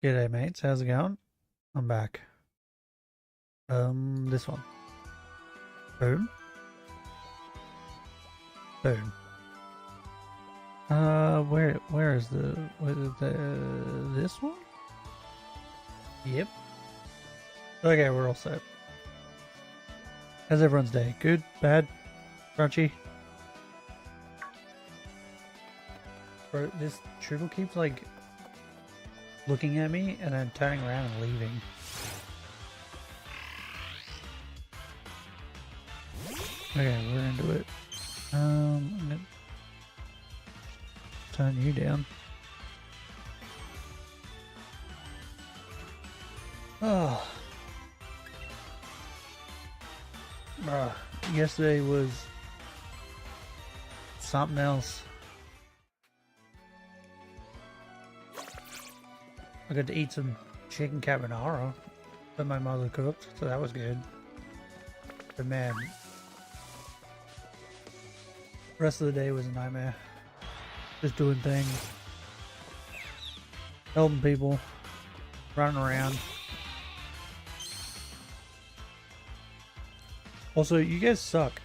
G'day mates, how's it going? I'm back. This one. Boom. Boom. Where is this one? Yep. Okay, we're all set. How's everyone's day? Good? Bad? Crunchy? Bro, this triple keeps like looking at me and then turning around and leaving. Okay, we're into it. I'm gonna turn you down. Oh. Yesterday was something else. I got to eat some chicken carbonara that my mother cooked, so that was good. But man, the rest of the day was a nightmare. Just doing things, helping people, running around. Also, you guys suck.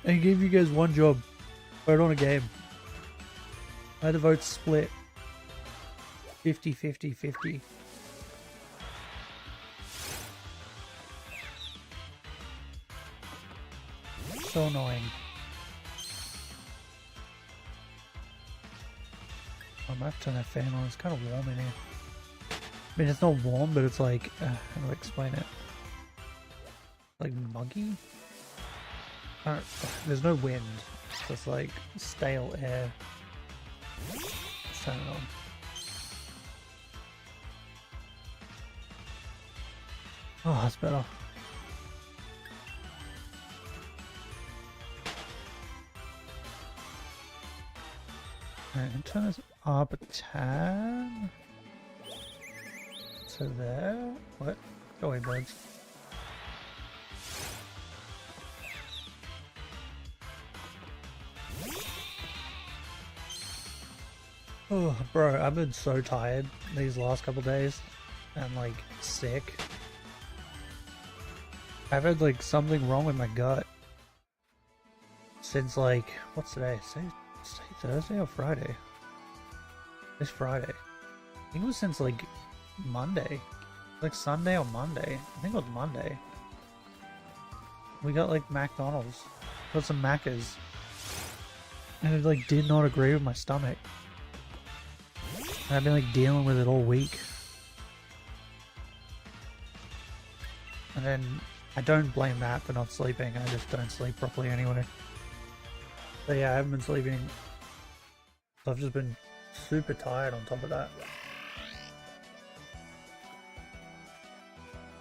I gave you guys one job. Vote on a game. I had the votes split. 50-50-50. So annoying. I might have to turn that fan on. It's kind of warm in here. I mean, it's not warm, but it's like, how do I explain it? Like muggy? There's no wind. It's just like stale air. Let's turn it on. Oh, that's better. Alright, turn this up a tad. So there. What? Go away, birds. Oh, bro, I've been so tired these last couple days. And like sick. I've had like something wrong with my gut since like, what's today? Say Thursday or Friday? This Friday. I think it was since like Monday. Like Sunday or Monday. I think it was Monday. We got like McDonald's. Got some Maccas. And it like did not agree with my stomach. And I've been like dealing with it all week. And then I don't blame that for not sleeping, I just don't sleep properly anyway. But yeah, I haven't been sleeping. So I've just been super tired on top of that.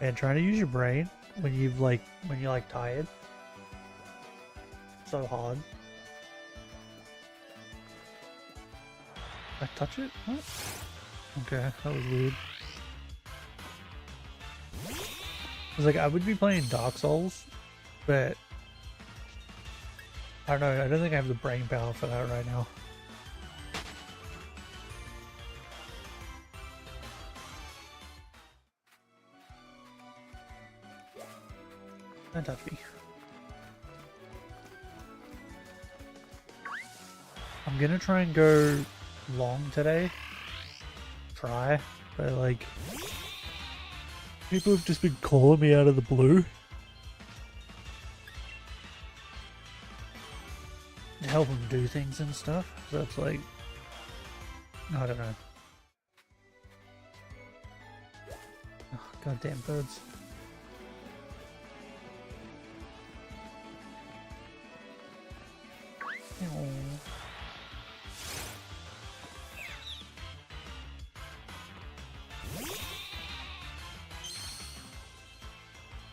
And trying to use your brain when you're like tired. So hard. Did I touch it? What? Okay, that was weird. I was like, I would be playing Dark Souls, but I don't know, I don't think I have the brain power for that right now. Don't touch me. I'm gonna try and go long today. Try, but like, people have just been calling me out of the blue. To help them do things and stuff. So it's like, I don't know. Oh, goddamn birds. Oh.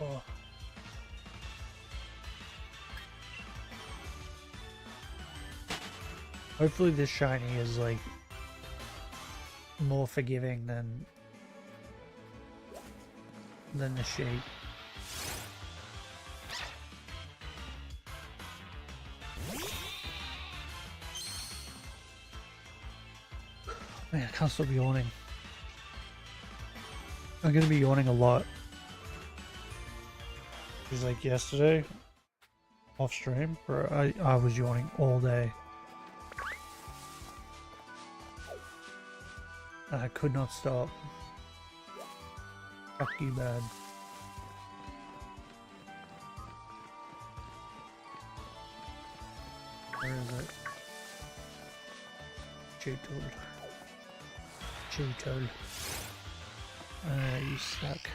Oh. Hopefully this shiny is like more forgiving than the sheep. Man, I can't stop yawning. I'm gonna be yawning a lot. Because like yesterday, off stream, bro, I was yawning all day. And I could not stop. Fuck you, bad. Where is it? Cheetle. Cheetle. You suck.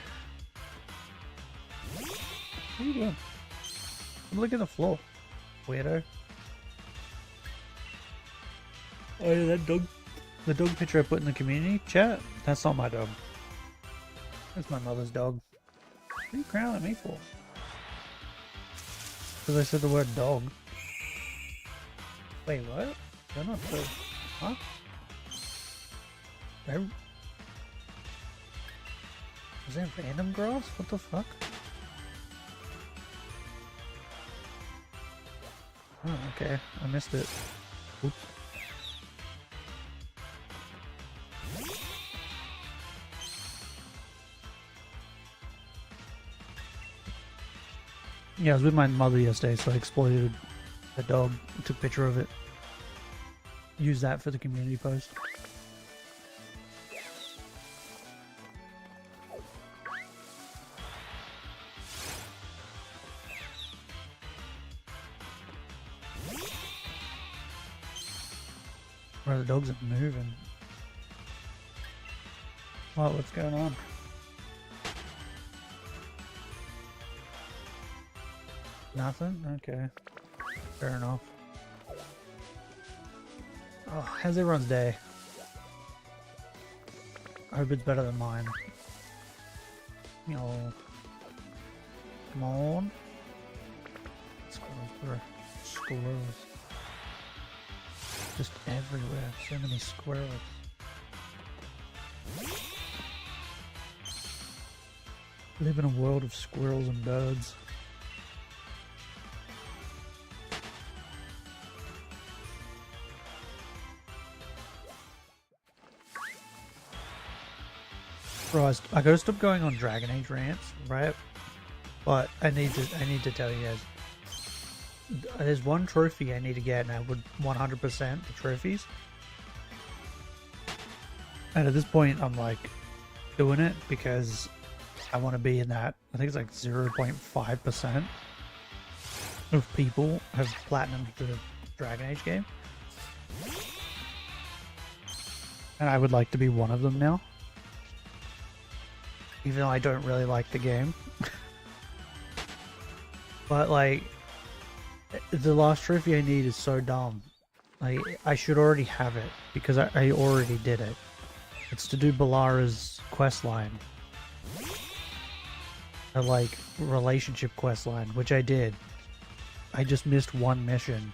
What are you doing? I'm looking at the floor. Weirdo. Oh yeah, that dog. The dog picture I put in the community chat? That's not my dog. That's my mother's dog. What are you crowning at me for? Because I said the word dog. Wait, what? They're not so... Huh? Is that random grass? What the fuck? Oh, okay. I missed it. Oops. Yeah, I was with my mother yesterday, so I exploited the dog, took a picture of it. Used that for the community post. Bro, the dogs are moving. What? What's going on? Nothing? Okay. Fair enough. Oh, how's everyone's day? I hope it's better than mine. Yo. Come on. Squirrels, bro. Squirrels. Just everywhere. So many squirrels. Live in a world of squirrels and birds. Bro, I gotta stop going on Dragon Age rants, right? But I need to tell you guys. There's one trophy I need to get, and I would 100% the trophies. And at this point, I'm like doing it because I want to be in that. I think it's like 0.5% of people have platinumed the Dragon Age game, and I would like to be one of them now. Even though I don't really like the game. But like, the last trophy I need is so dumb. Like, I should already have it, because I already did it. It's to do Balara's quest line. A like, relationship quest line, which I did. I just missed one mission.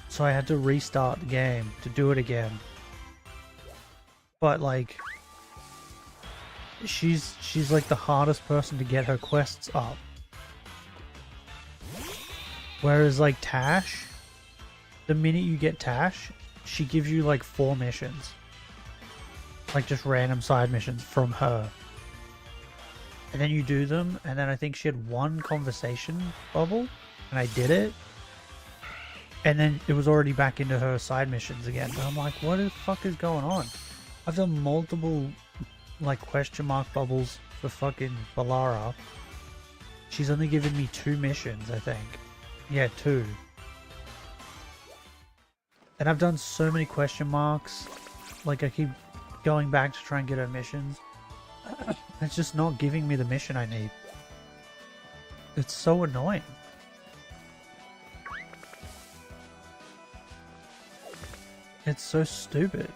So I had to restart the game to do it again. But like... She's like the hardest person to get her quests up. Whereas like Tash, the minute you get Tash, she gives you like 4 missions. Like just random side missions from her. And then you do them, and then I think she had 1 conversation bubble, and I did it. And then it was already back into her side missions again. And I'm like, what the fuck is going on? I've done multiple like question mark bubbles for fucking Balara. She's only given me 2 missions, I think. Yeah, 2. And I've done so many question marks. Like, I keep going back to try and get her missions. It's just not giving me the mission I need. It's so annoying. It's so stupid.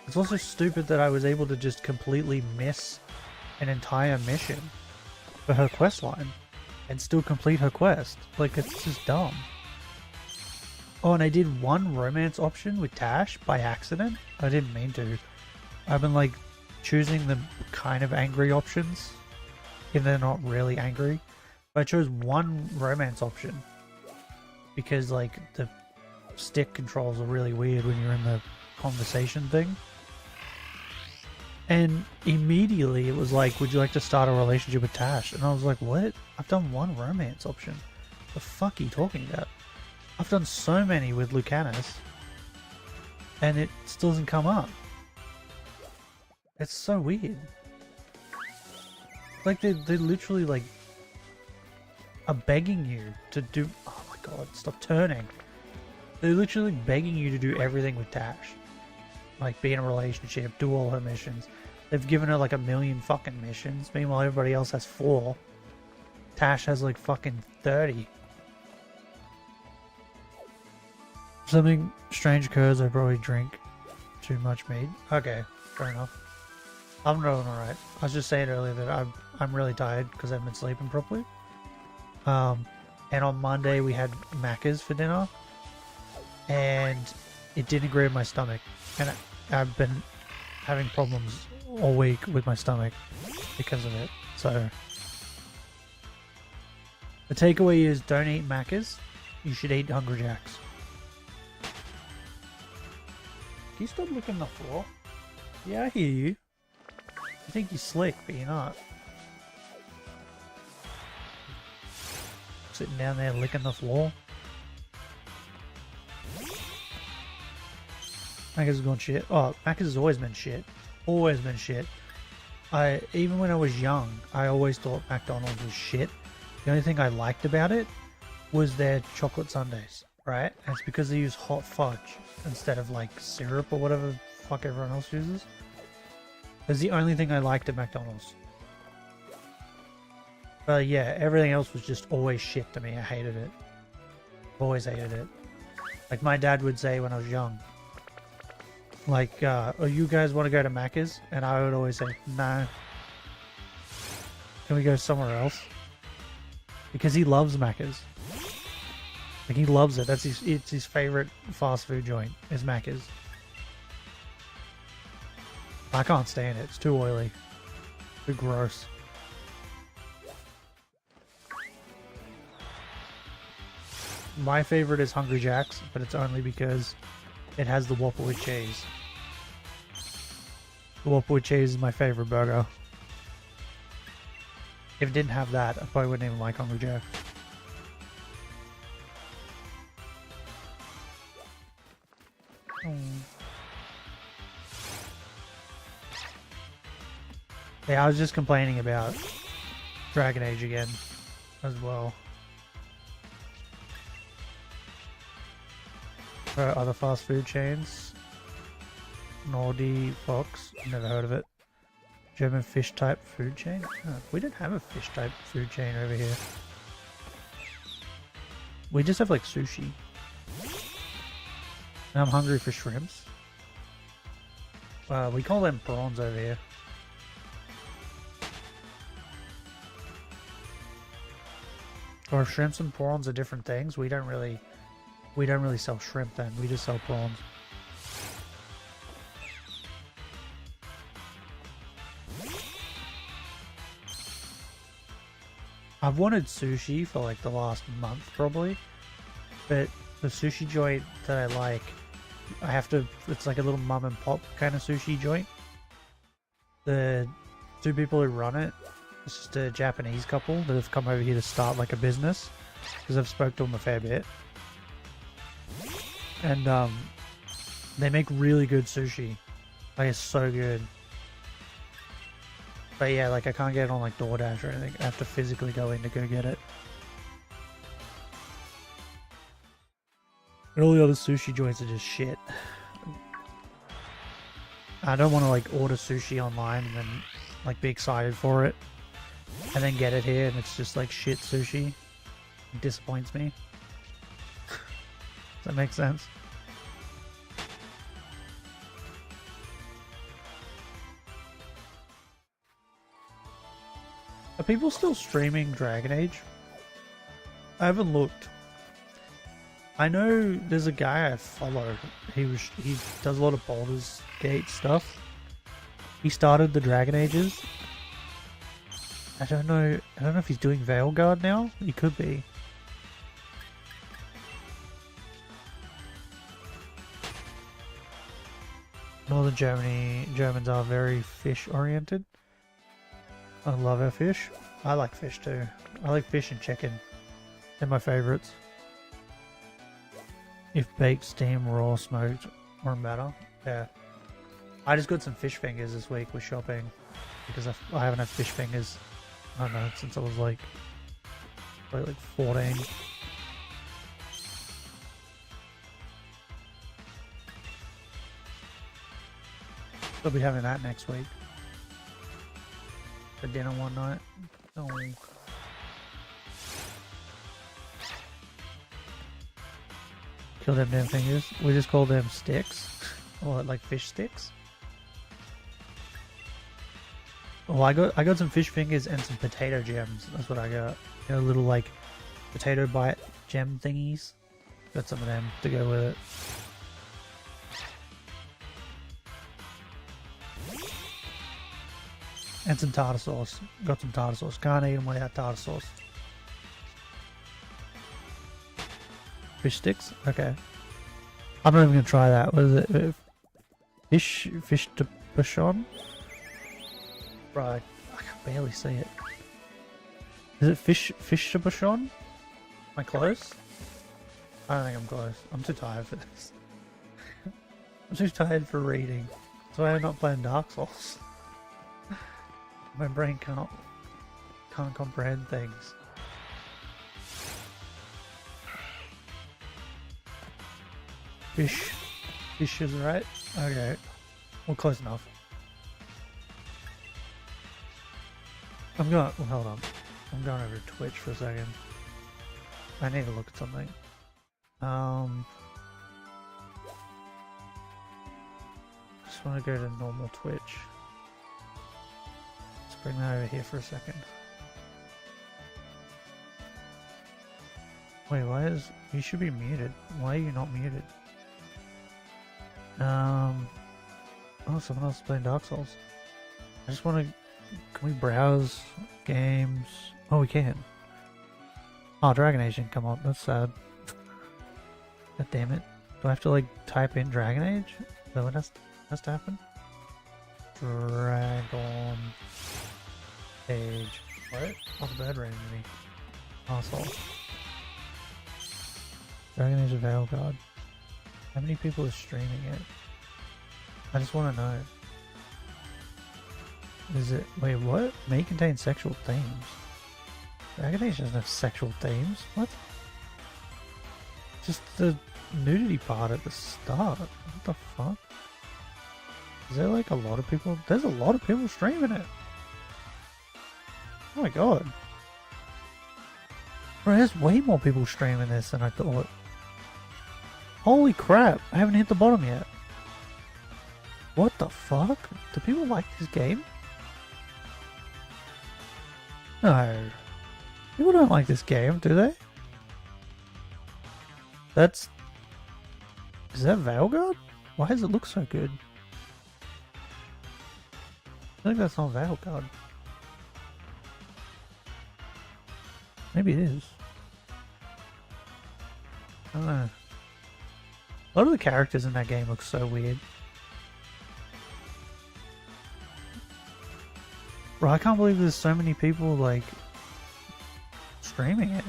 It's also stupid that I was able to just completely miss an entire mission for her quest line and still complete her quest. Like, it's just dumb. Oh, and I did 1 romance option with Tash by accident. I didn't mean to. I've been like choosing the kind of angry options, if they're not really angry. But I chose 1 romance option because like the stick controls are really weird when you're in the conversation thing. And immediately it was like, would you like to start a relationship with Tash? And I was like, what? I've done one romance option. The fuck are you talking about? I've done so many with Lucanus. And it still doesn't come up. It's so weird. Like, they literally, like, are begging you to do... Oh my god, stop turning. They're literally begging you to do everything with Tash. Like, be in a relationship, do all her missions. They've given her, like, 1,000,000 fucking missions. Meanwhile, everybody else has 4. Tash has, like, fucking 30. Something strange occurs, I probably drink too much mead. Okay, fair enough. I'm doing alright. I was just saying earlier that I'm really tired because I haven't been sleeping properly. And on Monday we had Macca's for dinner. And it didn't agree with my stomach. And I've been having problems all week with my stomach because of it. So the takeaway is don't eat Macca's. You should eat Hungry Jacks. Can you stop licking the floor? Yeah, I hear you. You think you're slick, but you're not. Sitting down there licking the floor. Macca's has gone shit. Oh, Macca's has always been shit. Always been shit. Even when I was young, I always thought McDonald's was shit. The only thing I liked about it was their chocolate sundaes, right? And it's because they use hot fudge instead of like syrup or whatever the fuck everyone else uses. That's the only thing I liked at McDonald's. But yeah, everything else was just always shit to me. I hated it. Always hated it. Like my dad would say when I was young, like, oh, you guys want to go to Macca's? And I would always say, no. Can we go somewhere else? Because he loves Macca's. Like, he loves it. It's his favorite fast food joint, is Macca's. I can't stand it. It's too oily. Too gross. My favorite is Hungry Jack's, but it's only because it has the Whopper with cheese. The Whopper with cheese is my favorite burger. If it didn't have that, I probably wouldn't even like Hungry Jack's. Yeah, I was just complaining about Dragon Age again as well. For other fast food chains. Nordy Fox, never heard of it. German fish type food chain? Oh, we don't have a fish type food chain over here. We just have like sushi. And I'm hungry for shrimps. We call them prawns over here. Or shrimps and prawns are different things. We don't really sell shrimp then. We just sell prawns. I've wanted sushi for like the last month probably, but the sushi joint that I like, it's like a little mum and pop kind of sushi joint. The two people who run it, it's just a Japanese couple that have come over here to start like a business, because I've spoke to them a fair bit. And they make really good sushi. Like, it's so good. But yeah, like I can't get it on like DoorDash or anything. I have to physically go in to go get it. And all the other sushi joints are just shit. I don't want to like order sushi online and then like be excited for it and then get it here and it's just like shit sushi. It disappoints me. Does that make sense? Are people still streaming Dragon Age? I haven't looked. I know there's a guy I follow. He does a lot of Baldur's Gate stuff. He started the Dragon Ages. I don't know if he's doing Veilguard now. He could be. Northern Germans are very fish oriented. I love our fish. I like fish too. I like fish and chicken. They're my favorites. If baked, steamed, raw, smoked, or matter. Yeah. I just got some fish fingers this week with shopping because I haven't had fish fingers, I don't know, since I was like 14. I'll be having that next week for dinner one night. Oh. Kill them damn fingers. We just call them sticks. Or like fish sticks. Oh, I got some fish fingers and some potato gems. That's what I got. You know, little like potato bite gem thingies. Got some of them to go with it. And some tartar sauce. Got some tartar sauce. Can't eat them without tartar sauce. Fish sticks? Okay. I'm not even gonna try that. What is it? Fish de bouchon? Right. I can barely see it. Is it fish de bouchon? Am I close? I don't think I'm close. I'm too tired for this. I'm too tired for reading. That's why I'm not playing Dark Souls. My brain can't comprehend things. Fish is right. Okay, well, close enough. Hold on. I'm going over to Twitch for a second. I need to look at something. Just want to go to normal Twitch. Let's bring that over here for a second. Wait, you should be muted. Why are you not muted? Oh, someone else is playing Dark Souls. I just want to... Can we browse games? Oh, we can. Oh, Dragon Age didn't come up. That's sad. God damn it. Do I have to, like, type in Dragon Age? Is that what has to happen? Dragon Age. What? Oh, the bird ran into me. Arsehole. Dragon Age of Veilguard. How many people are streaming it? I just want to know. Is it... Wait, what? May contain sexual themes. Dragon Age doesn't have sexual themes. What? Just the nudity part at the start. What the fuck? Is there like a lot of people? There's a lot of people streaming it. Oh my god. Bro, there's way more people streaming this than I thought. Holy crap, I haven't hit the bottom yet. What the fuck? Do people like this game? No. People don't like this game, do they? Is that Veilguard? Why does it look so good? I think that's not Veilguard. Maybe it is. I don't know. A lot of the characters in that game look so weird. Bro, I can't believe there's so many people, like, streaming it.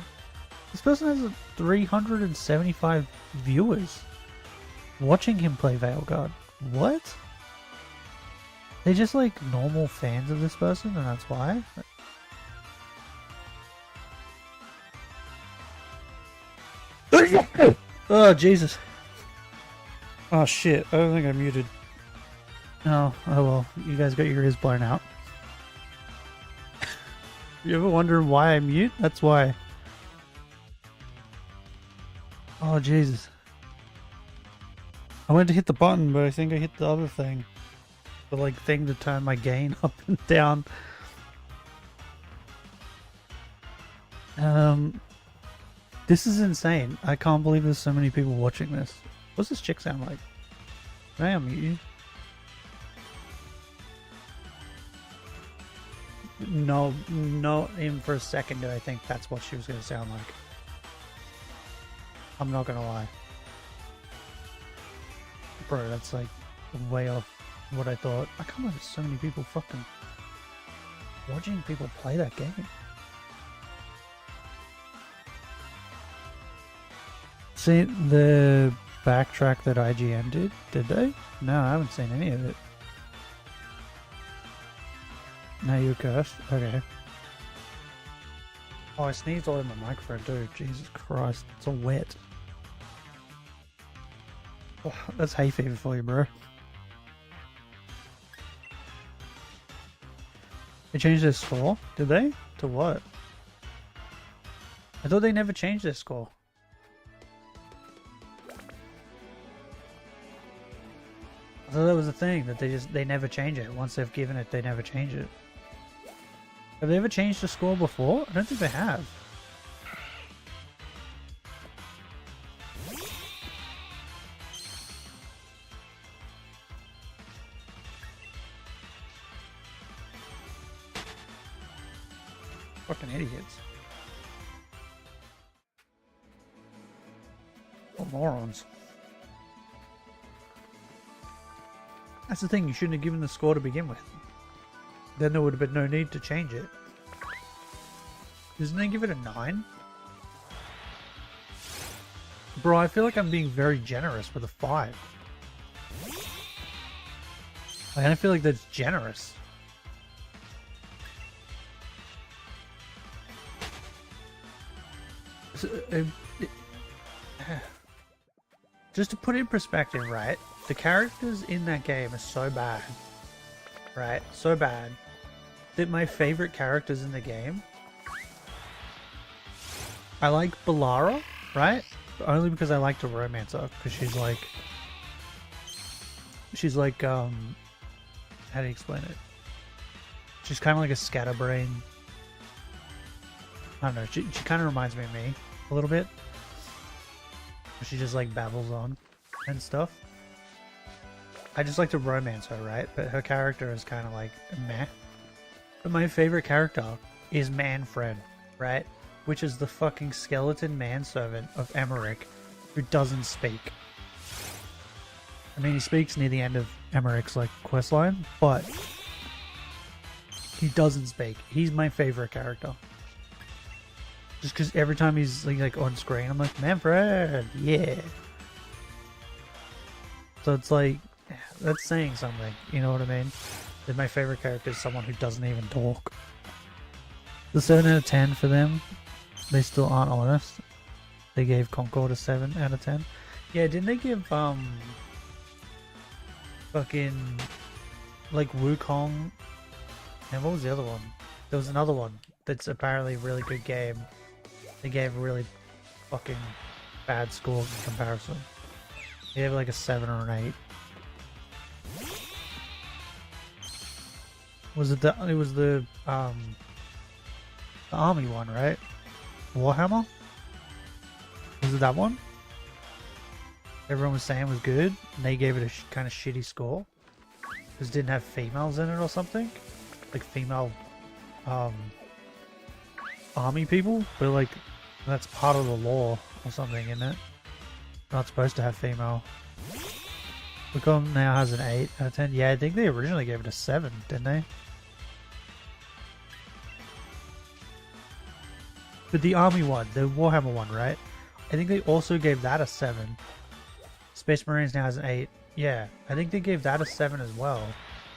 This person has 375 viewers watching him play Veilguard. What? They're just, like, normal fans of this person, and that's why? Oh, Jesus. Oh, shit. I don't think I muted. Oh well. You guys got your ears blown out. You ever wonder why I mute? That's why. Oh, Jesus. I went to hit the button, but I think I hit the other thing. The, like, thing to turn my gain up and down. This is insane. I can't believe there's so many people watching this. What's this chick sound like? Can I unmute you? No, even for a second did I think that's what she was going to sound like. I'm not going to lie. Bro, that's like way off what I thought. I can't believe so many people fucking watching people play that game. See the backtrack that IGN did they? No, I haven't seen any of it. No, you're cursed? Okay. Oh, I sneezed all in my microphone too. Jesus Christ, it's all wet. Oh, that's hay fever for you, bro. They changed their score? Did they? To what? I thought they never changed their score. I thought that was the thing, that they never change it. Once they've given it, they never change it. Have they ever changed the score before? I don't think they have. Fucking idiots. What morons. That's the thing, you shouldn't have given the score to begin with. Then there would have been no need to change it. Doesn't they give it a 9? Bro, I feel like I'm being very generous with a 5. I don't feel like that's generous. Just to put it in perspective, right? The characters in that game are so bad, right? So bad that my favorite characters in the game, I like Balara, right? But only because I like to romance her, because she's like, how do you explain it? She's kind of like a scatterbrain. I don't know, she kind of reminds me of me a little bit. She just like babbles on and stuff. I just like to romance her, right? But her character is kind of like meh. But my favorite character is Manfred, right? Which is the fucking skeleton manservant of Emmerich who doesn't speak. I mean, he speaks near the end of Emmerich's like questline, but he doesn't speak. He's my favorite character. Just because every time he's like on screen, I'm like, Manfred, yeah. So it's like, that's saying something, you know what I mean? That my favorite character is someone who doesn't even talk. The 7 out of 10 for them, they still aren't honest. They gave Concord a 7 out of 10. Yeah, didn't they give, fucking, like, Wukong, and what was the other one? There was another one that's apparently a really good game. They gave a really fucking bad score in comparison. They gave like a 7 or an 8. Was it it was the army one, right? Warhammer? Was it that one? Everyone was saying it was good, and they gave it a kind of shitty score. Because it didn't have females in it or something? Like female army people? But like, that's part of the law or something, isn't it? Not supposed to have female. Wukong now has an 8 out of 10. Yeah, I think they originally gave it a 7, didn't they? But the army one, the Warhammer one, right? I think they also gave that a 7. Space Marines now has an 8. Yeah, I think they gave that a 7 as well.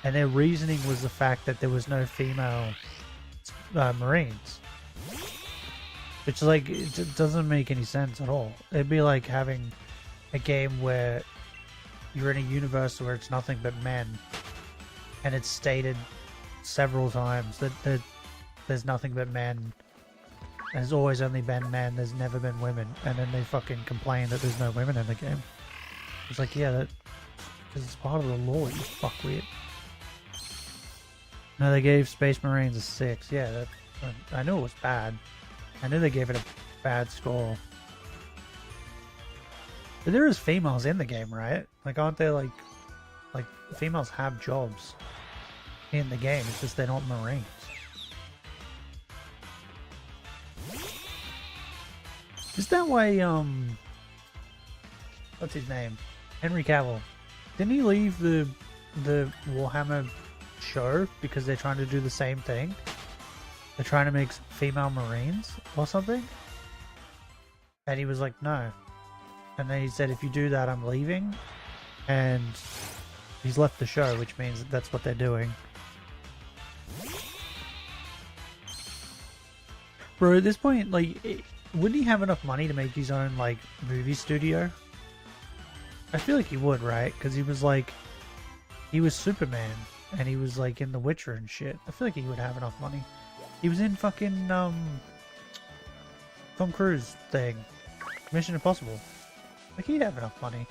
And their reasoning was the fact that there was no female Marines. Which, like, it doesn't make any sense at all. It'd be like having a game where you're in a universe where it's nothing but men. And it's stated several times that there's nothing but men. There's always only been men, there's never been women. And then they fucking complain that there's no women in the game. It's like, yeah, that... because it's part of the law, you fuckwit. No, they gave Space Marines a 6. Yeah, that, I knew it was bad. I knew they gave it a bad score. But there is females in the game, right? Like, aren't there, like females have jobs in the game. It's just they're not Marines. Is that why, what's his name? Henry Cavill Didn't he leave the Warhammer show because they're trying to do the same thing? They're trying to make female Marines or something? And he was like, no. And then he said, if you do that, I'm leaving. And he's left the show, which means that's what they're doing. Bro, at this point, like, wouldn't he have enough money to make his own, like, movie studio? I feel like he would, right? Because he was, like, he was Superman, and he was, like, in The Witcher and shit. I feel like he would have enough money. He was in fucking, Tom Cruise thing. Mission Impossible. Like, he'd have enough money.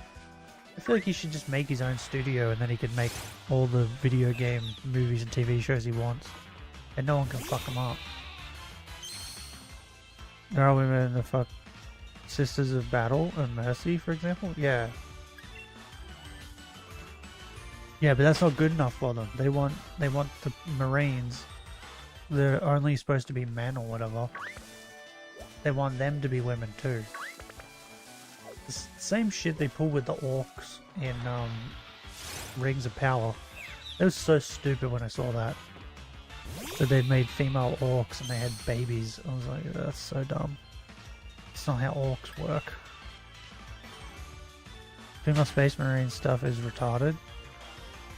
I feel like he should just make his own studio, and then he could make all the video game movies and TV shows he wants. And no one can fuck him up. There are women that fuck Sisters of Battle and Mercy, for example. Yeah. Yeah, but that's not good enough for them. They want the Marines. They're only supposed to be men or whatever. They want them to be women too. The same shit they pull with the orcs in Rings of Power. It was so stupid when I saw that. That they'd made female orcs and they had babies. I was like, that's so dumb. It's not how orcs work. Female Space Marine stuff is retarded.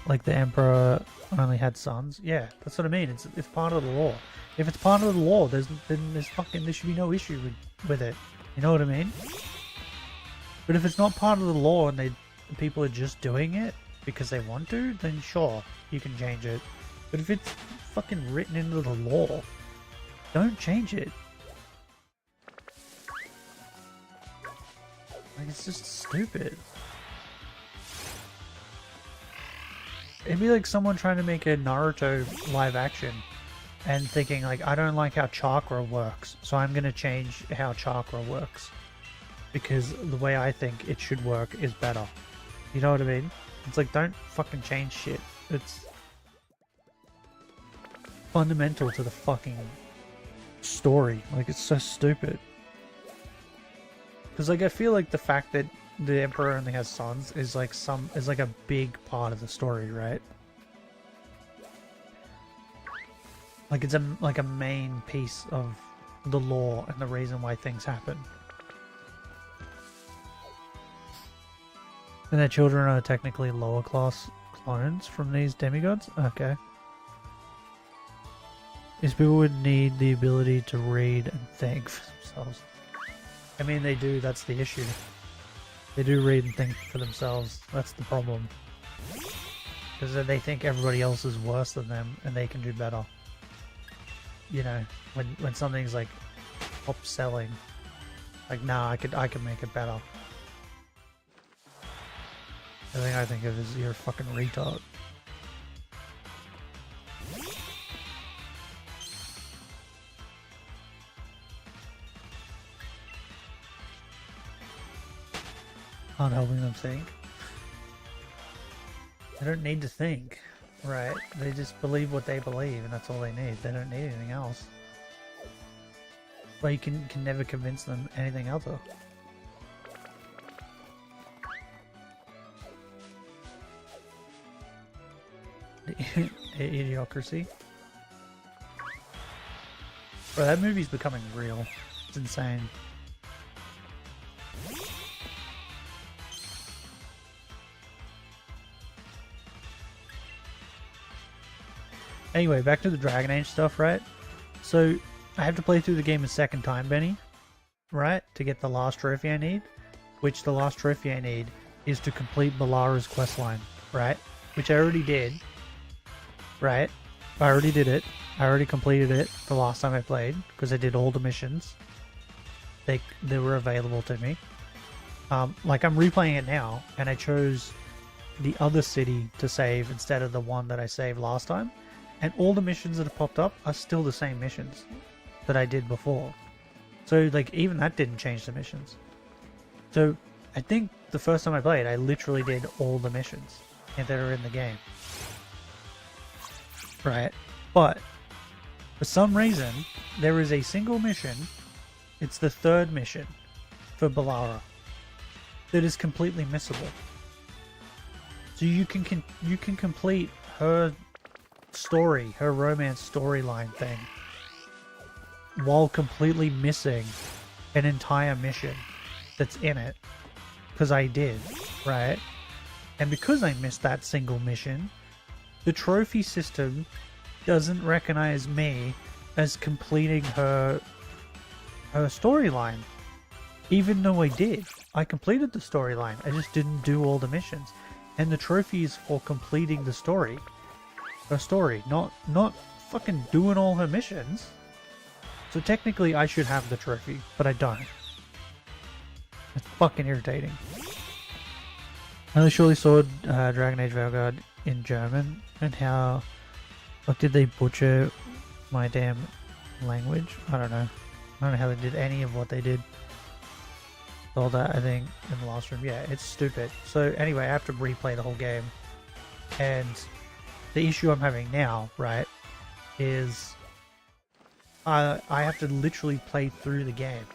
Like the Emperor only had sons. Yeah, that's what I mean. It's part of the law. If it's part of the law, there should be no issue with it. You know what I mean? But if it's not part of the law and people are just doing it because they want to, then sure, you can change it. But if it's fucking written into the law, don't change it. Like, it's just stupid. It'd be like someone trying to make a Naruto live action and thinking like, I don't like how chakra works, so I'm gonna change how chakra works because the way I think it should work is better. You know what I mean? It's like, don't fucking change shit. It's fundamental to the fucking story. Like, it's so stupid. Because like, I feel like the fact that the Emperor only has sons is like a big part of the story, right? Like, it's a main piece of the lore and the reason why things happen. And their children are technically lower class clones from these demigods? Okay. These people would need the ability to read and think for themselves. I mean, they do, that's the issue. They do read and think for themselves. That's the problem. Because they think everybody else is worse than them and they can do better. You know, when something's like top selling, like, nah, I could make it better. The thing I think of is you're a fucking retard. Not helping them think. They don't need to think, right? They just believe what they believe, and that's all they need. They don't need anything else. But you can never convince them anything other. Idiocracy. Bro, that movie's becoming real. It's insane. Anyway, back to the Dragon Age stuff, right? So, I have to play through the game a second time, Benny, right? To get the last trophy I need. Which the last trophy I need is to complete Balara's questline, right? Which I already did, right? I already did it. I already completed it the last time I played, because I did all the missions. They were available to me. Like, I'm replaying it now, and I chose the other city to save instead of the one that I saved last time. And all the missions that have popped up are still the same missions that I did before. So, like, even that didn't change the missions. So, I think the first time I played, I literally did all the missions that are in the game. Right? But, for some reason, there is a single mission, it's the third mission for Balara, that is completely missable. So So you can complete her story, her romance storyline thing, while completely missing an entire mission that's in it. Because I did, right? And because I missed that single mission, the trophy system doesn't recognize me as completing her storyline. Even though I did. I completed the storyline. I just didn't do all the missions. And the trophy is for completing the story. Her story. Not fucking doing all her missions. So technically I should have the trophy, but I don't. It's fucking irritating. I really surely saw Dragon Age Vanguard in German, and how... Like, did they butcher my damn language? I don't know. I don't know how they did any of what they did. All that, I think, in the last room. Yeah, it's stupid. So anyway, I have to replay the whole game. And the issue I'm having now, right, is I have to literally play through the game.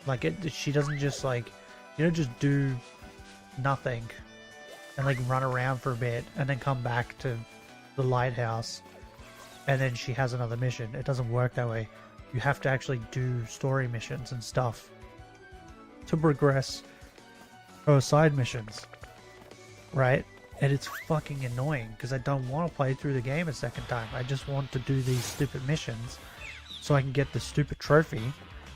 Like, she doesn't just, like, you don't just do nothing and, like, run around for a bit and then come back to the lighthouse and then she has another mission. It doesn't work that way. You have to actually do story missions and stuff to progress her side missions, right? And it's fucking annoying because I don't want to play through the game a second time. I just want to do these stupid missions so I can get the stupid trophy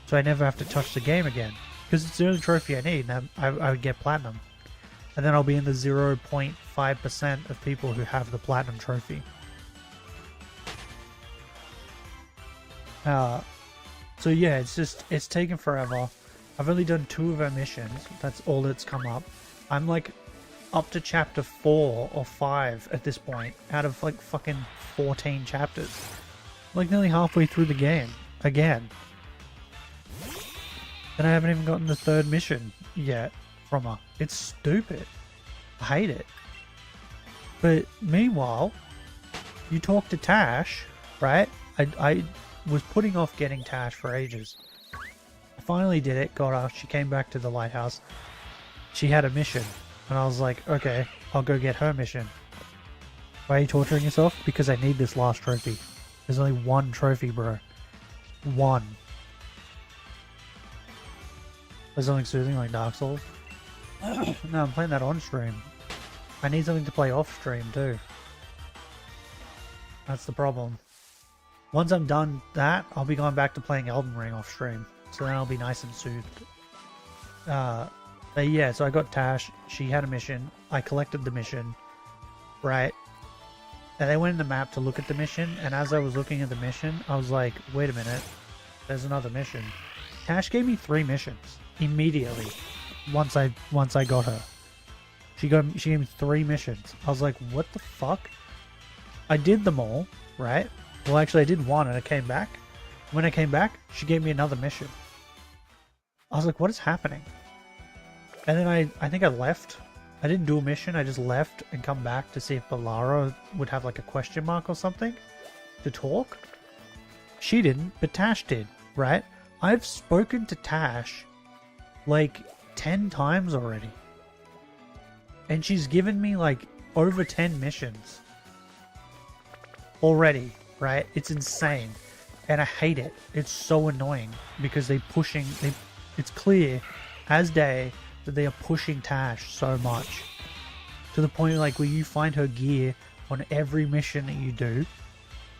so I never have to touch the game again, because it's the only trophy I need, and I would get platinum, and then I'll be in the 0.5% of people who have the platinum trophy. So yeah, it's taken forever. I've only done 2 of her missions. That's all that's come up. I'm like up to chapter 4 or 5 at this point, out of like fucking 14 chapters. Like nearly halfway through the game again. And I haven't even gotten the 3rd mission yet from her. It's stupid. I hate it. But meanwhile, you talk to Tash, right? I was putting off getting Tash for ages. I finally did it, got her, she came back to the lighthouse. She had a mission, and I was like, okay, I'll go get her mission. Why are you torturing yourself? Because I need this last trophy. There's only 1 trophy, bro. 1. There's something soothing like Dark Souls. No, I'm playing that on stream. I need something to play off stream too. That's the problem. Once I'm done that, I'll be going back to playing Elden Ring off stream. So then I'll be nice and soothed. But yeah, so I got Tash. She had a mission. I collected the mission. Right? And I went in the map to look at the mission. And as I was looking at the mission, I was like, wait a minute. There's another mission. Tash gave me 3 missions. Immediately. Once I got her. She gave me 3 missions. I was like, what the fuck? I did them all. Right? Well, actually, I did 1 and I came back. When I came back, she gave me another mission. I was like, what is happening? And then I think I left. I didn't do a mission. I just left and come back to see if Balara would have like a question mark or something to talk. She didn't, but Tash did, right? I've spoken to Tash like 10 times already. And she's given me like over 10 missions already, right? It's insane. And I hate it. It's so annoying because it's clear as day that they are pushing Tash so much to the point like where you find her gear on every mission that you do,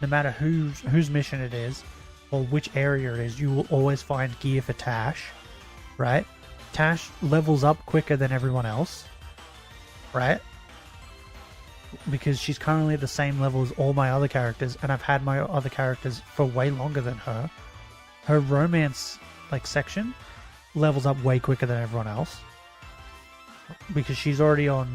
no matter whose mission it is or which area it is, you will always find gear for Tash, right? Tash levels up quicker than everyone else, right? Because she's currently at the same level as all my other characters, and I've had my other characters for way longer than her. Her romance like section levels up way quicker than everyone else. Because she's already on,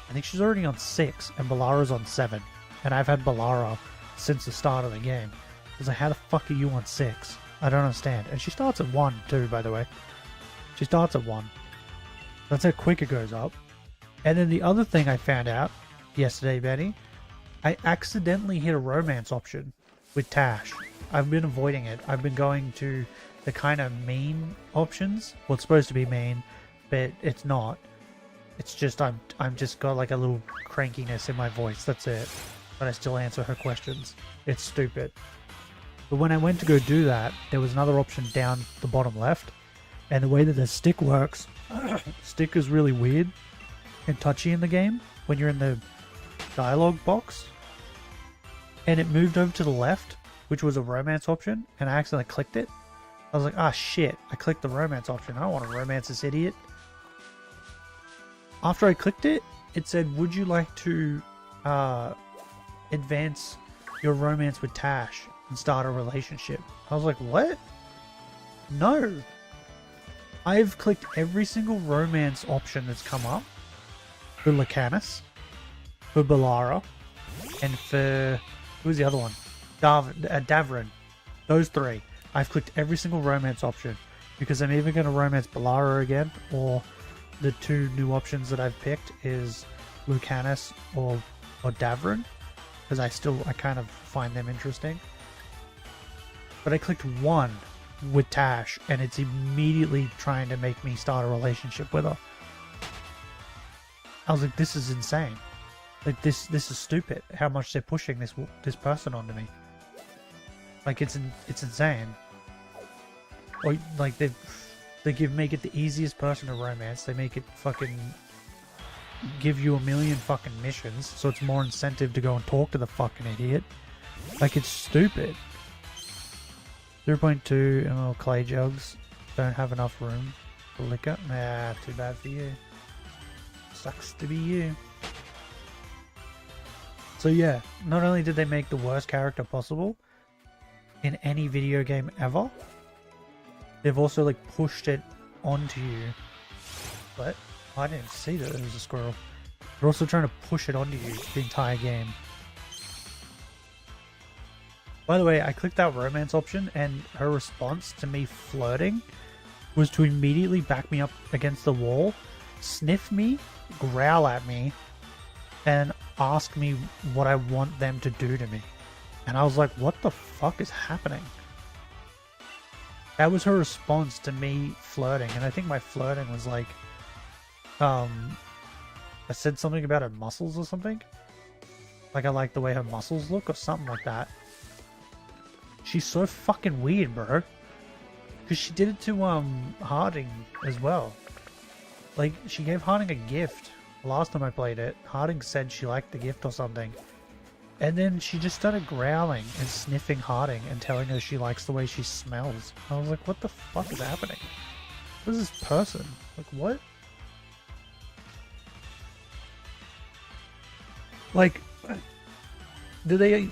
I think she's already on 6, and Balara's on 7. And I've had Balara since the start of the game. It's like, how the fuck are you on 6? I don't understand. And she starts at 1 too, by the way. She starts at 1. That's how quick it goes up. And then the other thing I found out yesterday, Betty, I accidentally hit a romance option with Tash. I've been avoiding it. I've been going to the kind of mean options. Well, it's supposed to be mean, but it's not. It's just I'm just got like a little crankiness in my voice. That's it. But I still answer her questions. It's stupid. But when I went to go do that, there was another option down the bottom left. And the way that the stick works, stick is really weird and touchy in the game when you're in the dialogue box. And it moved over to the left, which was a romance option, and I accidentally clicked it. I was like, ah, shit, I clicked the romance option. I don't want to romance this idiot. After I clicked it, it said, would you like to advance your romance with Tash and start a relationship? I was like, what? No. I've clicked every single romance option that's come up for Lacanis, for Balara, and for... who was the other one? Davrin. Those three. I've clicked every single romance option because I'm either going to romance Balara again, or the two new options that I've picked is Lucanus or Davrin, because I kind of find them interesting. But I clicked one with Tash, and it's immediately trying to make me start a relationship with her. I was like, this is insane. Like, this is stupid. How much they're pushing this person onto me. Like, it's insane. Or like they make it the easiest person to romance. They make it fucking give you 1,000,000 fucking missions, so it's more incentive to go and talk to the fucking idiot. Like, it's stupid. 0.2 ml clay jugs. Don't have enough room for liquor. Nah, too bad for you. Sucks to be you. So yeah, not only did they make the worst character possible in any video game ever, they've also like pushed it onto you. But I didn't see that there was a squirrel. They're also trying to push it onto you the entire game. By the way, I clicked that romance option, and her response to me flirting was to immediately back me up against the wall, sniff me, growl at me, and ask me what I want them to do to me. And I was like, what the fuck is happening? That was her response to me flirting, and I think my flirting was like, I said something about her muscles or something. Like I like the way her muscles look or something like that. She's so fucking weird, bro. Because she did it to Harding as well. Like, she gave Harding a gift. Last time I played it, Harding said she liked the gift or something. And then she just started growling and sniffing Harding and telling her she likes the way she smells. I was like, what the fuck is happening? What is this person? Like, what? Like, the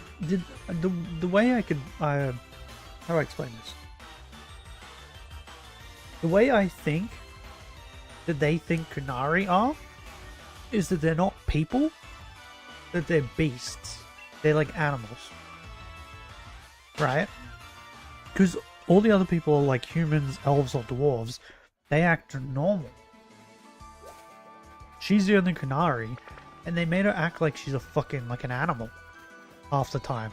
way I could, how do I explain this? The way I think that they think Kunari are is that they're not people, that they're beasts. They're like animals. Right? Because all the other people are like humans, elves, or dwarves. They act normal. She's the only Kunari, and they made her act like she's a fucking, like an animal half the time.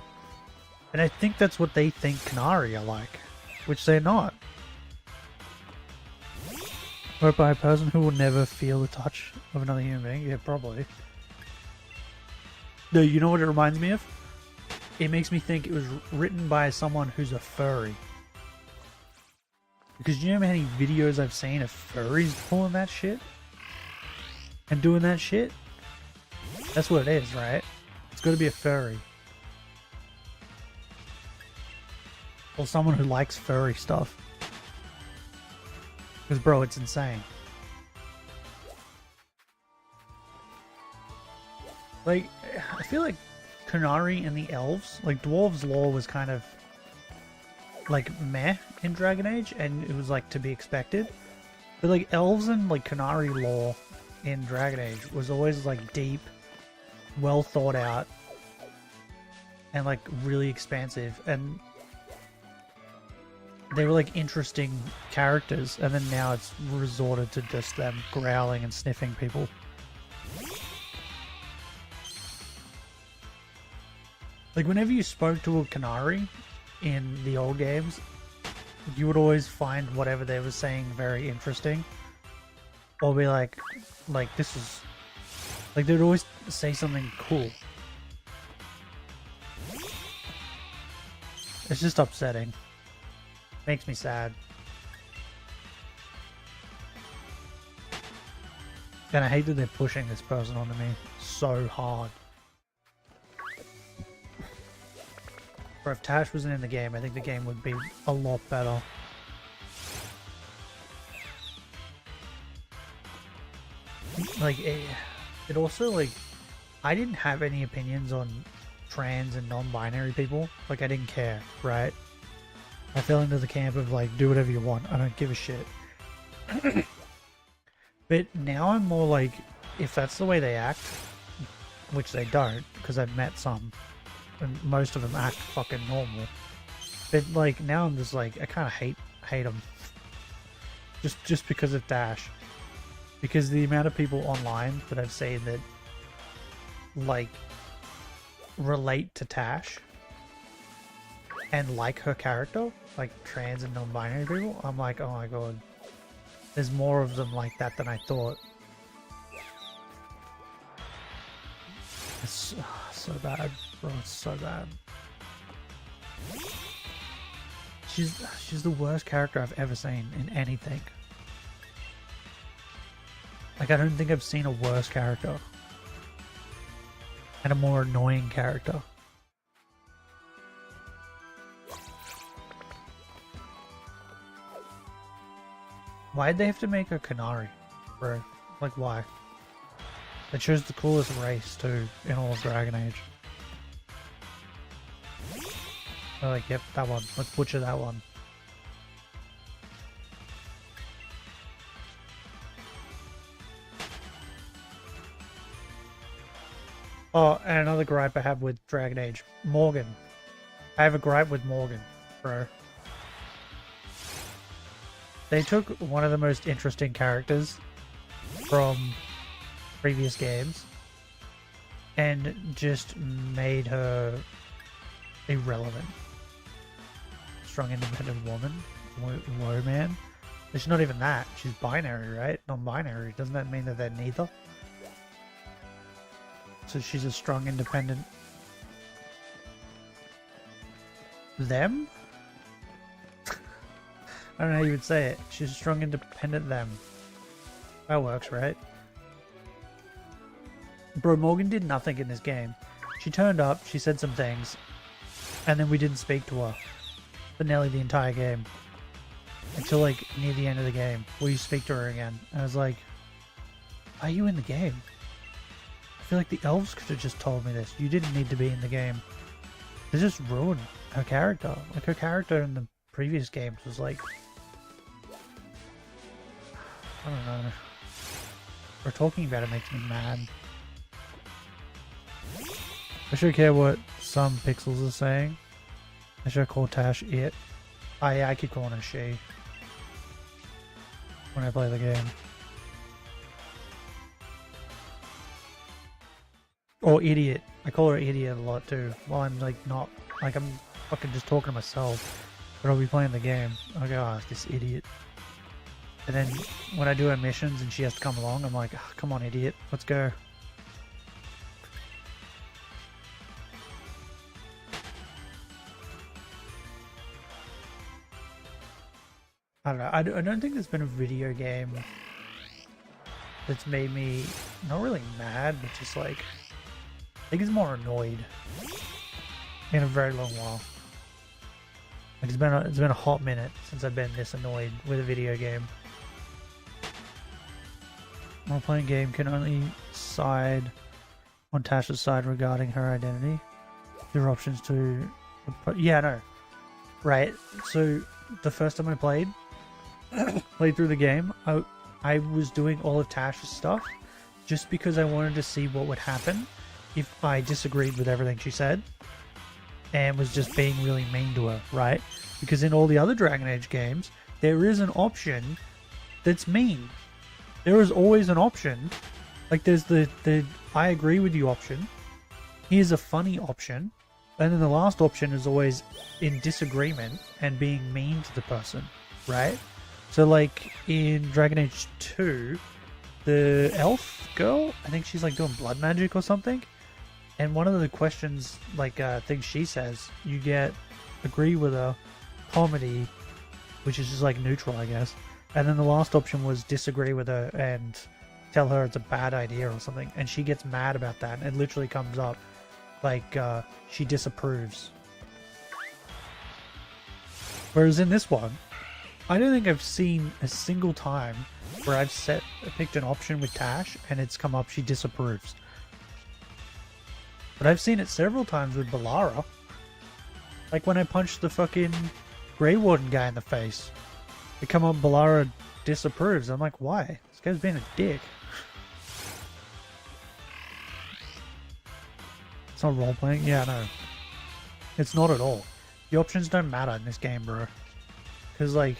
And I think that's what they think Kunari are like, which they're not. Or by a person who will never feel the touch of another human being? Yeah, probably. No, you know what it reminds me of? It makes me think it was written by someone who's a furry. Because you know how many videos I've seen of furries pulling that shit? And doing that shit? That's what it is, right? It's got to be a furry. Or someone who likes furry stuff. Because, bro, it's insane. Like, I feel like Kunari and the elves, like, dwarves' lore was kind of, like, meh in Dragon Age, and it was, like, to be expected. But, like, elves and, like, Kunari lore in Dragon Age was always, like, deep, well thought out, and, like, really expansive, and they were like interesting characters, and then now it's resorted to just them growling and sniffing people. Like, whenever you spoke to a Kunari in the old games, you would always find whatever they were saying very interesting. or be like this is, like they'd always say something cool. It's just upsetting. Makes me sad. And I hate that they're pushing this person onto me so hard. Or if Tash wasn't in the game, I think the game would be a lot better. Like, it also, like, I didn't have any opinions on trans and non-binary people. Like, I didn't care, right? I fell into the camp of, like, do whatever you want. I don't give a shit. But now I'm more like, if that's the way they act, which they don't, because I've met some, and most of them act fucking normal. But, like, now I'm just like, I kind of hate them. Just because of Dash. Because the amount of people online that I've seen that, like, relate to Tash and like her character, like trans and non-binary people, I'm like, oh my god, there's more of them like that than I thought. It's so bad, bro. It's so bad. She's the worst character I've ever seen in anything. Like, I don't think I've seen a worse character. And a more annoying character. Why'd they have to make a Canary, bro? Like, why? They chose the coolest race, too, in all of Dragon Age. They're like, yep, that one. Let's butcher that one. Oh, and another gripe I have with Dragon Age. Morgan. I have a gripe with Morgan, bro. They took one of the most interesting characters from previous games and just made her irrelevant. Strong, independent woman. Whoa, man. She's not even that. She's binary, right? Non-binary. Doesn't that mean that they're neither? So she's a strong, independent... them? I don't know how you would say it. She's a strong, independent them. That works, right? Bro, Morgan did nothing in this game. She turned up, she said some things, and then we didn't speak to her for nearly the entire game. Until, like, near the end of the game, where you speak to her again. And I was like, why are you in the game? I feel like the elves could have just told me this. You didn't need to be in the game. They just ruined her character. Like, her character in the previous games was like... I don't know. We're talking about it makes me mad. I should care what some pixels are saying. I should call Tash it. Oh yeah, I keep calling her she. When I play the game. Or idiot. I call her idiot a lot too. While I'm like not, like I'm fucking just talking to myself. But I'll be playing the game. I'll go, oh, this idiot. And then when I do her missions and she has to come along, I'm like, oh, come on idiot, let's go. I don't know, I don't think there's been a video game that's made me, not really mad, but just like, I think it's more annoyed in a very long while. Like it's been a hot minute since I've been this annoyed with a video game. Role-playing game can only side on Tasha's side regarding her identity. There are options to... Yeah, no. Right, so the first time I played through the game, I was doing all of Tash's stuff just because I wanted to see what would happen if I disagreed with everything she said and was just being really mean to her, right? Because in all the other Dragon Age games, there is an option that's mean. There is always an option. Like there's the I agree with you option. Here's a funny option. And then the last option is always in disagreement and being mean to the person, right? So like in Dragon Age 2, the elf girl, I think she's like doing blood magic or something. And one of the questions, like things she says, you get agree with her, comedy, which is just like neutral, I guess. And then the last option was disagree with her and tell her it's a bad idea or something. And she gets mad about that. And it literally comes up like she disapproves. Whereas in this one, I don't think I've seen a single time where I've picked an option with Tash and it's come up she disapproves. But I've seen it several times with Balara. Like when I punched the fucking Grey Warden guy in the face. It come up Balara disapproves. I'm like, why? This guy's being a dick. It's not role-playing? Yeah, no. It's not at all. The options don't matter in this game, bro. Because, like,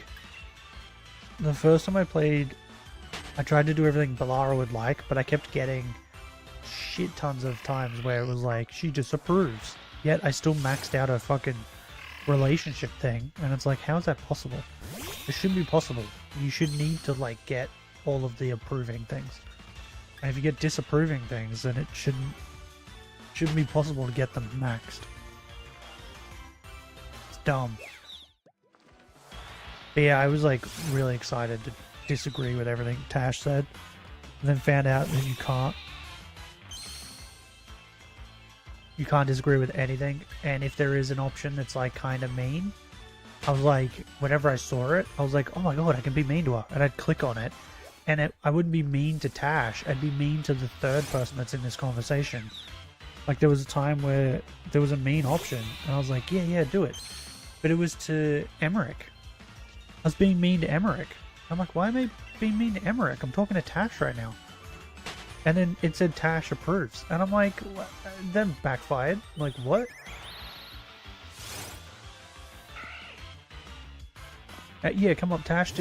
the first time I played, I tried to do everything Balara would like, but I kept getting shit tons of times where it was like, she disapproves. Yet I still maxed out a fucking relationship thing, and it's like, how is that possible? It shouldn't be possible. You should need to, like, get all of the approving things. And if you get disapproving things, then it shouldn't be possible to get them maxed. It's dumb. But yeah, I was like really excited to disagree with everything Tash said, and then found out that you can't. You can't disagree with anything, and if there is an option that's like kind of mean, I was like, whenever I saw it, I was like, oh my god, I can be mean to her, and I'd click on it, and I wouldn't be mean to Tash, I'd be mean to the third person that's in this conversation. Like there was a time where there was a mean option, and I was like, yeah, do it. But it was to Emmerich. I was being mean to Emmerich. I'm like, why am I being mean to Emmerich? I'm talking to Tash right now. And then it said Tash approves. And I'm like, then backfired. I'm like, what? Yeah, come up, Tash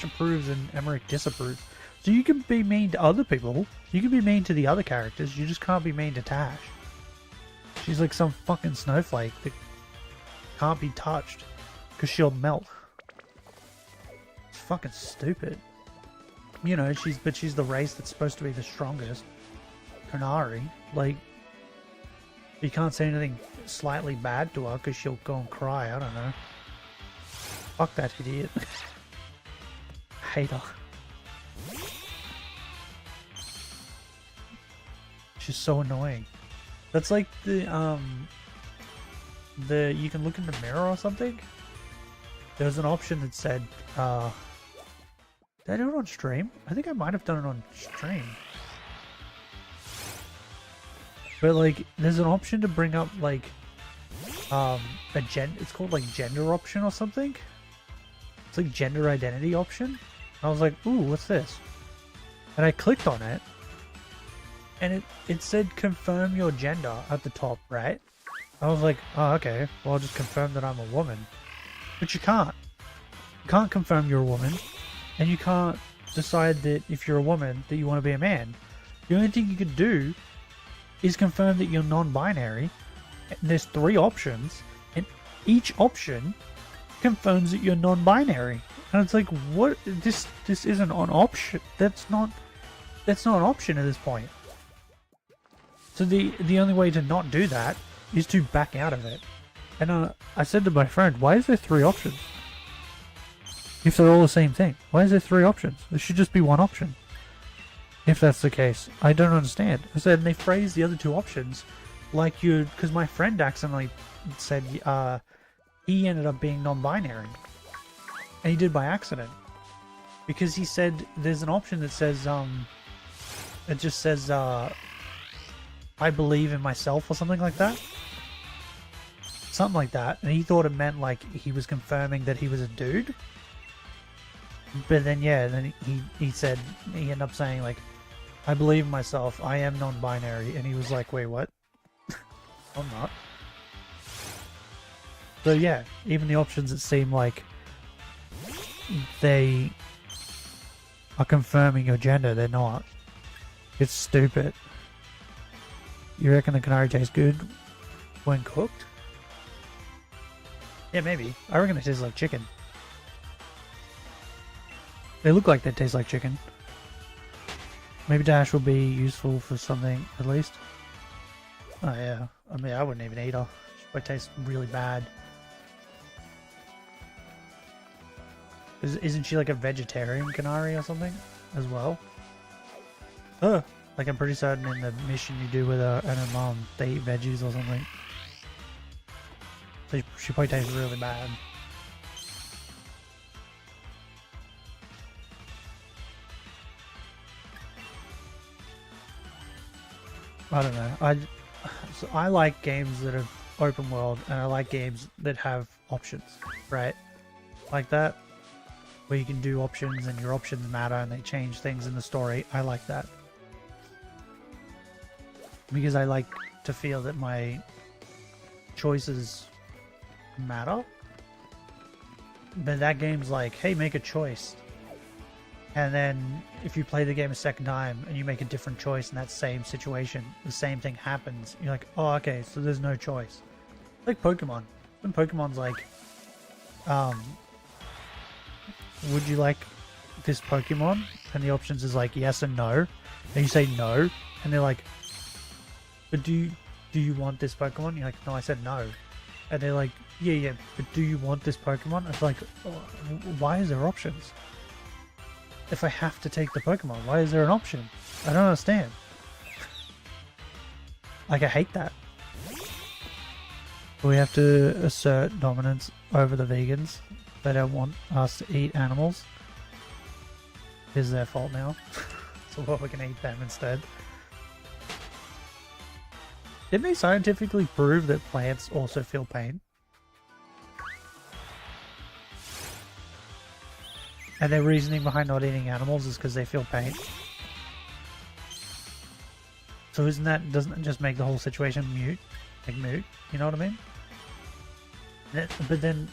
approves and Emmerich disapproves. So you can be mean to other people. You can be mean to the other characters. You just can't be mean to Tash. She's like some fucking snowflake that can't be touched because she'll melt. It's fucking stupid. You know, she's the race that's supposed to be the strongest. Kanari. Like, you can't say anything slightly bad to her because she'll go and cry. I don't know. Fuck that idiot. Hate her. She's so annoying. That's like the you can look in the mirror or something. There's an option that said, did I do it on stream? I think I might have done it on stream. But like, there's an option to bring up like, it's called like gender option or something. It's like gender identity option. And I was like, ooh, what's this? And I clicked on it. And it said confirm your gender at the top, right? I was like, oh, okay. Well, I'll just confirm that I'm a woman. But you can't. You can't confirm you're a woman. And you can't decide that if you're a woman that you want to be a man. The only thing you could do is confirm that you're non-binary. And there's 3 options. And each option confirms that you're non-binary. And it's like, what? This isn't an option. That's not an option at this point. So the only way to not do that is to back out of it. And I said to my friend, why is there 3 options? If they're all the same thing, why is there 3 options? There should just be 1 option. If that's the case, I don't understand. I said, and they phrased the other 2 options like you, because my friend accidentally said he ended up being non-binary. And he did by accident. Because he said there's an option that says, it just says, I believe in myself or something like that. Something like that. And he thought it meant like he was confirming that he was a dude. But then, yeah, then he said, he ended up saying like, I believe in myself, I am non-binary. And he was like, wait, what? I'm not. So yeah, even the options that seem like they are confirming your gender, they're not. It's stupid. You reckon the canary tastes good when cooked? Yeah, maybe. I reckon they taste like chicken. They look like they taste like chicken. Maybe dash will be useful for something at least. Oh yeah, I mean I wouldn't even eat her. She might taste really bad. Isn't she like a vegetarian canary or something as well? Like I'm pretty certain in the mission you do with her and her mom, they eat veggies or something. So she probably tastes really bad. I don't know. I like games that are open world, and I like games that have options, right? Like that, where you can do options and your options matter and they change things in the story. I like that. Because I like to feel that my choices matter. But that game's like, hey, make a choice. And then if you play the game a second time and you make a different choice in that same situation, the same thing happens. You're like, oh, okay, so there's no choice. Like Pokemon. When Pokemon's like, would you like this Pokemon? And the options is like yes and no. And you say no, and they're like, but do you want this Pokemon? You're like, no, I said no. And they're like, yeah, but do you want this Pokemon? It's like, oh, why is there options? If I have to take the Pokemon, why is there an option? I don't understand. Like, I hate that. We have to assert dominance over the vegans. They don't want us to eat animals. It's their fault now. So what, we can eat them instead. Didn't they scientifically prove that plants also feel pain? And their reasoning behind not eating animals is because they feel pain. So doesn't that just make the whole situation moot? Like moot, you know what I mean? But then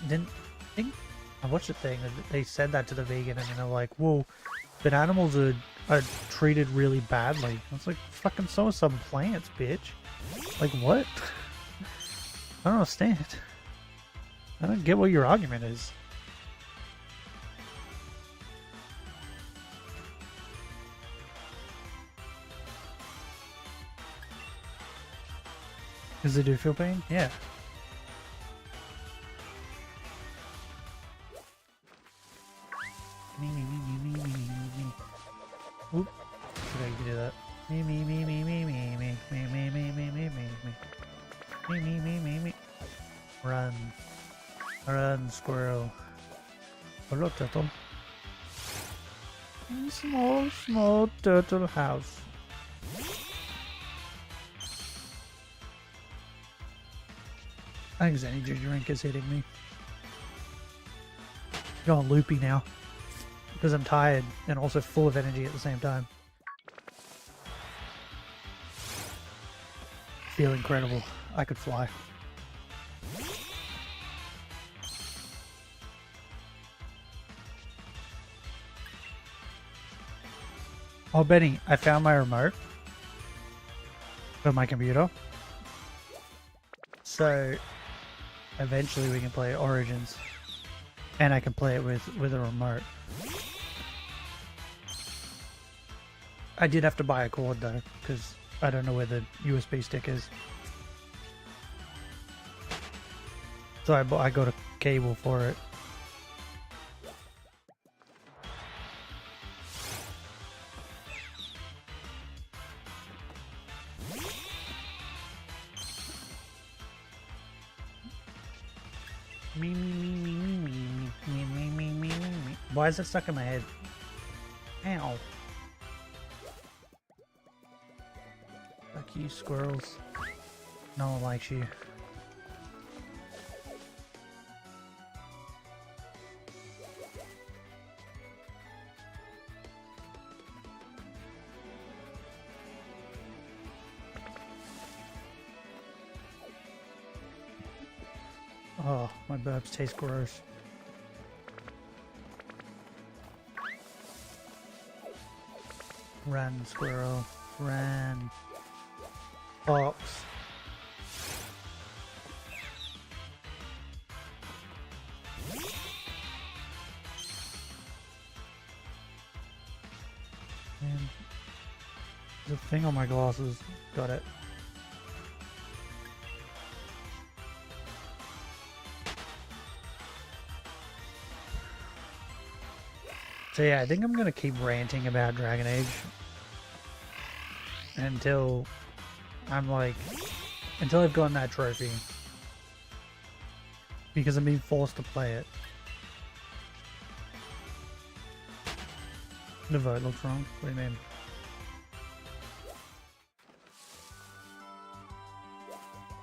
I watched a thing that they said that to the vegan and they're like, whoa, but animals are treated really badly. I was like, fucking so are some plants, bitch. Like what? I don't understand. I don't get what your argument is. Because they do feel pain? Yeah. Me. Oop. Okay, you can do that. Me. Run, squirrel. Hello, turtle. Small turtle house. I think this energy drink is hitting me. Going loopy now. Because I'm tired and also full of energy at the same time. Feel incredible. I could fly. Oh, Benny, I found my remote for my computer. So eventually we can play Origins. And I can play it with a remote. I did have to buy a cord though, because I don't know where the USB stick is. So I got a cable for it. Me. Why is it stuck in my head? Ow. Fuck you, squirrels. No one likes you. Oh, my burps taste gross. Run, squirrel. Run. Fox. There's a thing on my glasses. Got it. So yeah, I think I'm gonna keep ranting about Dragon Age until I'm like, until I've gotten that trophy. Because I'm being forced to play it. The vote looks wrong. What do you mean?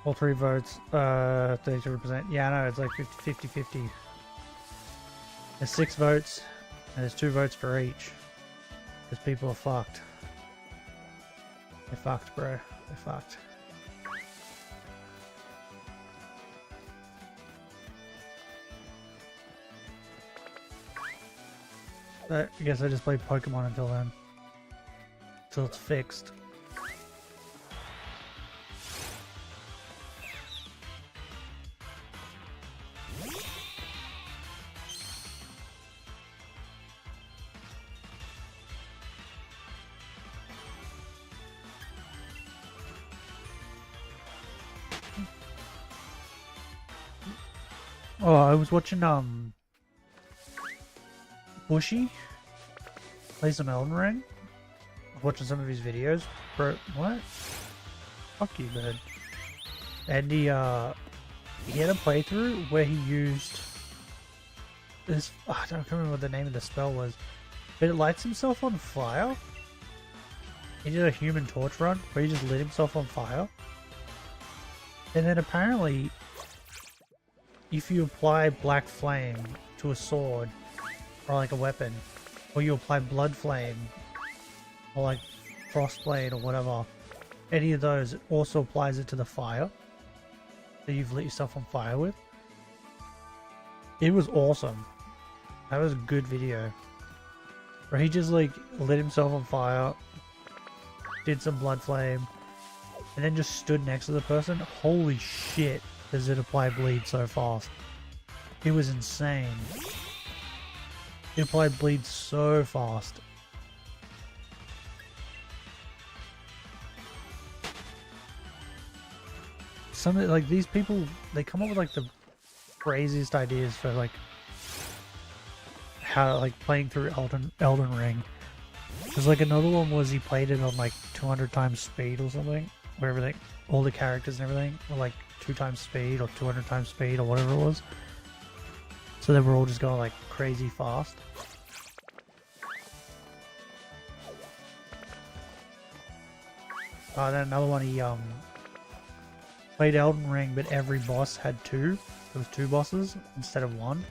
All 3 votes, 32%. Yeah, I know, it's like 50-50. There's 6 votes, and there's 2 votes for each. Because people are fucked. They're fucked, bro. They're fucked. I guess I just play Pokemon until then. Until it's fixed. Oh, I was watching Bushy play some Elden Ring. I was watching some of his videos. Bro, what? Fuck you, man. And he had a playthrough where he used this. Oh, I don't remember what the name of the spell was, but it lights himself on fire. He did a Human Torch run where he just lit himself on fire, and then apparently, if you apply Black Flame to a sword or like a weapon, or you apply Blood Flame or like Frostblade or whatever, any of those, it also applies it to the fire that you've lit yourself on fire with. It was awesome. That was a good video. Where he just like lit himself on fire, did some Blood Flame, and then just stood next to the person. Holy shit, does it apply bleed so fast. It was insane. It applied bleed so fast. Some of like these people, they come up with like the craziest ideas for like how like playing through Elden Ring. There's like another one was he played it on like 200 times speed or something, where everything, all the characters and everything were like 2 times speed or 200 times speed or whatever it was. So they were all just going like crazy fast. Then another one, he played Elden Ring, but every boss had 2. There was 2 bosses instead of 1.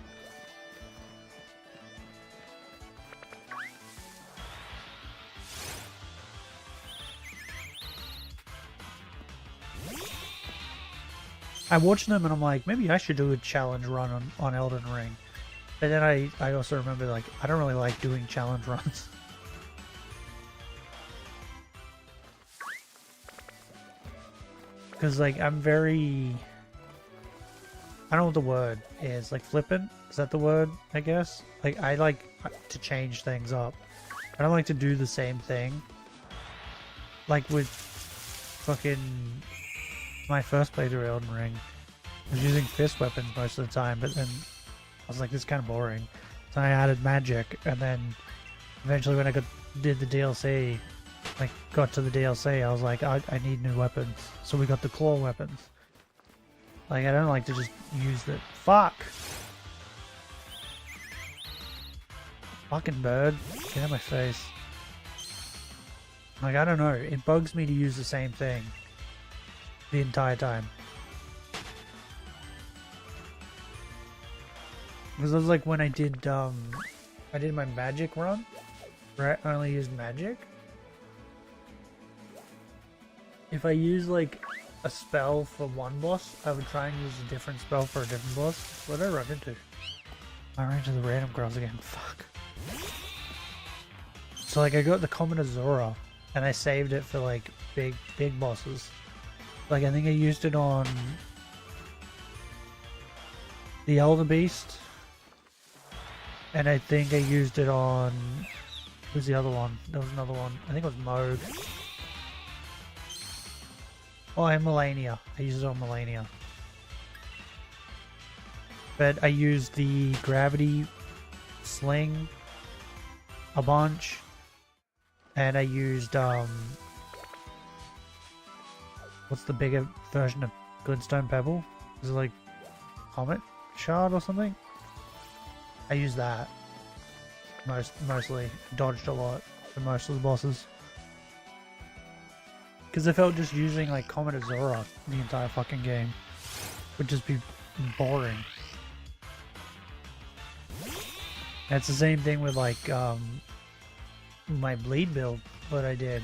I watched them and I'm like, maybe I should do a challenge run on Elden Ring. But then I also remember, like, I don't really like doing challenge runs. Because, like, I'm very... I don't know what the word is. Like, flippant? Is that the word, I guess? Like, I like to change things up. I don't like to do the same thing. Like, with fucking... my first playthrough of Elden Ring, I was using fist weapons most of the time, but then I was like, this is kind of boring. So I added magic, and then eventually when I did the DLC, like got to the DLC, I was like, I need new weapons. So we got the claw weapons. Like, I don't like to just use it. Fuck! Fucking bird. Get out of my face. Like, I don't know. It bugs me to use the same thing the entire time. Because it was like when I did my magic run, where I only used magic. If I use like a spell for one boss, I would try and use a different spell for a different boss. What did I run into? I ran into the random girls again. Fuck. So like I got the Common Azura, and I saved it for like big bosses. Like, I think I used it on the Elder Beast, and I think I used it on, who's the other one? There was another one. I think it was Moog. Oh, and Melania. I used it on Melania. But I used the gravity sling a bunch. And I used, what's the bigger version of Glintstone Pebble? Is it like Comet Shard or something? I used that. Mostly. Dodged a lot for most of the bosses. Because I felt just using like Comet Azura the entire fucking game would just be boring. And it's the same thing with like my bleed build that I did.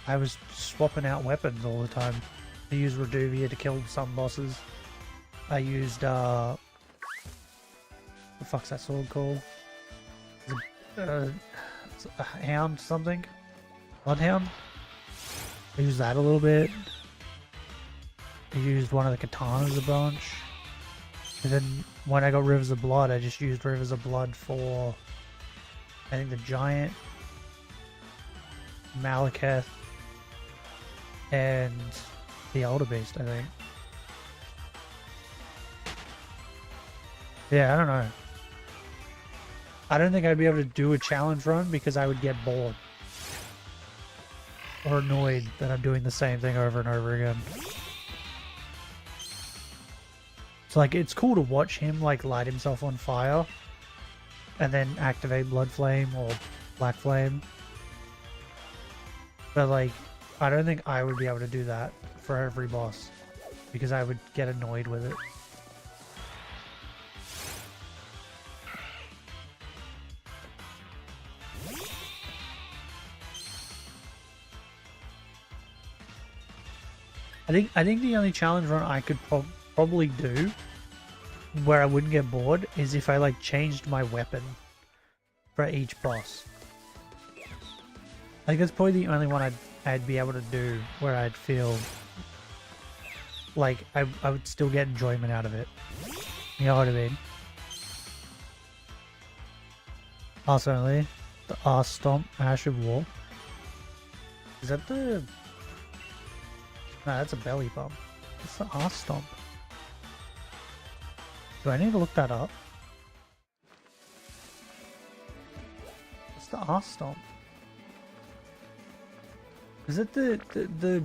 I was swapping out weapons all the time. I used Reduvia to kill some bosses. I used what the fuck's that sword called? It's a hound something? Bloodhound? I used that a little bit. I used one of the katanas a bunch. And then when I got Rivers of Blood, I just used Rivers of Blood for, I think, the Giant, Malekith, and the Elder Beast, I think. Yeah, I don't know. I don't think I'd be able to do a challenge run because I would get bored. Or annoyed that I'm doing the same thing over and over again. So like, it's cool to watch him like light himself on fire and then activate Blood Flame or Black Flame. But like, I don't think I would be able to do that for every boss because I would get annoyed with it. I think the only challenge run I could probably do where I wouldn't get bored is if I like changed my weapon for each boss. I think that's probably the only one I'd be able to do where I'd feel like I would still get enjoyment out of it. You know what I mean? Also, the Arse Stomp Ash of War. Is that the... No, that's a belly bump. What's the Arse Stomp? Do I need to look that up? What's the Arse Stomp? Is it the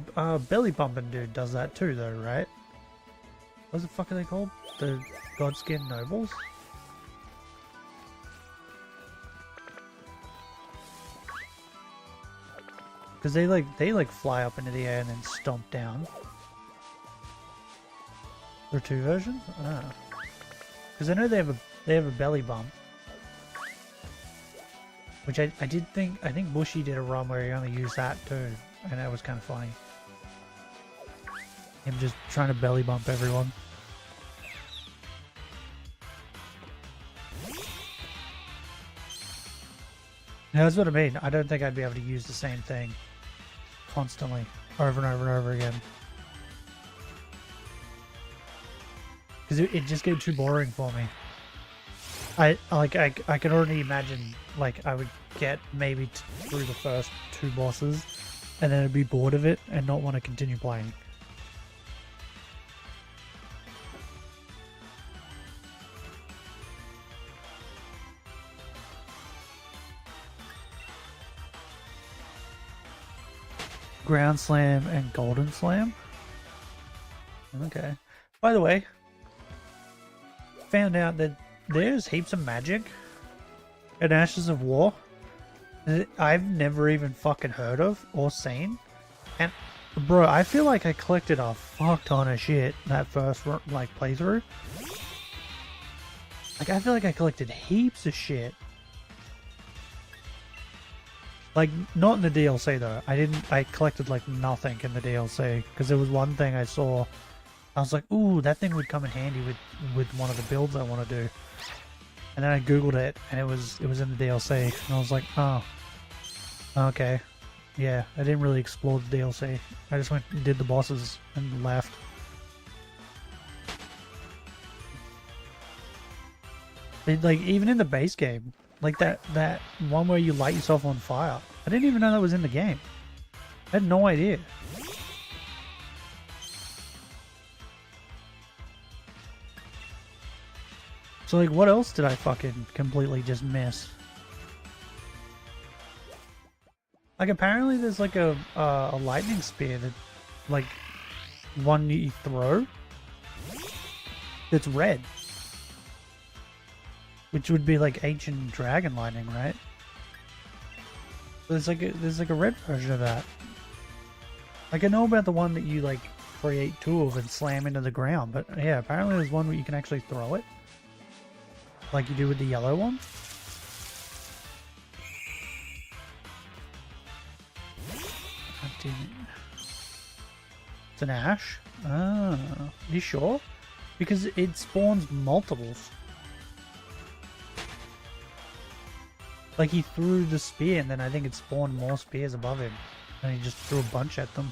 belly bumping dude does that too though, right? What the fuck are they called? The Godskin Nobles? Because they like fly up into the air and then stomp down. There are two versions? I don't know. Because I know they have a belly bump. Which I think Bushy did a run where he only used that too. And that was kind of funny. Him just trying to belly bump everyone. Yeah, that's what I mean. I don't think I'd be able to use the same thing constantly, over and over and over again. Because it just gets too boring for me. I can already imagine, like, I would get maybe through the first two bosses and then I'd be bored of it and not want to continue playing. Ground Slam and Golden Slam? Okay. By the way, found out that there's heaps of magic in Ashes of War that I've never even fucking heard of or seen. And bro, I feel like I collected a fuck ton of shit that first like playthrough. Like I feel like I collected heaps of shit. Like, not in the DLC though. I collected like nothing in the DLC. Because there was one thing I saw. I was like, ooh, that thing would come in handy with one of the builds I want to do. And then I googled it and it was in the DLC. And I was like, oh. Okay. Yeah, I didn't really explore the DLC. I just went and did the bosses and left. Like, even in the base game. Like that one where you light yourself on fire. I didn't even know that was in the game. I had no idea. So like, what else did I fucking completely just miss? Like, apparently there's like a lightning spear that, like, one you throw that's red, which would be like ancient dragon lightning, right? There's like a red version of that. Like, I know about the one that you like create two of and slam into the ground, but yeah, apparently there's one where you can actually throw it, like you do with the yellow one. God damn it. It's an ash? Ah, you sure? Because it spawns multiples. Like, he threw the spear and then I think it spawned more spears above him. And he just threw a bunch at them.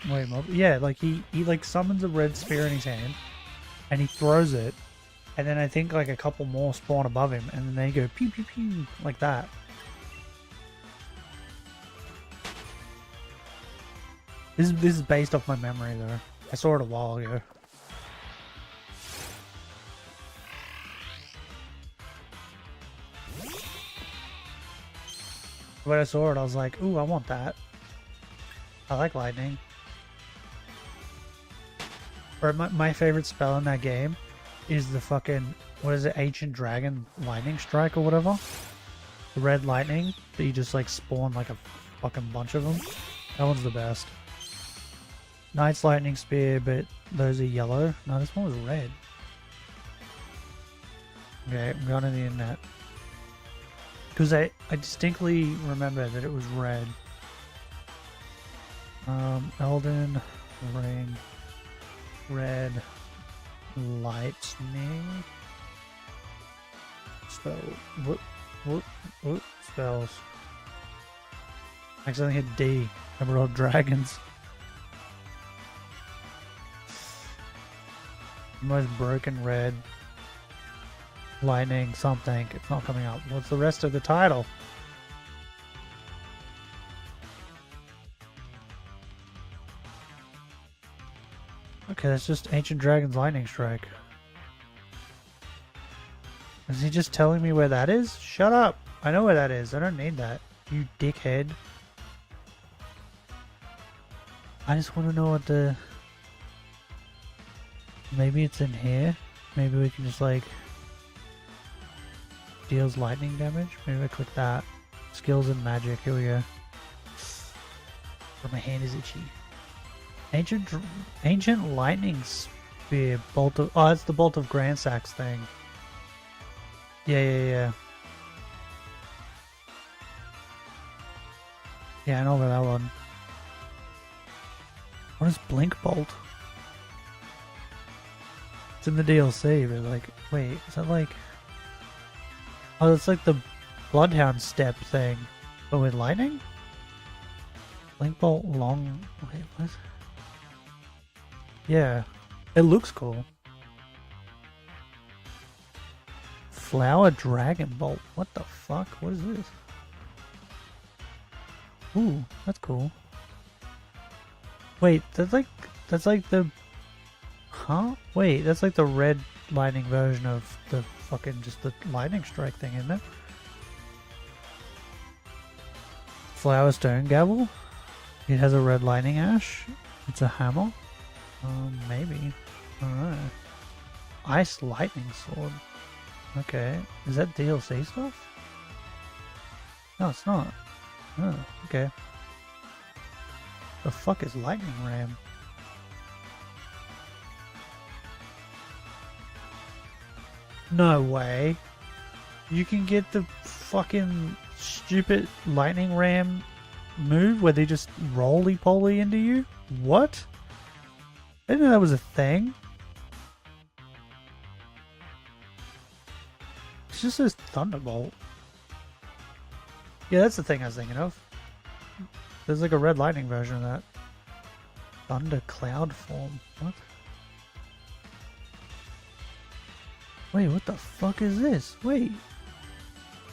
Wait, yeah, like he like summons a red spear in his hand and he throws it, and then I think like a couple more spawn above him and then they go pew pew pew like that. This is based off my memory though. I saw it a while ago. When I saw it I was like, ooh, I want that. I like lightning. Or my favorite spell in that game is the fucking, what is it, Ancient Dragon Lightning Strike or whatever? The red lightning that you just like spawn like a fucking bunch of them. That one's the best. Knight's Lightning Spear, but those are yellow. No, this one was red. Okay, I'm going to the internet. Because I distinctly remember that it was red. Elden Ring. Red lightning spell. What spells? I accidentally hit D. Emerald dragons. Most broken red lightning something. It's not coming up. What's the rest of the title? Okay, that's just Ancient Dragon's Lightning Strike. Is he just telling me where that is? Shut up! I know where that is. I don't need that. You dickhead. I just want to know what the... Maybe it's in here? Maybe we can just like... Deals lightning damage? Maybe I click that. Skills and magic. Here we go. But my hand is itchy. Ancient lightning spear, bolt of... Oh, it's the bolt of Grandsack's thing. Yeah. Yeah, I know about that one. What is Blink Bolt? It's in the DLC, but like, wait, is that like... Oh, it's like the Bloodhound step thing, but with lightning? Blink Bolt long... Wait, what? Yeah, it looks cool. Flower Dragon Bolt. What the fuck? What is this? Ooh, that's cool. Wait, that's like the... Huh? Wait, that's like the red lightning version of the fucking just the lightning strike thing, isn't it? Flower Stone Gavel. It has a red lightning ash. It's a hammer. Maybe. I don't know. Ice Lightning Sword. Okay. Is that DLC stuff? No, it's not. Oh, okay. The fuck is Lightning Ram? No way. You can get the fucking stupid Lightning Ram move where they just roly-poly into you? What? I didn't know that was a thing. It just says Thunderbolt. Yeah, that's the thing I was thinking of. There's like a red lightning version of that. Thunder Cloud form. What? Wait, what the fuck is this? Wait.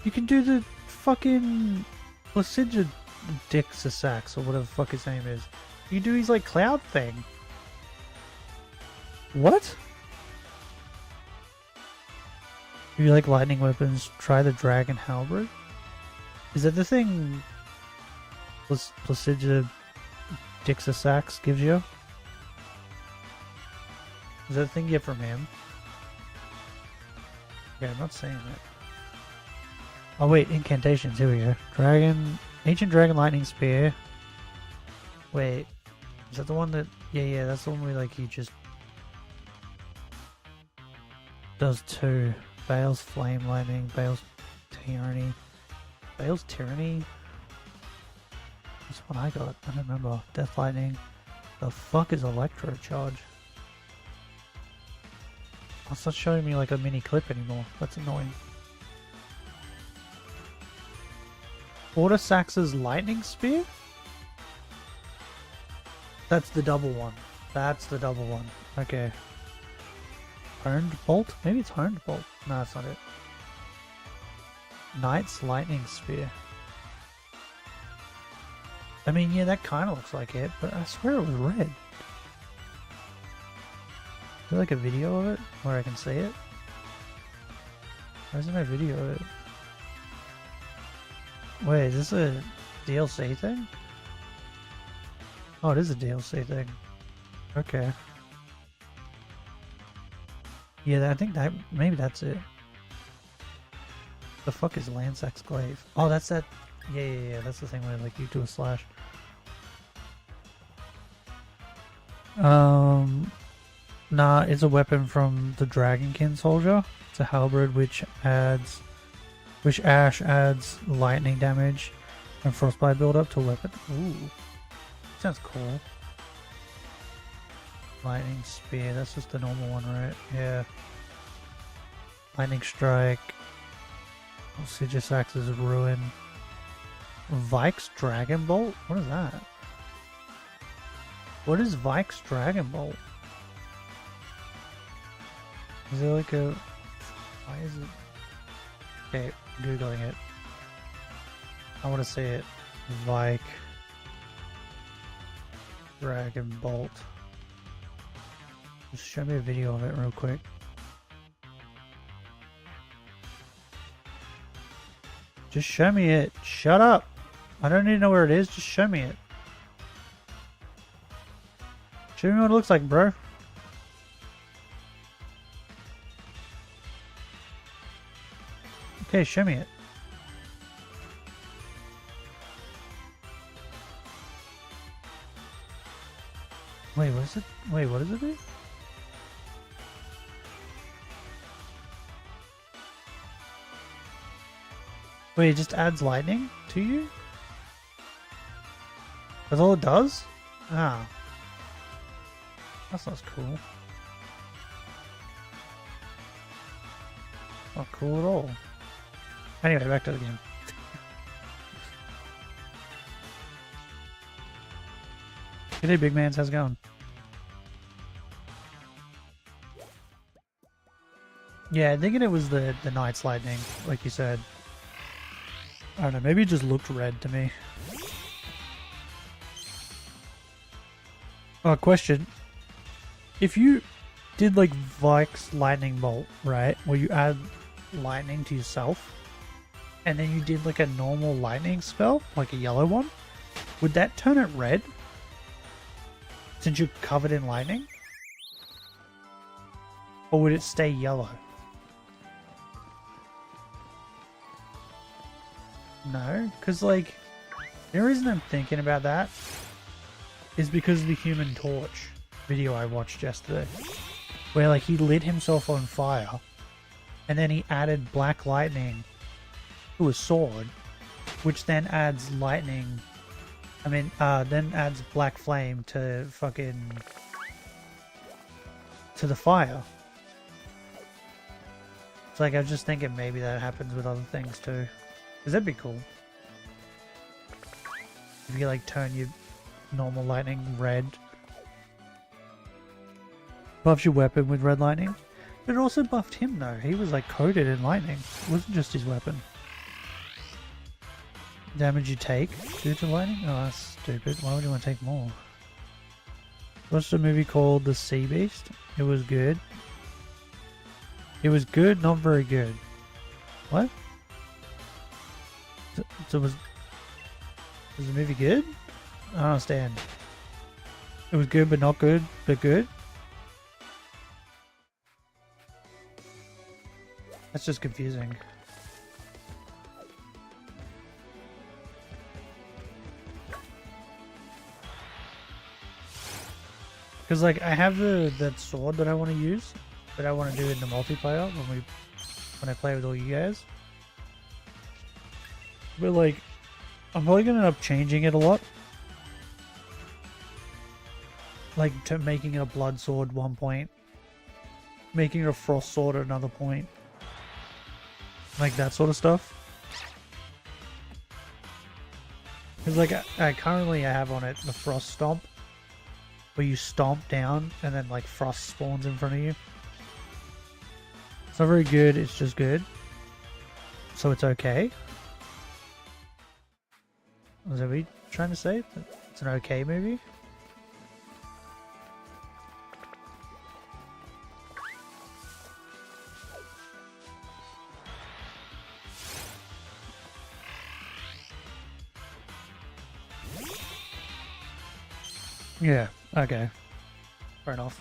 You can do the fucking Placidja Dixasax or whatever the fuck his name is. You can do his like cloud thing. What? If you like lightning weapons, try the Dragon Halberd. Is that the thing Placidja Dixasax gives you? Is that the thing you get from him? Yeah, I'm not saying that. Oh wait, incantations, here we go. Ancient Dragon Lightning Spear. Wait, is that the one that... Yeah, that's the one where like he just... does two. Bale's Flame Lightning, Bale's Tyranny. Bale's Tyranny? That's what I got, I don't remember. Death Lightning. The fuck is Electro Charge? It's not showing me like a mini clip anymore. That's annoying. Autosax's Lightning Spear? That's the double one. That's the double one. Okay. Honed Bolt? Maybe it's Honed Bolt. No, that's not it. Knight's Lightning Spear. I mean, yeah, that kind of looks like it, but I swear it was red. Is there like a video of it where I can see it? Why isn't there a video of it? Wait, is this a DLC thing? Oh, it is a DLC thing. Okay. Yeah, I think that maybe that's it. The fuck is Lansax Glaive? Oh, that's that. Yeah. That's the thing where like you do a slash. Nah, it's a weapon from the Dragonkin soldier. It's a halberd which Ash adds lightning damage and frostbite build up to a weapon. Ooh, sounds cool. Lightning Spear, that's just the normal one, right? Yeah. Lightning Strike. Sigisax's Ruin. Vike's Dragon Bolt? What is that? What is Vike's Dragon Bolt? Is it like a... Why is it... Okay, Googling it. I want to say it. Vike Dragon Bolt. Just show me a video of it real quick. Just show me it. Shut up. I don't need to know where it is. Just show me it. Show me what it looks like, bro. Okay, show me it. Wait, what is it? Wait, what does it do? Wait, it just adds lightning to you? That's all it does? Ah. That's not cool. Not cool at all. Anyway, back to the game. G'day, big mans. How's it going? Yeah, thinking it was the Knight's Lightning, like you said. I don't know, maybe it just looked red to me. Oh, question. If you did like Vike's Lightning Bolt, right, where you add lightning to yourself, and then you did like a normal lightning spell, like a yellow one, would that turn it red? Since you're covered in lightning? Or would it stay yellow? No, because like, the reason I'm thinking about that is because of the Human Torch video I watched yesterday, where like he lit himself on fire and then he added black lightning to a sword, which then adds lightning, then adds black flame to fucking, to the fire. It's like, I was just thinking maybe that happens with other things too. Because that'd be cool. If you like turn your normal lightning red. Buffs your weapon with red lightning. But it also buffed him though. He was like coated in lightning. It wasn't just his weapon. Damage you take due to lightning? Oh, that's stupid. Why would you want to take more? Watched a movie called The Sea Beast. It was good. It was good, not very good. What? So was the movie good? I don't understand. It was good but not good, but good? That's just confusing. Because like I have that sword that I want to use, that I want to do in the multiplayer when I play with all you guys. But like, I'm probably gonna end up changing it a lot. Like to making it a blood sword 1 point, making it a frost sword at another point, like that sort of stuff. Because like I currently have on it the frost stomp, where you stomp down and then like frost spawns in front of you. It's not very good, it's just good. So it's okay. Was that what you trying to say? It's an okay movie? Yeah, okay. Fair enough.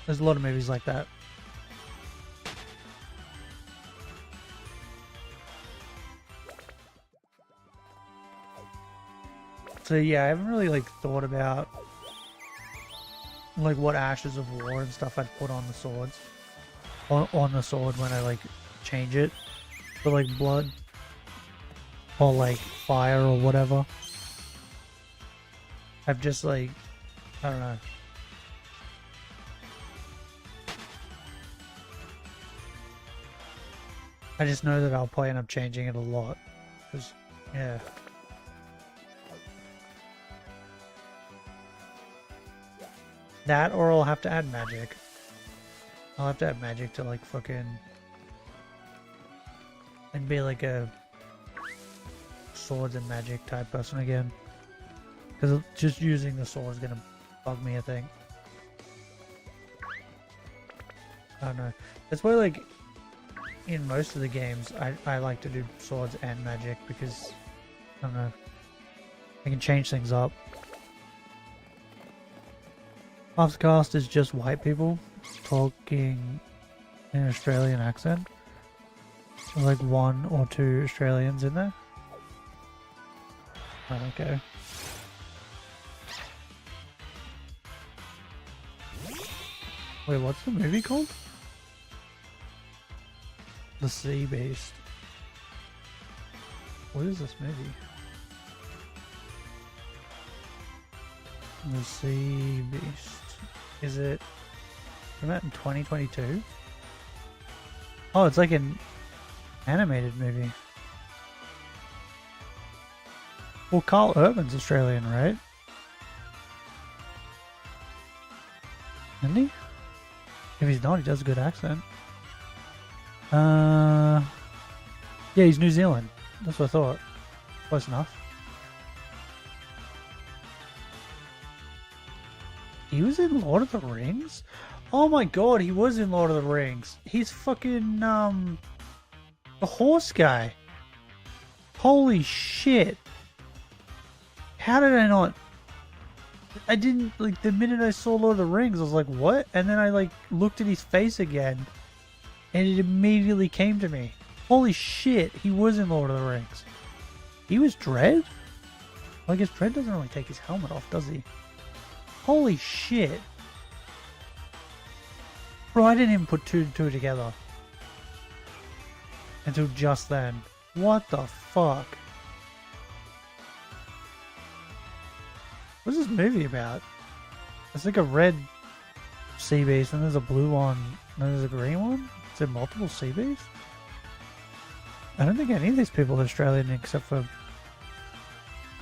There's a lot of movies like that. So yeah, I haven't really like thought about like what ashes of war and stuff I'd put on the swords. On the sword when I like change it. For like blood. Or like fire or whatever. I've just like, I don't know. I just know that I'll probably end up changing it a lot. Because, yeah. That or I'll have to add magic. I'll have to add magic to like fucking... and be like a swords and magic type person again. Because just using the sword is going to bug me, I think. I don't know. That's why, like, in most of the games, I like to do swords and magic because, I don't know, I can change things up. Cast is just white people talking in an Australian accent. There's like 1 or 2 Australians in there. I don't care. Wait, what's the movie called? The Sea Beast. What is this movie? The Sea Beast. Is it... came out in 2022? Oh, it's like an animated movie. Well, Carl Urban's Australian, right? Isn't he? If he's not, he does a good accent. Yeah, he's New Zealand. That's what I thought. Close enough. He was in Lord of the Rings? Oh my god, he was in Lord of the Rings. He's fucking, the horse guy. Holy shit. How did I not... I didn't, like, the minute I saw Lord of the Rings, I was like, what? And then I, like, looked at his face again, and it immediately came to me. Holy shit, he was in Lord of the Rings. He was Dredd? Well, I guess Dredd doesn't really take his helmet off, does he? Holy shit. Bro, I didn't even put 2 and 2 together. Until just then. What the fuck? What's this movie about? It's like a red sea beast, and there's a blue one, and there's a green one? Is there multiple sea beasts? I don't think any of these people are Australian except for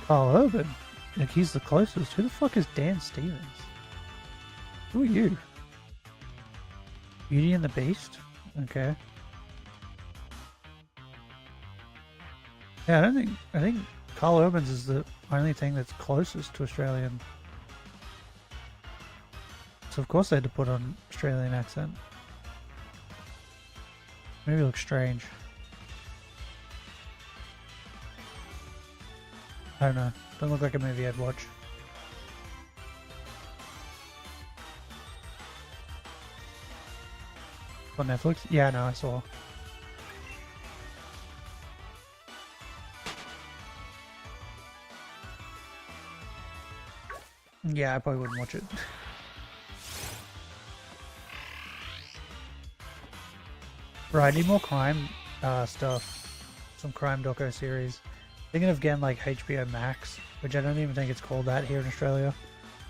Carl Urban. Like, he's the closest. Who the fuck is Dan Stevens? Who are you? Beauty and the Beast? Okay. Yeah, I think Carl Urban's is the only thing that's closest to Australian. So of course they had to put on Australian accent. Maybe it looks strange. I don't know. Doesn't look like a movie I'd watch. On Netflix? Yeah, no, I saw. Yeah, I probably wouldn't watch it. Right, I need more crime stuff. Some crime doco series. Thinking of getting like HBO Max, which I don't even think it's called that here in Australia.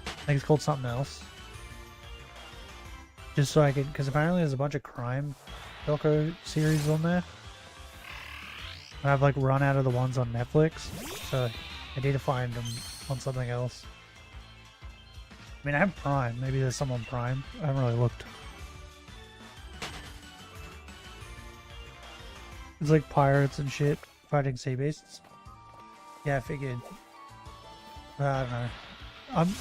I think it's called something else. Just so I could, because apparently there's a bunch of crime doco series on there. And I've like run out of the ones on Netflix, so I need to find them on something else. I mean, I have Prime. Maybe there's some on Prime. I haven't really looked. It's like pirates and shit fighting sea beasts. Yeah, I figured. I don't know.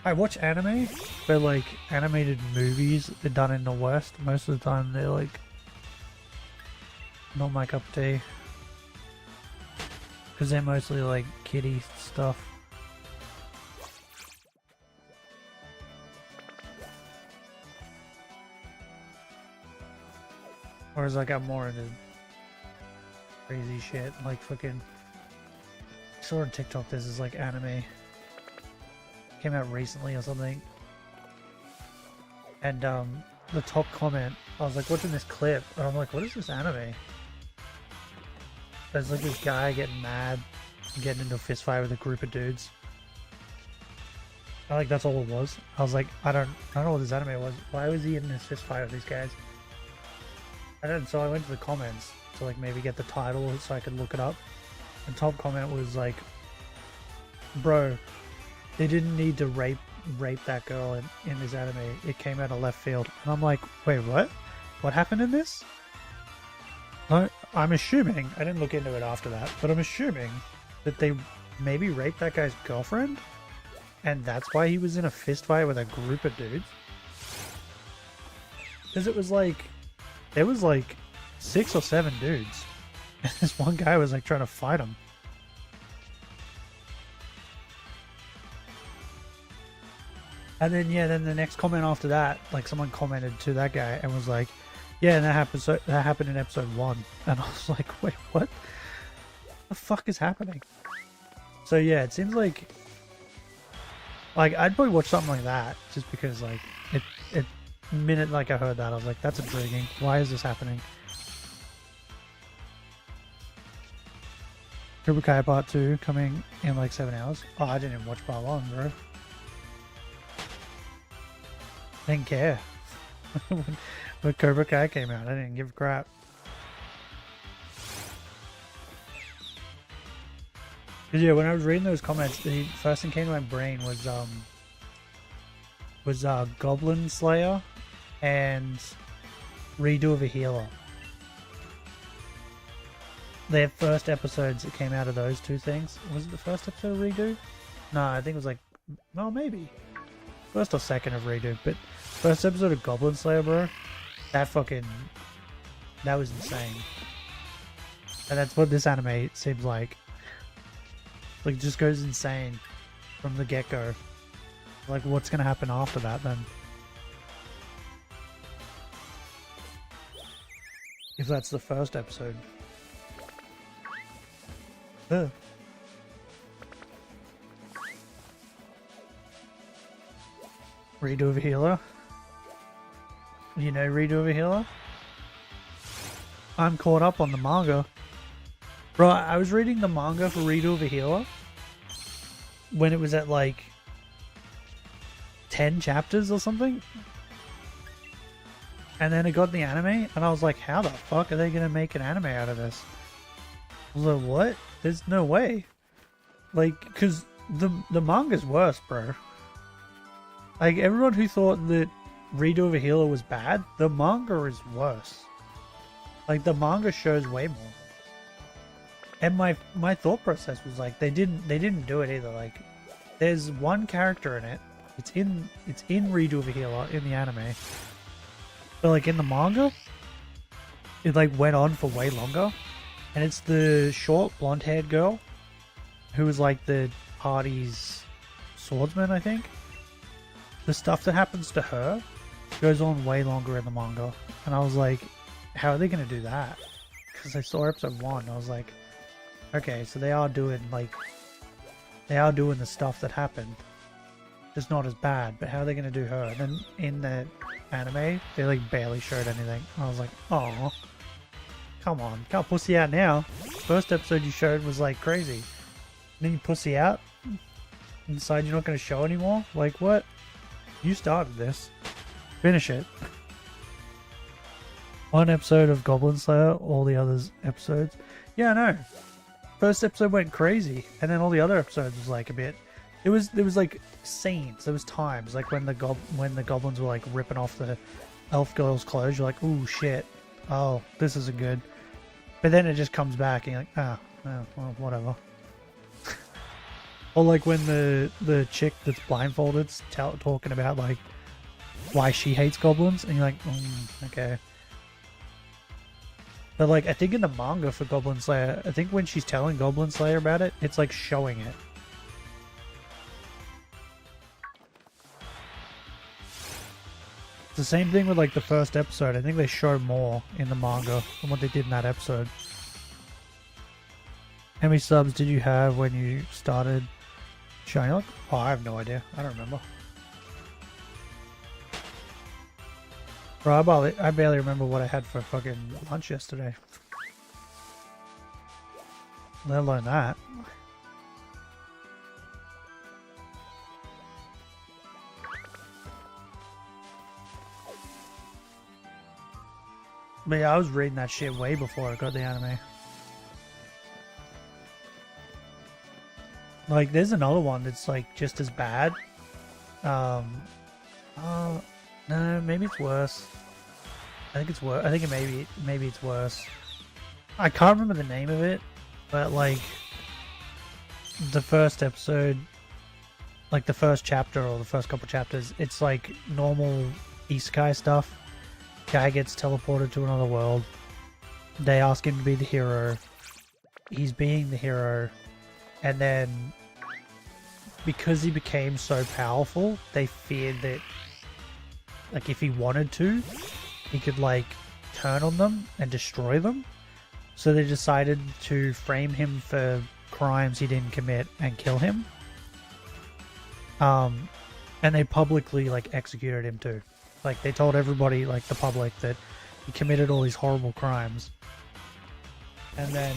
I watch anime, but like animated movies, they're done in the West. Most of the time, they're like not my cup of tea, because they're mostly like kiddie stuff. Whereas like I'm more into crazy shit, like fucking. I saw on TikTok this is like anime. Came out recently or something. And the top comment, I was like watching this clip, and I'm like, what is this anime? There's like this guy getting mad, getting into a fist fight with a group of dudes. I like that's all it was. I was like, I don't know what this anime was. Why was he in this fist fight with these guys? And so I went to the comments to like maybe get the title so I could look it up. And top comment was like, bro, they didn't need to rape that girl in this anime. It came out of left field. And I'm like, wait, what? What happened in this? No, I'm assuming, I didn't look into it after that, but I'm assuming that they maybe raped that guy's girlfriend, and that's why he was in a fist fight with a group of dudes. Because it was like, there was like 6 or 7 dudes, and this one guy was like trying to fight him. And then yeah, then the next comment after that, like someone commented to that guy and was like, yeah, and that happened in episode 1. And I was like, wait, what the fuck is happening? So yeah, it seems like I'd probably watch something like that just because like it minute like I heard that I was like, that's intriguing. Why is this happening? Cobra Kai Part 2 coming in like 7 hours. Oh, I didn't even watch Part 1, bro. I didn't care. When Cobra Kai came out, I didn't give a crap. Cause yeah, when I was reading those comments, the first thing came to my brain was Goblin Slayer and Redo of a Healer. Their first episodes that came out of those two things. Was it the first episode of Redo? No, I think it was like, no, maybe first or second of Redo, but first episode of Goblin Slayer, bro. That was insane. And that's what this anime seems like. Like, it just goes insane from the get-go. Like, what's gonna happen after that, then? If that's the first episode. Ugh. Redo of a Healer? You know Redo of a Healer? I'm caught up on the manga. Bro, I was reading the manga for Redo of a Healer when it was at like 10 chapters or something. And then it got the anime, and I was like, how the fuck are they gonna make an anime out of this? I was like, what? There's no way. Like, cause the manga's worse, bro. Like, everyone who thought that Redo of a Healer was bad, the manga is worse. Like, the manga shows way more. And my thought process was like, they didn't do it either. Like, there's one character in it. It's in Redo of a Healer in the anime. But like in the manga, it like went on for way longer. And it's the short blonde-haired girl who was like the party's swordsman, I think. The stuff that happens to her goes on way longer in the manga. And I was like, how are they going to do that? Because I saw episode 1, I was like, okay, so they are doing the stuff that happened. Just not as bad, but how are they going to do her? And then in the anime, they like barely showed anything. I was like, oh, come on, can't pussy out now. First episode you showed was like crazy. And then you pussy out and decide you're not going to show anymore? Like, what? You started this. Finish it. One episode of Goblin Slayer, all the others episodes. Yeah, I know. First episode went crazy, and then all the other episodes was like a bit. There was like scenes. There was times like when the goblins were like ripping off the elf girl's clothes. You're like, ooh shit. Oh, this isn't good. But then it just comes back, and you're like, well, whatever. Or like when the chick that's blindfolded's talking about like why she hates goblins, and you're like, okay. But like, I think in the manga for Goblin Slayer, I think when she's telling Goblin Slayer about it, it's like showing it. It's the same thing with like the first episode. I think they show more in the manga than what they did in that episode. How many subs did you have when you started Shiylocke? Oh, I have no idea. I don't remember. Bro, I barely remember what I had for fucking lunch yesterday. Let alone that. But yeah, I was reading that shit way before I got the anime. Like, there's another one that's like just as bad. No, maybe it's worse. I think it's worse. I think maybe it's worse. I can't remember the name of it, but like the first episode, like the first chapter or the first couple chapters, it's like normal isekai stuff. Guy gets teleported to another world. They ask him to be the hero. He's being the hero, and then because he became so powerful, they feared that, like, if he wanted to, he could like turn on them and destroy them. So they decided to frame him for crimes he didn't commit and kill him. And they publicly like executed him too. Like, they told everybody, like the public, that he committed all these horrible crimes. And then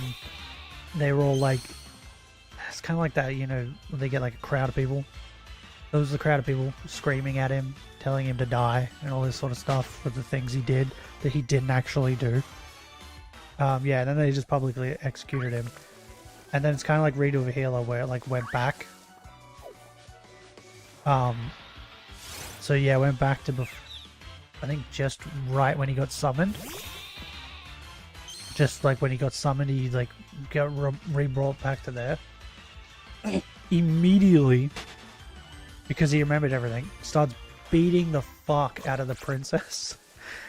they were all like, it's kind of like that, you know, when they get like a crowd of people. There was a crowd of people screaming at him, telling him to die, and all this sort of stuff for the things he did that he didn't actually do. Yeah, and then they just publicly executed him. And then it's kind of like Redo of a Healer, where it like went back. So yeah, went back to I think just right when he got summoned. Just like when he got summoned, he like got re-brought back to there. Immediately, because he remembered everything, starts beating the fuck out of the princess.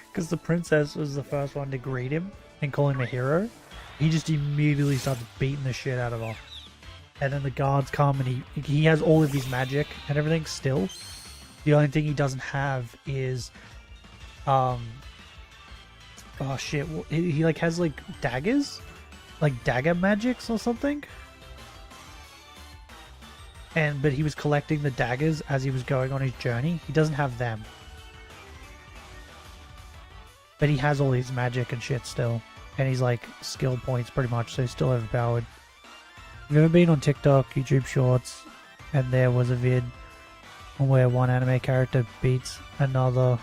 Because the princess was the first one to greet him and call him a hero. He just immediately starts beating the shit out of her. And then the guards come, and he has all of his magic and everything still. The only thing he doesn't have is oh shit, he like has like daggers, like dagger magics or something. But he was collecting the daggers as he was going on his journey. He doesn't have them, but he has all his magic and shit still, and he's like skill points pretty much, so he's still overpowered. I've ever been on TikTok, YouTube Shorts, and there was a vid where one anime character beats another,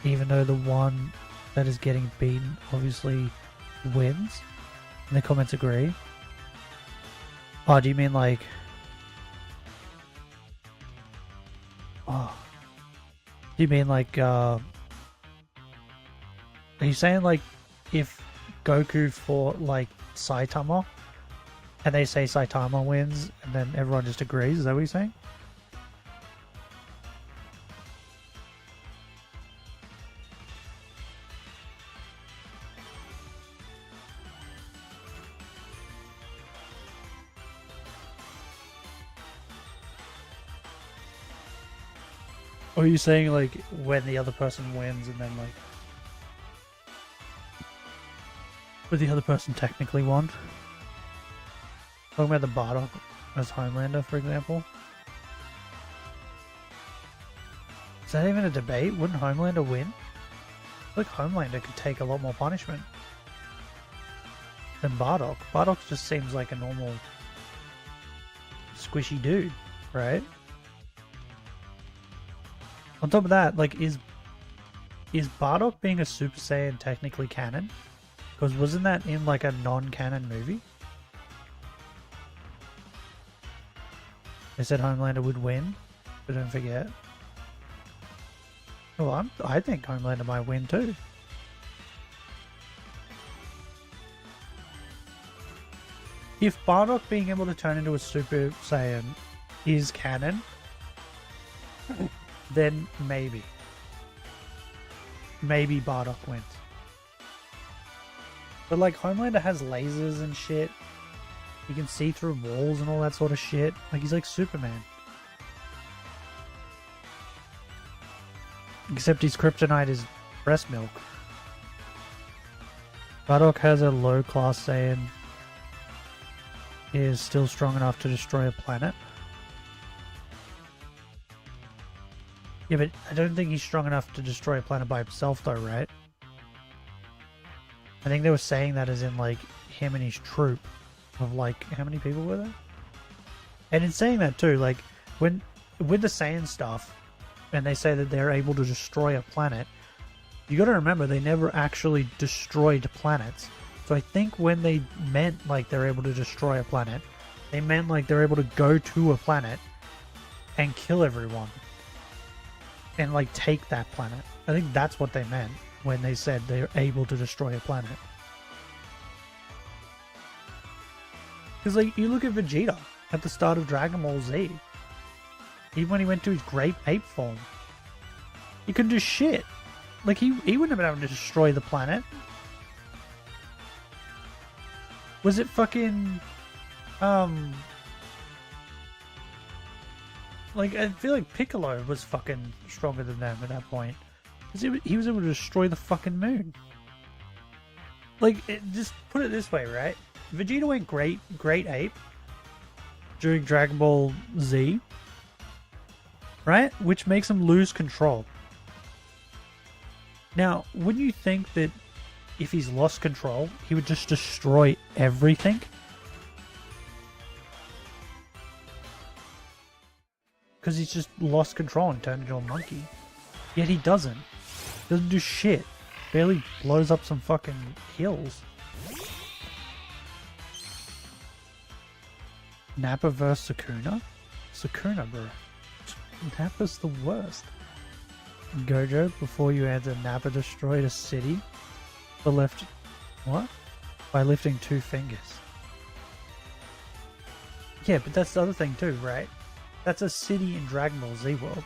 even though the one that is getting beaten obviously wins? And the comments agree. Oh, do you mean like... Oh, You mean like, are you saying like if Goku fought like Saitama and they say Saitama wins and then everyone just agrees? Is that what you're saying? Or are you saying like when the other person wins and then like... But the other person technically won? Talking about the Bardock as Homelander, for example. Is that even a debate? Wouldn't Homelander win? I feel like Homelander could take a lot more punishment than Bardock. Bardock just seems like a normal squishy dude, right? On top of that, like, is Bardock being a Super Saiyan technically canon? Because wasn't that in like a non-canon movie? They said Homelander would win, but don't forget. Well, I think Homelander might win too. If Bardock being able to turn into a Super Saiyan is canon, then maybe. Maybe Bardock wins. But like Homelander has lasers and shit. He can see through walls and all that sort of shit. Like he's like Superman. Except his kryptonite is breast milk. Bardock has a low class Saiyan. Is still strong enough to destroy a planet. Yeah, but I don't think he's strong enough to destroy a planet by himself though, right? I think they were saying that as in like him and his troop of like, how many people were there? And in saying that too, like when with the Saiyan stuff and they say that they're able to destroy a planet, you gotta remember they never actually destroyed planets. So I think when they meant like they're able to destroy a planet, they meant like they're able to go to a planet and kill everyone. And like take that planet. I think that's what they meant when they said they're able to destroy a planet. Because like you look at Vegeta at the start of Dragon Ball Z. Even when he went to his great ape form, he couldn't do shit. Like he wouldn't have been able to destroy the planet. Was it fucking like, I feel like Piccolo was fucking stronger than them at that point. Because he was able to destroy the fucking moon. Like, just put it this way, right? Vegeta went great ape during Dragon Ball Z. Right? Which makes him lose control. Now, wouldn't you think that if he's lost control, he would just destroy everything? Because he's just lost control and turned into a monkey. Yet he doesn't. Doesn't do shit. Barely blows up some fucking hills. Nappa vs Sukuna? Sukuna, bro. Nappa's the worst. Gojo, before you answer, Nappa destroyed a city but left... What? By lifting 2 fingers. Yeah, but that's the other thing too, right? That's a city in Dragon Ball Z world.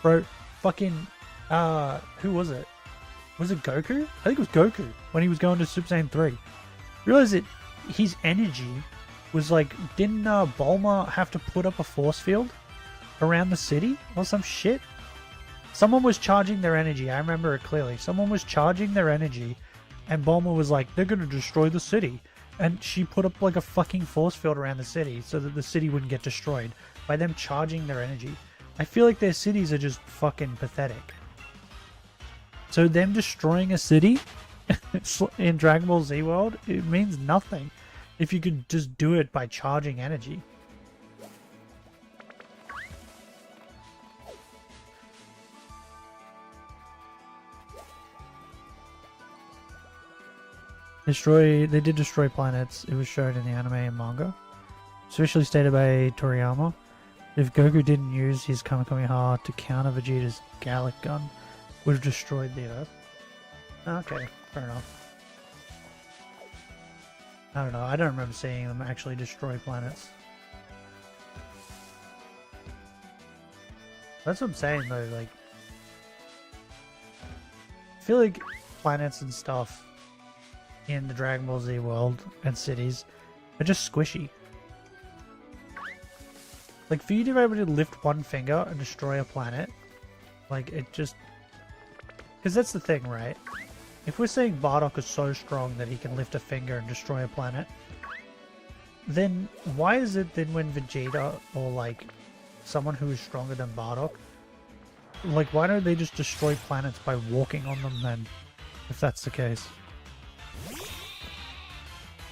Bro, fucking... who was it? Was it Goku? I think it was Goku when he was going to Super Saiyan 3. Realize that his energy was like... Didn't Bulma have to put up a force field around the city or some shit? Someone was charging their energy. I remember it clearly. Someone was charging their energy and Bulma was like, they're going to destroy the city. And she put up like a fucking force field around the city so that the city wouldn't get destroyed by them charging their energy. I feel like their cities are just fucking pathetic. So them destroying a city in Dragon Ball Z world, it means nothing if you could just do it by charging energy. They did destroy planets. It was shown in the anime and manga. It's officially stated by Toriyama. If Goku didn't use his Kamehameha to counter Vegeta's Gallic Gun, would have destroyed the Earth. Okay, fair enough. I don't know, I don't remember seeing them actually destroy planets. That's what I'm saying though, like... I feel like planets and stuff in the Dragon Ball Z world and cities are just squishy. Like, for you to be able to lift one finger and destroy a planet, like, it just... Because that's the thing, right? If we're saying Bardock is so strong that he can lift a finger and destroy a planet, then why is it then when Vegeta, or, like, someone who is stronger than Bardock, like, why don't they just destroy planets by walking on them then, if that's the case?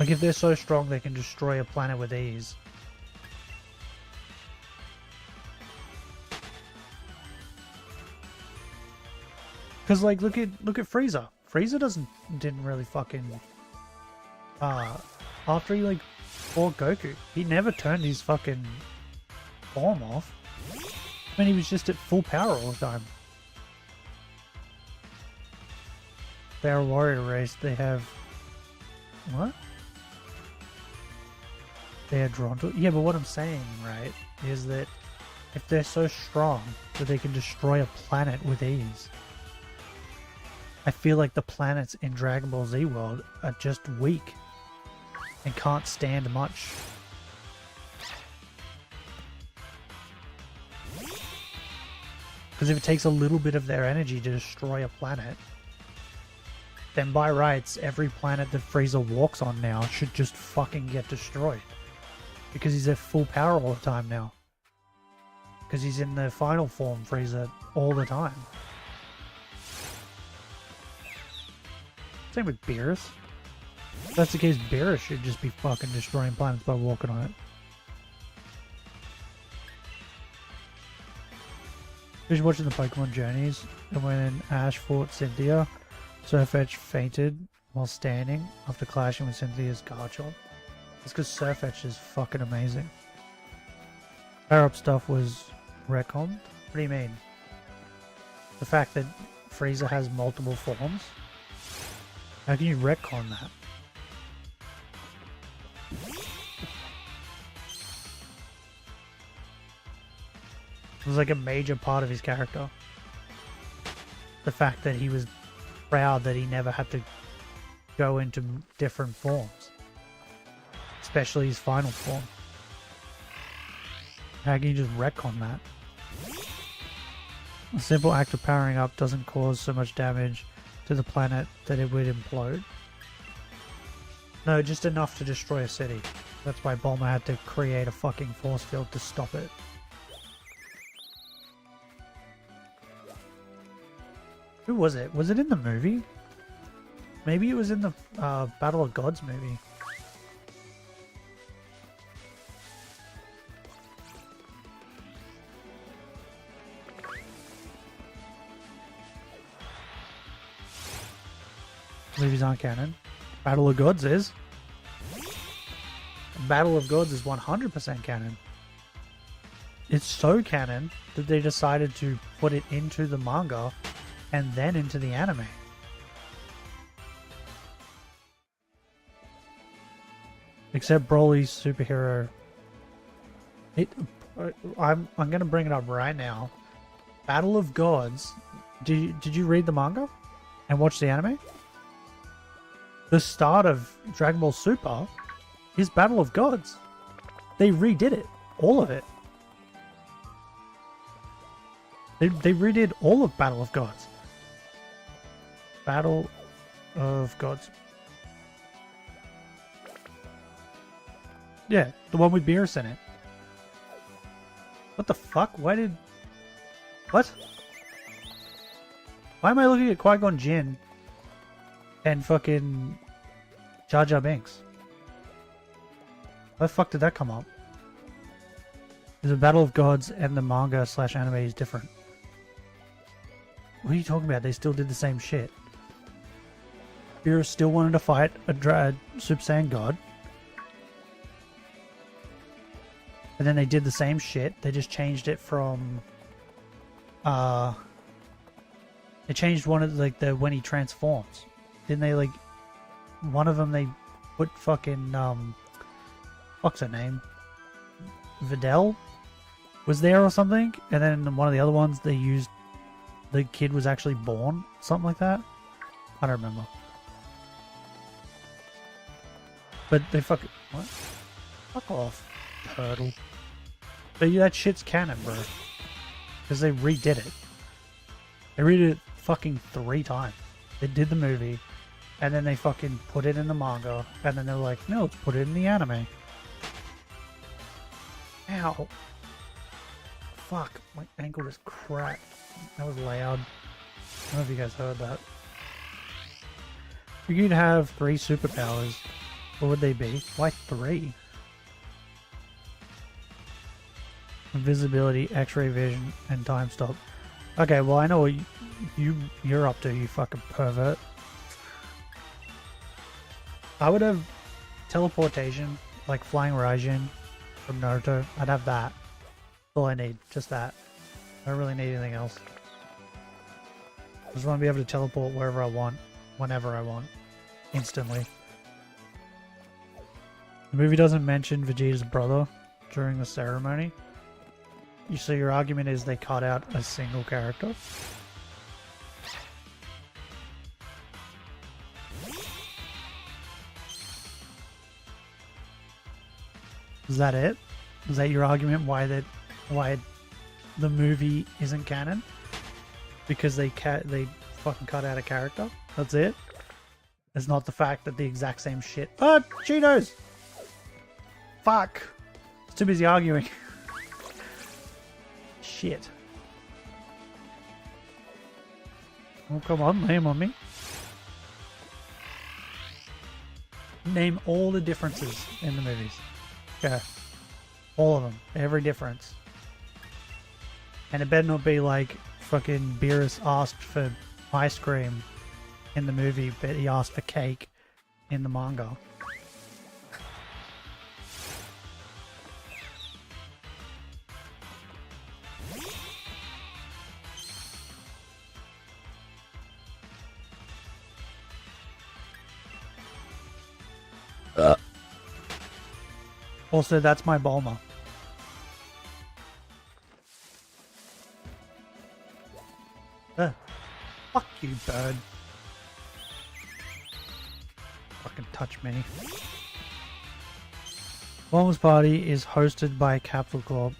Like, if they're so strong they can destroy a planet with ease. Because, like, look at Frieza. Frieza didn't really fucking... after he, like, fought Goku, he never turned his fucking form off. I mean, he was just at full power all the time. They're a warrior race. They have... What? They are drawn to... Yeah, but what I'm saying, right, is that if they're so strong that they can destroy a planet with ease... I feel like the planets in Dragon Ball Z world are just weak and can't stand much. Because if it takes a little bit of their energy to destroy a planet, then by rights, every planet that Frieza walks on now should just fucking get destroyed. Because he's at full power all the time now. Because he's in the final form Frieza all the time. Same with Beerus. If that's the case, Beerus should just be fucking destroying planets by walking on it. Just watching the Pokemon journeys, and when Ash fought Cynthia, Surfetch fainted while standing after clashing with Cynthia's Garchomp. It's because Surfetch is fucking amazing. Power-up stuff was retconned? What do you mean? The fact that Frieza has multiple forms? How can you retcon that? It was like a major part of his character. The fact that he was proud that he never had to go into different forms. Especially his final form. How can you just retcon that? A simple act of powering up doesn't cause so much damage to the planet that it would implode. No, just enough to destroy a city. That's why Bulma had to create a fucking force field to stop it. Who was it? Was it in the movie? Maybe it was in the Battle of Gods movie. Movies aren't canon. Battle of Gods is. Battle of Gods is 100% canon. It's so canon that they decided to put it into the manga and then into the anime. Except Broly's superhero. I'm gonna bring it up right now. Battle of Gods. Did you read the manga and watch the anime? The start of Dragon Ball Super is Battle of Gods. They redid it. All of it. They redid all of Battle of Gods. Battle of Gods. Yeah, the one with Beerus in it. What the fuck? Why did... What? Why am I looking at Qui-Gon Jinn and fucking Jar Jar Binks? Why the fuck did that come up? There's a Battle of Gods and the manga / anime is different. What are you talking about? They still did the same shit. Beerus still wanted to fight a Super Saiyan God. And then they did the same shit. They just changed it from they changed one of like the when he transforms. Then they like one of them they put fucking what's her name? Videl was there or something, and then one of the other ones they used the kid was actually born, something like that. I don't remember. But they fuck off, turtle. But yeah, that shit's canon, bro. Because they redid it. They redid it fucking 3 times. They did the movie, and then they fucking put it in the manga, and then they're like, no, let's put it in the anime. Ow. Fuck, my ankle just cracked. That was loud. I don't know if you guys heard that. If you could have 3 superpowers, what would they be? Why 3? Invisibility, X-ray vision, and time stop. Okay, well I know what you're up to, you fucking pervert. I would have teleportation, like flying Raijin from Naruto. I'd have that. That's all I need, just that. I don't really need anything else. I just want to be able to teleport wherever I want, whenever I want, instantly. The movie doesn't mention Vegeta's brother during the ceremony. So your argument is they cut out a single character? Is that it? Is that your argument why the movie isn't canon? Because they fucking cut out a character? That's it? It's not the fact that the exact same shit. Oh, Cheetos! Fuck! It's too busy arguing. Shit. Oh, come on, name on me. Name all the differences in the movies. Yeah. All of them. Every difference. And it better not be like fucking Beerus asked for ice cream in the movie, but he asked for cake in the manga. Also, that's my Bulma. Fuck you, bird. Fucking touch me. Bulma's party is hosted by Capsule Corp,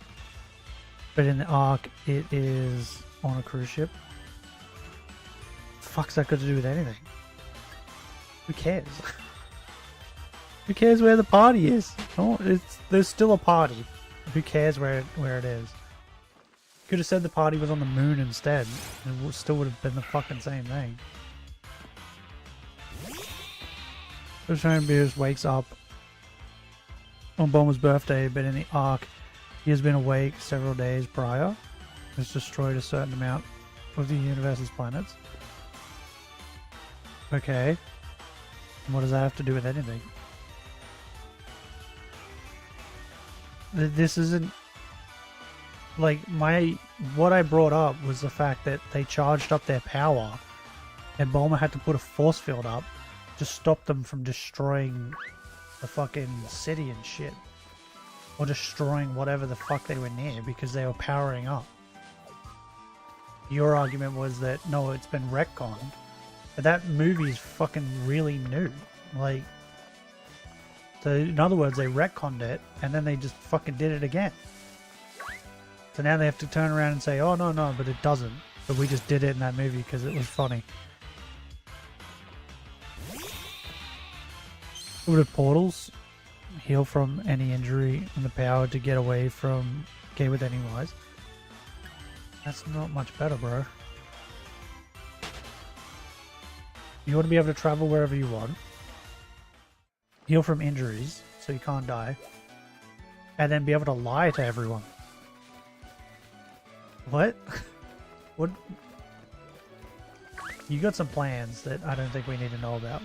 but in the arc, it is on a cruise ship. Fuck's that got to do with anything? Who cares? Who cares where the party is? Oh, there's still a party. Who cares where it is? Could have said the party was on the moon instead, and it still would have been the fucking same thing. Beerus wakes up on Bulma's birthday, but in the arc, he has been awake several days prior. Has destroyed a certain amount of the universe's planets. Okay. And what does that have to do with anything? This isn't like what I brought up was the fact that they charged up their power and Bulma had to put a force field up to stop them from destroying the fucking city and shit, or destroying whatever the fuck they were near because they were powering up. Your argument was that no, it's been retconned, but that movie's fucking really new. Like, so in other words, they retconned it, and then they just fucking did it again. So now they have to turn around and say, oh no, but it doesn't. But we just did it in that movie because it was funny. Would portals heal from any injury and the power to get away from with any wise? That's not much better, bro. You want to be able to travel wherever you want. Heal from injuries, so you can't die. And then be able to lie to everyone. What? What? You got some plans that I don't think we need to know about.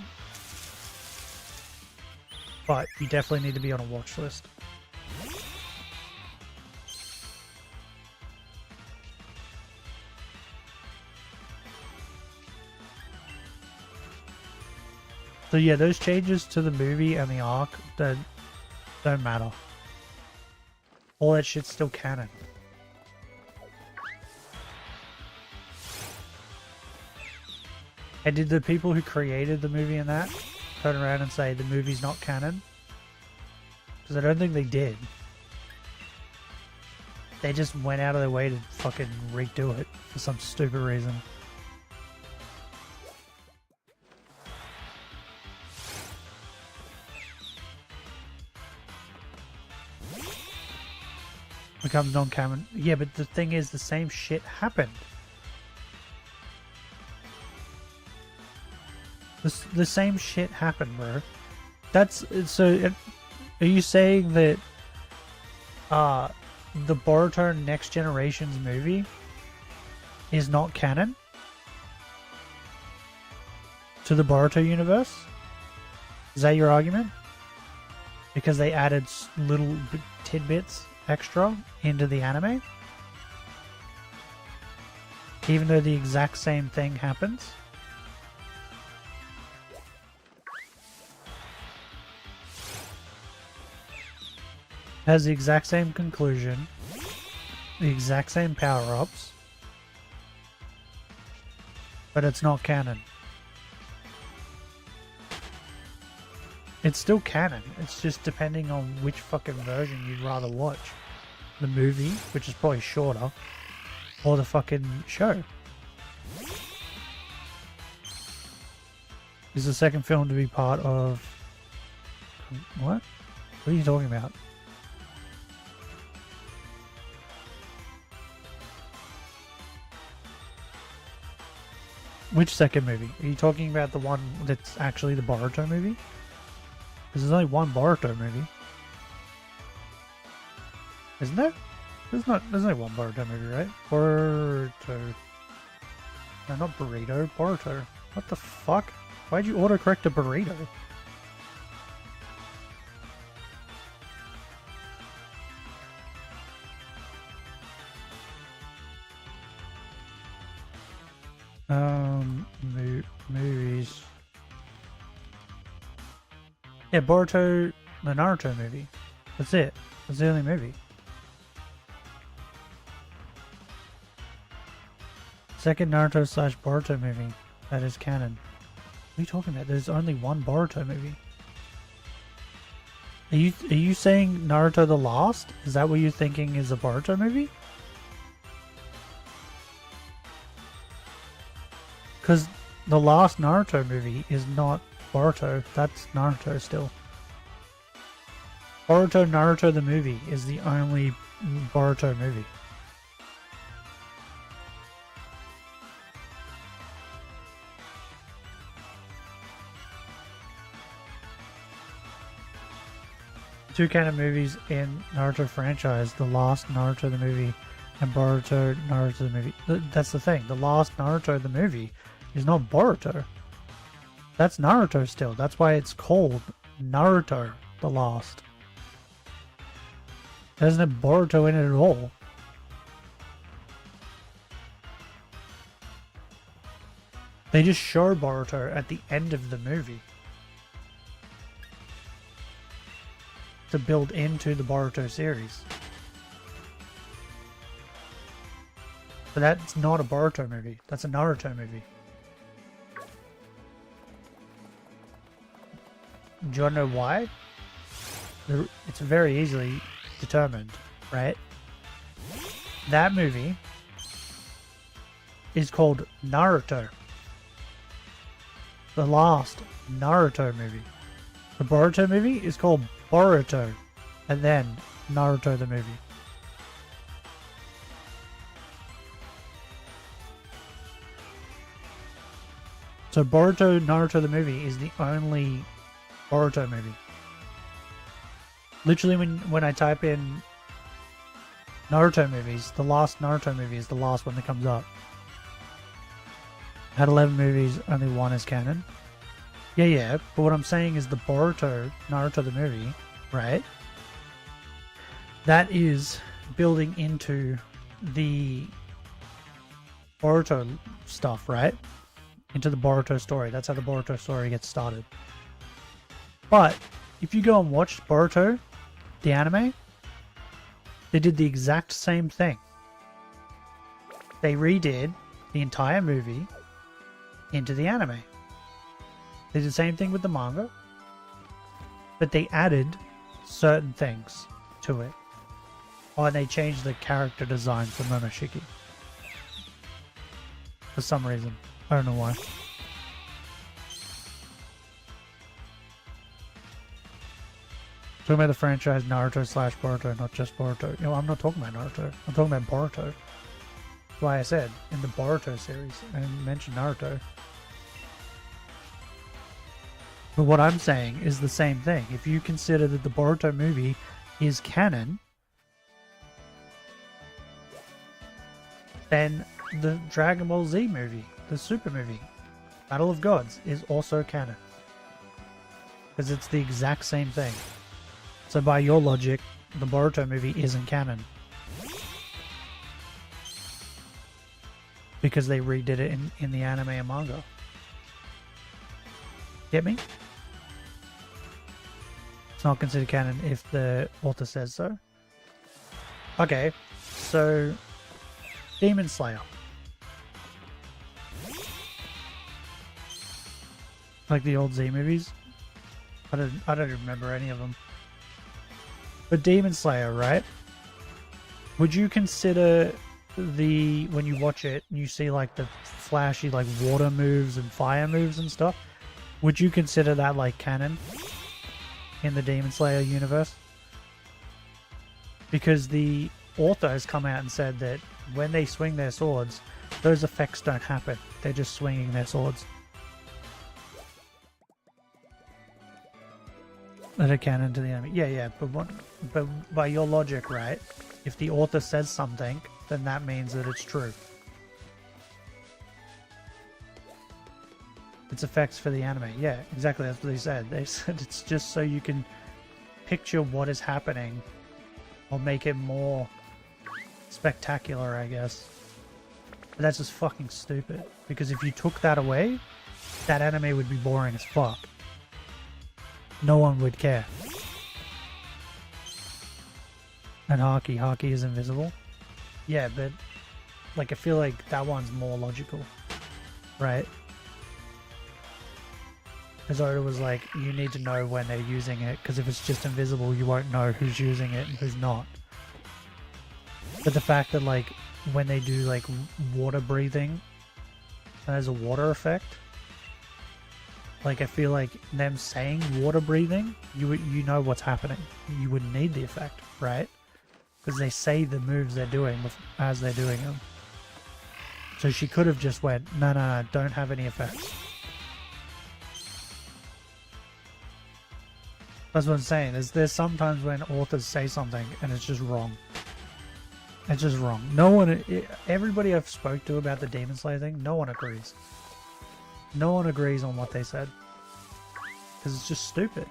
But you definitely need to be on a watch list. So yeah, those changes to the movie and the arc don't matter. All that shit's still canon. And did the people who created the movie and that turn around and say the movie's not canon? Because I don't think they did. They just went out of their way to fucking redo it for some stupid reason. Becomes non-canon. Yeah, but the thing is, the same shit happened. The same shit happened, bro. That's so. Are you saying that the Boruto Next Generations movie is not canon to the Boruto universe? Is that your argument? Because they added little tidbits extra into the anime, even though the exact same thing happens? Has the exact same conclusion, the exact same power-ups, but it's not canon. It's still canon, it's just depending on which fucking version you'd rather watch. The movie, which is probably shorter, or the fucking show. Is the second film to be part of... What? What are you talking about? Which second movie? Are you talking about the one that's actually the Boruto movie? Because there's only one Boruto movie. Isn't there? There's only one Boruto movie, right? Boruto. No, not burrito. Boruto. What the fuck? Why'd you autocorrect a burrito? Movies. Yeah, Boruto, the Naruto movie. That's it. That's the only movie. Second Naruto / Boruto movie that is canon. What are you talking about? There's only one Boruto movie. Are you saying Naruto the Last? Is that what you're thinking is a Boruto movie? Because the last Naruto movie is not Boruto. That's Naruto still. Boruto Naruto the movie is the only Boruto movie. Two canon movies in Naruto franchise, the last Naruto the movie and Boruto Naruto the movie. That's the thing, the last Naruto the movie is not Boruto. That's Naruto still. That's why it's called Naruto the Last. It doesn't have Boruto in it at all. They just show Boruto at the end of the movie to build into the Boruto series. But that's not a Boruto movie. That's a Naruto movie. Do you want to know why? It's very easily determined, right? That movie is called Naruto. The last Naruto movie. The Boruto movie is called Boruto, and then Naruto the movie. So Boruto Naruto the movie is the only Boruto movie. Literally when I type in Naruto movies, the last Naruto movie is the last one that comes up. Had 11 movies, only one is canon. Yeah, but what I'm saying is the Boruto Naruto the movie, right? That is building into the Boruto stuff, right? Into the Boruto story. That's how the Boruto story gets started. But if you go and watch Boruto, the anime, they did the exact same thing. They redid the entire movie into the anime. They did the same thing with the manga, but they added certain things to it. Oh, and they changed the character design for Momoshiki. For some reason. I don't know why. Talking about the franchise Naruto / Boruto, not just Boruto. You know, I'm not talking about Naruto. I'm talking about Boruto. That's why I said in the Boruto series, I mentioned Naruto. But what I'm saying is the same thing. If you consider that the Boruto movie is canon, then the Dragon Ball Z movie, the Super movie, Battle of Gods, is also canon. Because it's the exact same thing. So by your logic, the Boruto movie isn't canon. Because they redid it in the anime and manga. Get me? It's not considered canon if the author says so. Okay, so Demon Slayer. Like the old Z movies. I don't remember any of them. But Demon Slayer, right? Would you consider when you watch it, you see like the flashy like water moves and fire moves and stuff? Would you consider that like canon in the Demon Slayer universe? Because the author has come out and said that when they swing their swords, those effects don't happen. They're just swinging their swords. That are canon to the anime. Yeah, but by your logic, right? If the author says something, then that means that it's true. It's effects for the anime. Yeah, exactly. That's what they said. They said it's just so you can picture what is happening or make it more spectacular, I guess. But that's just fucking stupid. Because if you took that away, that anime would be boring as fuck. No one would care. And Haki is invisible. Yeah, but like I feel like that one's more logical, right? Because Oda was like, you need to know when they're using it, because if it's just invisible, you won't know who's using it and who's not. But the fact that like when they do like water breathing, and there's a water effect. Like, I feel like them saying water breathing, you know what's happening. You wouldn't need the effect, right? Because they say the moves they're doing as they're doing them. So she could have just went, no, don't have any effects. That's what I'm saying. There's sometimes when authors say something and it's just wrong. It's just wrong. Everybody I've spoke to about the Demon Slayer thing, no one agrees. No one agrees on what they said. Because it's just stupid.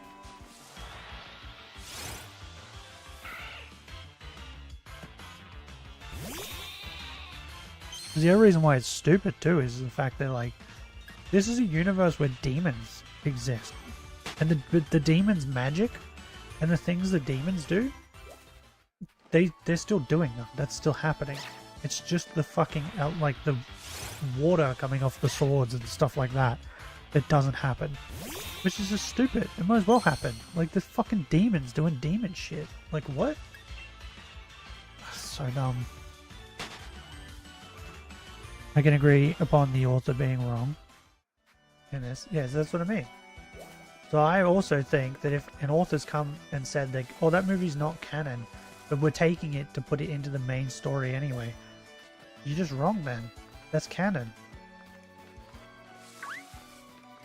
The other reason why it's stupid too is the fact that like, this is a universe where demons exist. And the demons' magic and the things the demons do, they're still doing them. That's still happening. It's just the fucking, like the water coming off the swords and stuff like that doesn't happen. Which is just stupid. It might as well happen. Like the fucking demons doing demon shit. Like what? So dumb. I can agree upon the author being wrong in this. Yes, that's what I mean. So I also think that if an author's come and said that, oh, that movie's not canon, but we're taking it to put it into the main story anyway, you're just wrong, man. That's canon.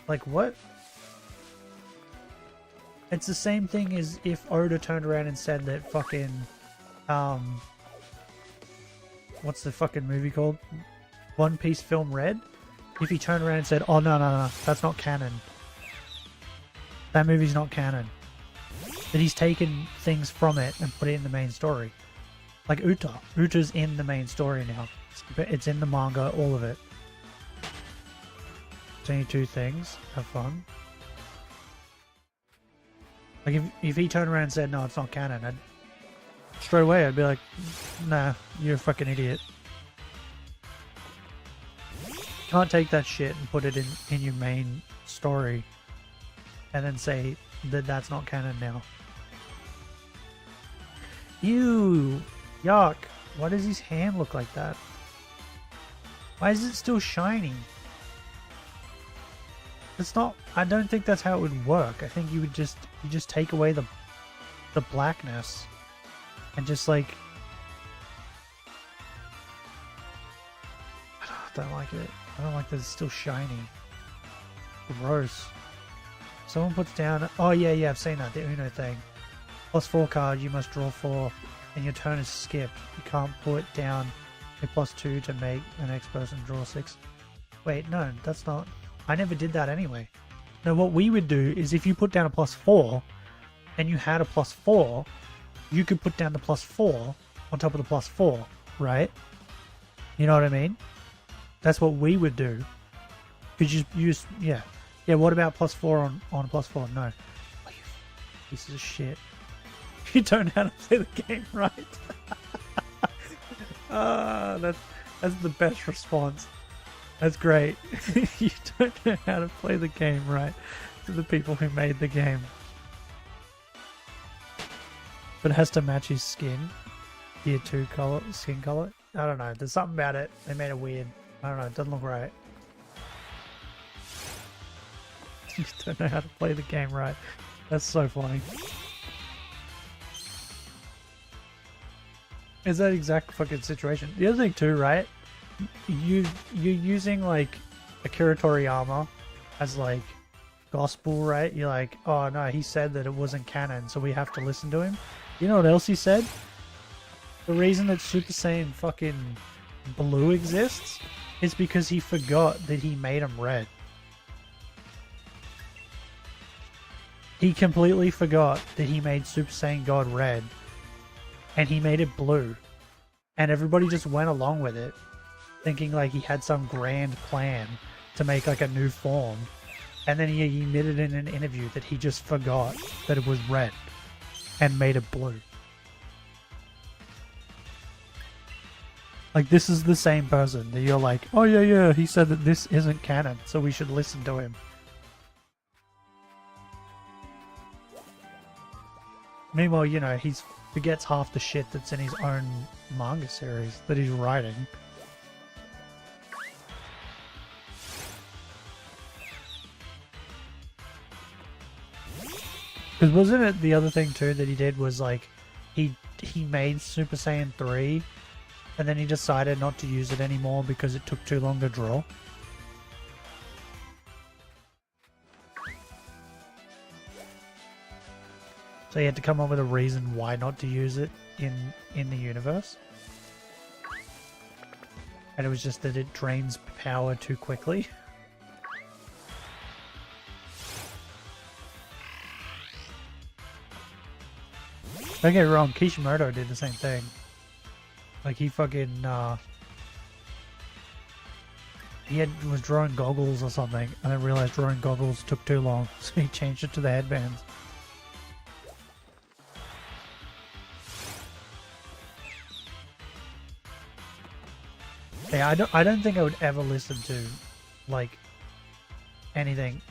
Like, what? It's the same thing as if Oda turned around and said that fucking, what's the fucking movie called? One Piece Film Red? If he turned around and said, oh, no, that's not canon. That movie's not canon. That he's taken things from it and put it in the main story. Like Uta. Uta's in the main story now. It's in the manga, all of it. It's only two things. Have fun. Like if he turned around and said, no, it's not canon, straight away I'd be like, nah, you're a fucking idiot. Can't take that shit and put it in your main story and then say that that's not canon now. Ew, yuck. Why does his hand look like that? Why is it still shiny? It's not, I don't think that's how it would work. I think you just take away the blackness and just like, I don't like it. I don't like that it's still shiny. Gross. Someone puts down, oh yeah, I've seen that, the Uno thing. +4 card, you must draw 4 and your turn is skipped. You can't put down a +2 to make the next person draw 6. Wait, no, that's not, I never did that anyway. No, what we would do is if you put down a +4 and you had a +4, you could put down the +4 on top of the +4, right? You know what I mean? That's what we would do. Could you use, yeah. Yeah, what about +4 on a +4? No. Oh, you pieces of shit. You don't know how to play the game right. That's the best response. That's great. You don't know how to play the game right to the people who made the game. But it has to match his skin. Tier 2 color, skin color. I don't know. There's something about it. They made it weird. I don't know. It doesn't look right. You don't know how to play the game right. That's so funny. Is that exact fucking situation? The other thing too, right? You're using like Akira Toriyama as like gospel, right? You're like, oh no, he said that it wasn't canon, so we have to listen to him. You know what else he said? The reason that Super Saiyan fucking Blue exists is because he forgot that he made him red. He completely forgot that he made Super Saiyan God red. And he made it blue. And everybody just went along with it, thinking like he had some grand plan to make like a new form. And then he admitted in an interview that he just forgot that it was red and made it blue. Like, this is the same person that you're like, oh yeah, he said that this isn't canon, so we should listen to him. Meanwhile, you know, he forgets half the shit that's in his own manga series that he's writing. Because wasn't it the other thing too that he did was like, he made Super Saiyan 3 and then he decided not to use it anymore because it took too long to draw? So he had to come up with a reason why not to use it in the universe. And it was just that it drains power too quickly. Don't get me wrong, Kishimoto did the same thing. Like he fucking was drawing goggles or something and then realized drawing goggles took too long, so he changed it to the headbands. Yeah, I don't think I would ever listen to like anything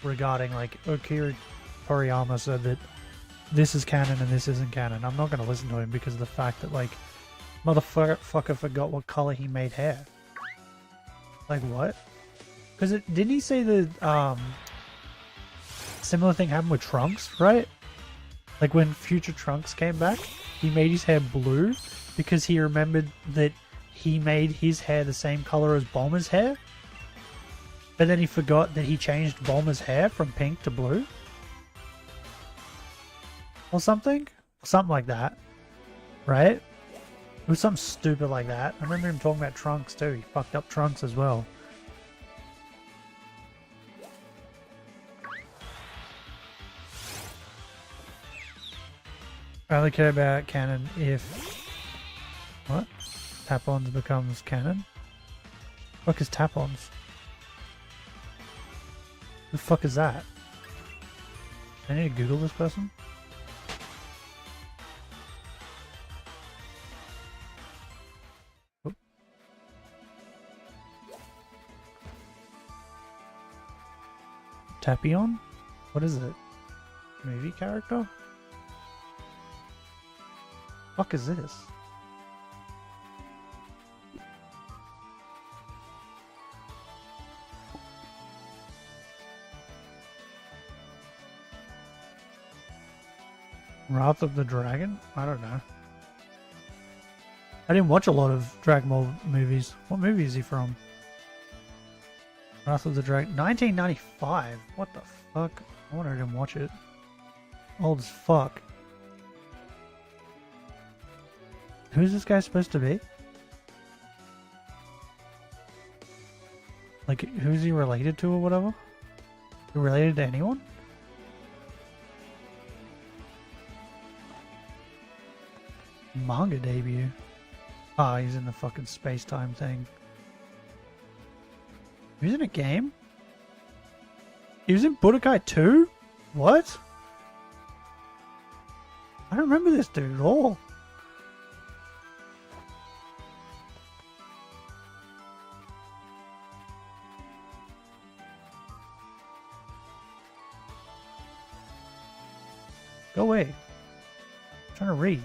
regarding like Akira Toriyama said that this is canon and this isn't canon. I'm not going to listen to him because of the fact that like motherfucker forgot what color he made hair. Like what? Because didn't he say that similar thing happened with Trunks, right? Like when future Trunks came back, he made his hair blue because he remembered that he made his hair the same color as Bulma's hair. But then he forgot that he changed Bulma's hair from pink to blue. Or something? Something like that. Right? It was something stupid like that. I remember him talking about Trunks too. He fucked up Trunks as well. I only care about canon if... What? Tap-ons becomes canon? What is tap-ons? The fuck is that? I need to Google this person. Oop. Tapion? What is it? Movie character? Fuck is this? Wrath of the Dragon? I don't know. I didn't watch a lot of Dragon Ball movies. What movie is he from? Wrath of the Dragon. 1995? What the fuck? I wonder I didn't watch it. Old as fuck. Who's this guy supposed to be? Like, who's he related to or whatever? He related to anyone? Manga debut. Ah, he's in the fucking space-time thing. He was in a game? He was in Budokai 2? What? I don't remember this dude at all. Go away. I'm trying to read.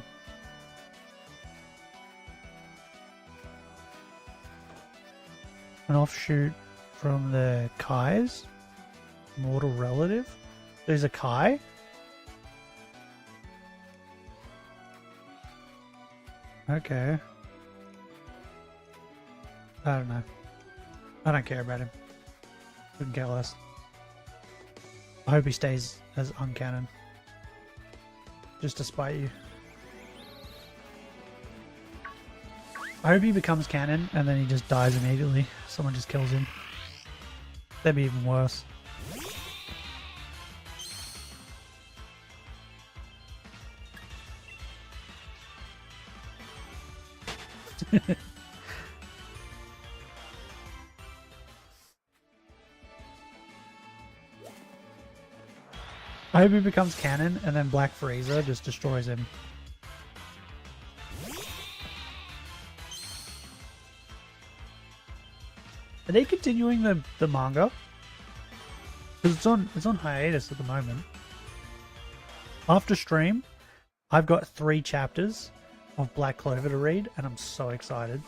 An offshoot from the Kai's mortal relative. There's a Kai? Okay. I don't know. I don't care about him. Couldn't care less. I hope he stays as uncanon. Just to spite you. I hope he becomes canon and then he just dies immediately. Someone just kills him. That'd be even worse. I hope he becomes canon and then Black Frieza just destroys him. Are they continuing the manga? Because it's on hiatus at the moment. After stream, I've got 3 chapters of Black Clover to read, and I'm so excited.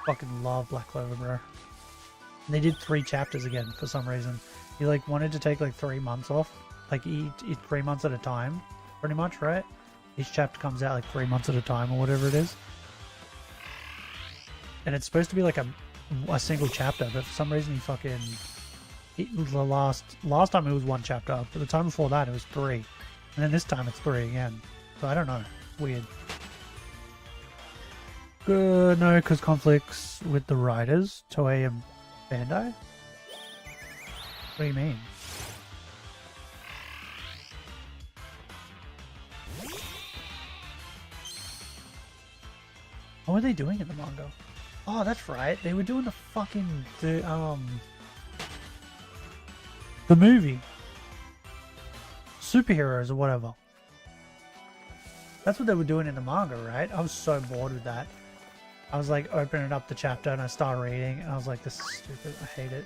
Fucking love Black Clover, bro. And they did 3 chapters again for some reason. He like wanted to take like 3 months off, like eat 3 months at a time, pretty much, right? Each chapter comes out like 3 months at a time or whatever it is, and it's supposed to be like a single chapter, but for some reason the last time it was 1 chapter, but the time before that it was 3, and then this time it's 3 again. So I don't know, it's weird. Good, no, because conflicts with the writers, Toei and Bandai. What do you mean? What were they doing in the manga? Oh, that's right. They were doing the movie. Superheroes or whatever. That's what they were doing in the manga, right? I was so bored with that. I was like opening up the chapter and I started reading and I was like, this is stupid. I hate it.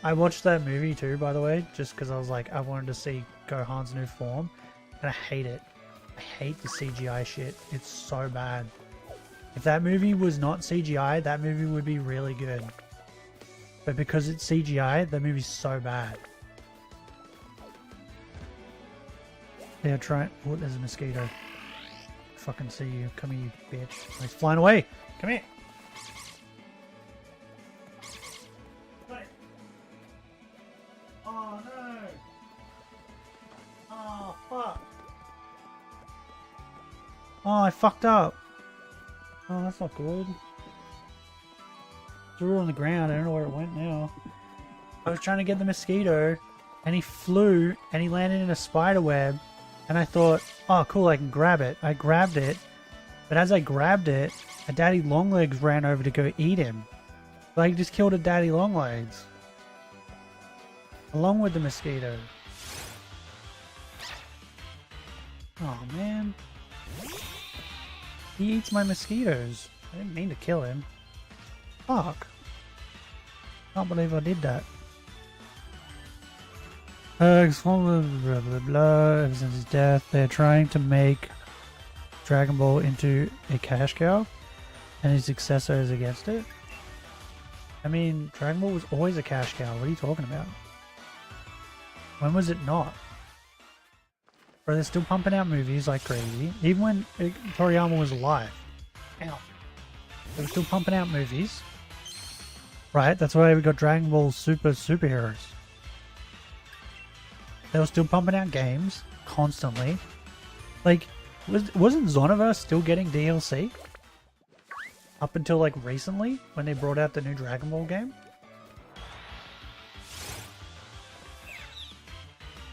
I watched that movie too, by the way, just because I was like, I wanted to see Gohan's new form, and I hate it. I hate the CGI shit. It's so bad. If that movie was not CGI, that movie would be really good. But because it's CGI, that movie's so bad. Yeah, try. Oh, there's a mosquito. Fucking see you. Come here, you bitch. Oh, he's flying away. Come here. Oh no! Oh fuck! Oh, I fucked up. Oh, that's not good. It's all on the ground. I don't know where it went now. I was trying to get the mosquito, and he flew, and he landed in a spider web, and I thought, oh cool, I can grab it. I grabbed it, but as I grabbed it, a daddy longlegs ran over to go eat him. Like, he just killed a daddy longlegs. Along with the mosquito. Oh man. He eats my mosquitoes. I didn't mean to kill him. Fuck. Can't believe I did that. Blah, blah, blah, blah. Ever since his death, they're trying to make Dragon Ball into a cash cow, and his successor is against it. I mean, Dragon Ball was always a cash cow. What are you talking about? When was it not? Bro, they're still pumping out movies like crazy. Even when Toriyama was alive. Ow. They were still pumping out movies. Right? That's why we got Dragon Ball Superheroes. They were still pumping out games constantly. Like, wasn't Xenoverse still getting DLC? Up until like recently, when they brought out the new Dragon Ball game?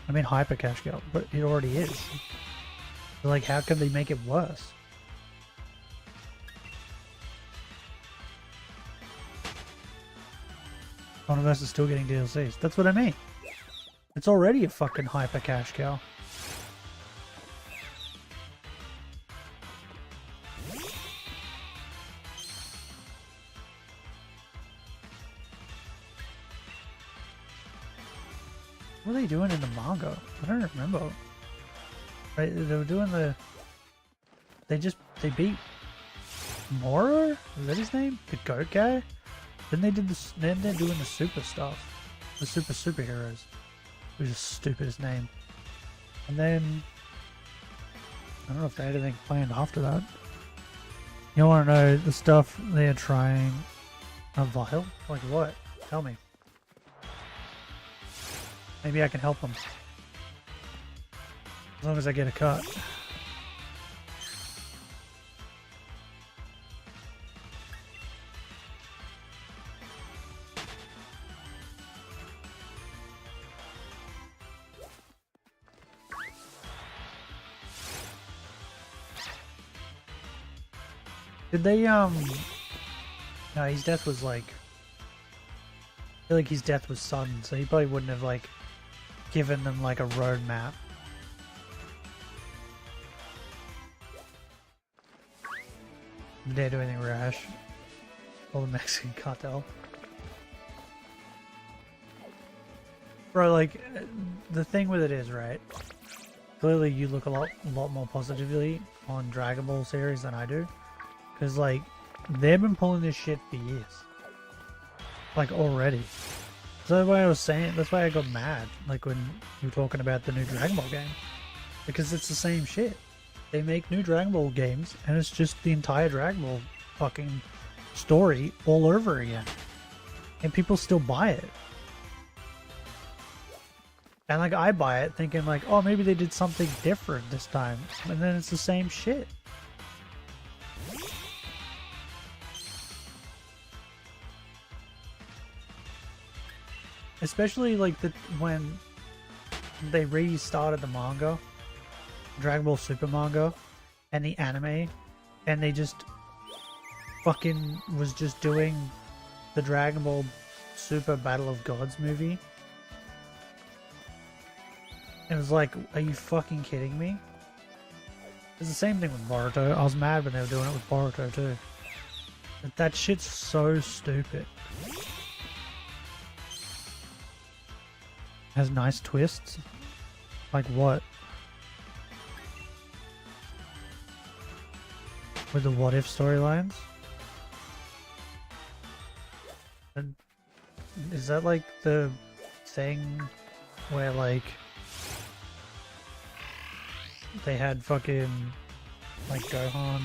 I mean, Hyper Cash Cow, but it already is. So, like, how can they make it worse? Xenoverse is still getting DLCs. That's what I mean. It's already a fucking Hyper Cash Cow. What are they doing in the manga? I don't remember. Right, they were doing the... They beat Moro? Is that his name? The goat guy? Then they did this. Then they're doing the super stuff. The superheroes. Which is the stupidest name. And then... I don't know if they had anything planned after that. You want to know the stuff they're trying... A vial? Like what? Tell me. Maybe I can help them. As long as I get a cut. Did they, no, his death was like... I feel like his death was sudden, so he probably wouldn't have, like, given them, like, a roadmap. Did they do anything rash? Or the Mexican cartel? Bro, like, the thing with it is, right? Clearly you look a lot more positively on Dragon Ball series than I do. Because, like, they've been pulling this shit for years. Like, already. So that's why I was saying, that's why I got mad, like, when we were talking about the new Dragon Ball game. Because it's the same shit. They make new Dragon Ball games, and it's just the entire Dragon Ball fucking story all over again. And people still buy it. And, like, I buy it thinking, like, oh, maybe they did something different this time. And then it's the same shit. Especially like when they restarted the manga, Dragon Ball Super manga, and the anime, and they just fucking was just doing the Dragon Ball Super Battle of Gods movie. It was like, are you fucking kidding me? It's the same thing with Boruto. I was mad when they were doing it with Boruto too. That shit's so stupid. Has nice twists. Like what? With the what if storylines? And is that like the thing where like they had fucking like Gohan,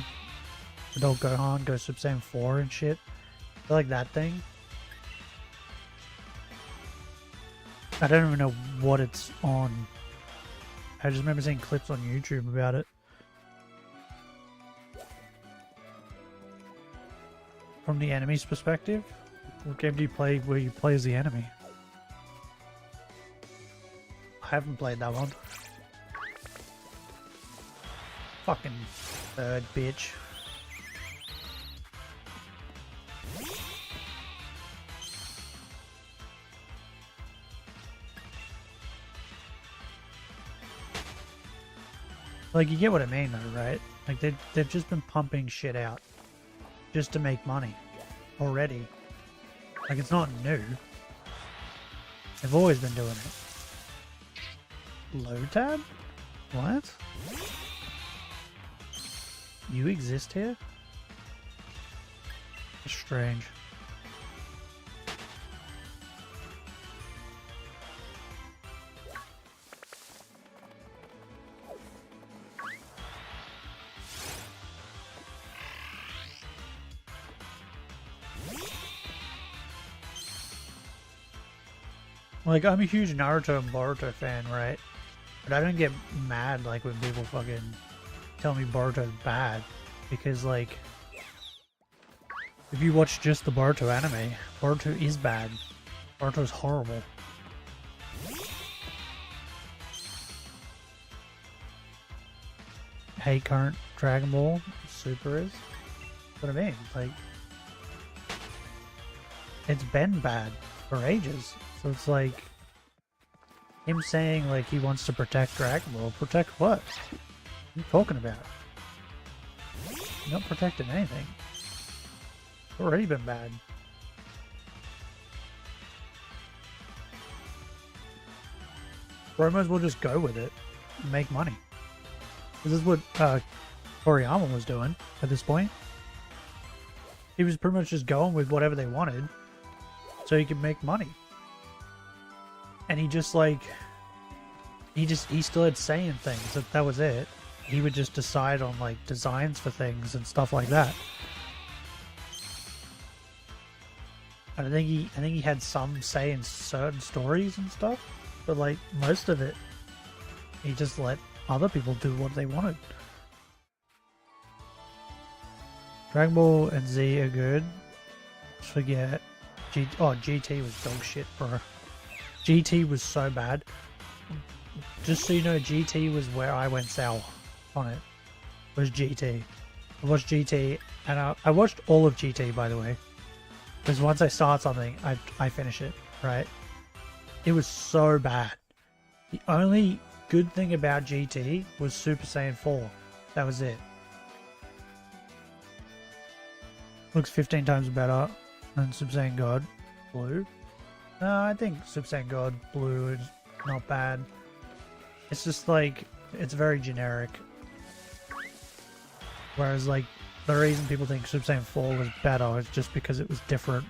adult Gohan go Super Saiyan 4 and shit? Like that thing? I don't even know what it's on. I just remember seeing clips on YouTube about it. From the enemy's perspective? What game do you play where you play as the enemy? I haven't played that one. Fucking third bitch. Like, you get what I mean, though, right? Like, they've just been pumping shit out just to make money already. Like, it's not new. They've always been doing it. Load tab? What? You exist here? That's strange. Like, I'm a huge Naruto and Boruto fan, right? But I don't get mad, like, when people fucking tell me Boruto's bad. Because, like, if you watch just the Boruto anime, Boruto is bad. Boruto's horrible. Hate current Dragon Ball Super is. That's what I mean. Like, it's been bad for ages. So it's like him saying like he wants to protect Dragon Ball. Protect what? What are you talking about? You're not protecting anything. It's already been bad. Bro, might as well just go with it and make money. This is what Toriyama was doing at this point. He was pretty much just going with whatever they wanted so he could make money. And he just like, he still had say in things. That was it. He would just decide on like designs for things and stuff like that. And I think he had some say in certain stories and stuff, but like most of it, he just let other people do what they wanted. Dragon Ball and Z are good. Just forget. GT was dog shit, bro. GT was so bad. Just so you know, GT was where I went sour on it. Was GT. I watched GT, and I watched all of GT, by the way. Because once I start something, I finish it, right? It was so bad. The only good thing about GT was Super Saiyan 4. That was it. Looks 15 times better than Super Saiyan God Blue. No, I think Super Saiyan God Blue is not bad. It's just like, it's very generic. Whereas like, the reason people think Super Saiyan 4 was better is just because it was different.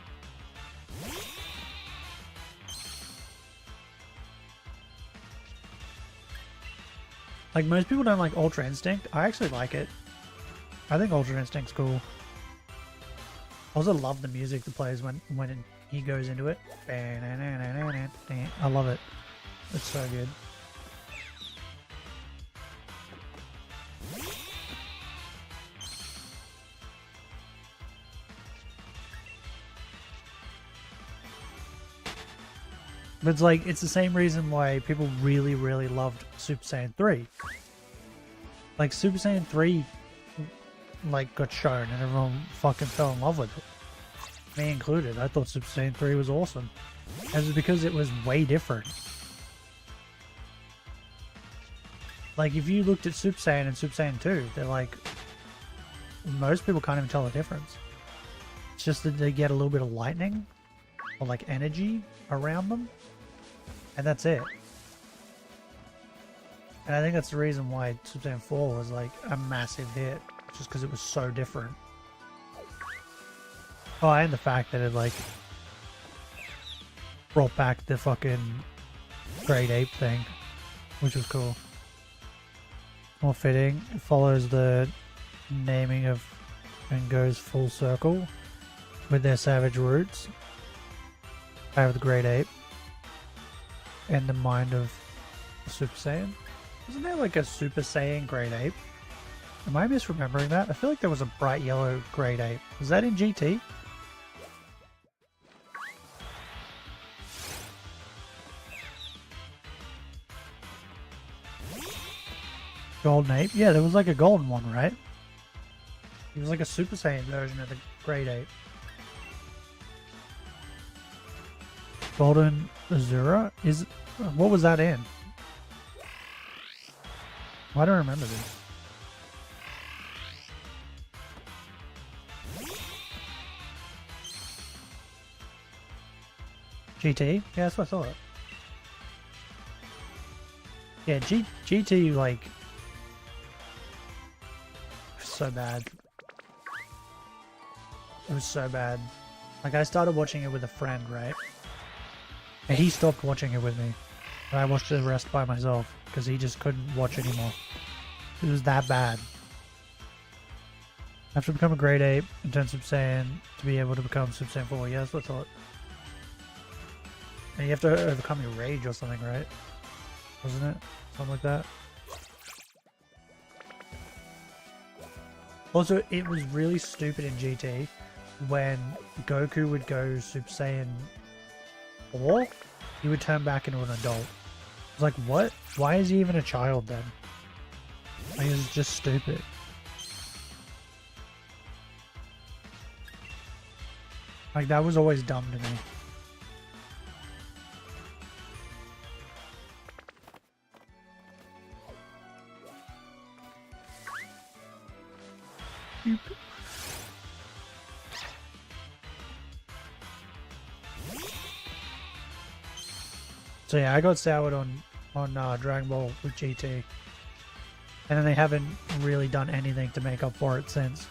Like, most people don't like Ultra Instinct. I actually like it. I think Ultra Instinct's cool. I also love the music that plays when he goes into it. I love it. It's so good. But it's like, it's the same reason why people really, really loved Super Saiyan 3. Like, Super Saiyan 3, like, got shown and everyone fucking fell in love with it. Me included. I thought Super Saiyan 3 was awesome. And it was because it was way different. Like, if you looked at Super Saiyan and Super Saiyan 2, they're like, most people can't even tell the difference. It's just that they get a little bit of lightning or like energy around them. And that's it. And I think that's the reason why Super Saiyan 4 was like a massive hit. Just because it was so different. Oh, and the fact that it like brought back the fucking Great Ape thing. Which was cool. More fitting. It follows the naming of and goes full circle with their savage roots. I have the Great Ape. And the mind of Super Saiyan. Isn't there like a Super Saiyan Great Ape? Am I misremembering that? I feel like there was a bright yellow Great Ape. Was that in GT? Golden Ape? Yeah, there was like a golden one, right? He was like a Super Saiyan version of the Great Ape. Golden Azura? What was that in? I don't remember this. GT? Yeah, that's what I thought. Yeah, GT, like, so bad. It was so bad. Like, I started watching it with a friend, right? And he stopped watching it with me. And I watched the rest by myself, because he just couldn't watch anymore. It was that bad. I have to become a grade 8 and turn Super Saiyan to be able to become Super Saiyan 4. Yeah, that's what I thought. And you have to overcome your rage or something, right? Wasn't it? Something like that. Also, it was really stupid in GT when Goku would go Super Saiyan 4, he would turn back into an adult. I was like, what? Why is he even a child then? Like, it's just stupid. Like, that was always dumb to me. So yeah, I got soured on Dragon Ball with GT. And then they haven't really done anything to make up for it since.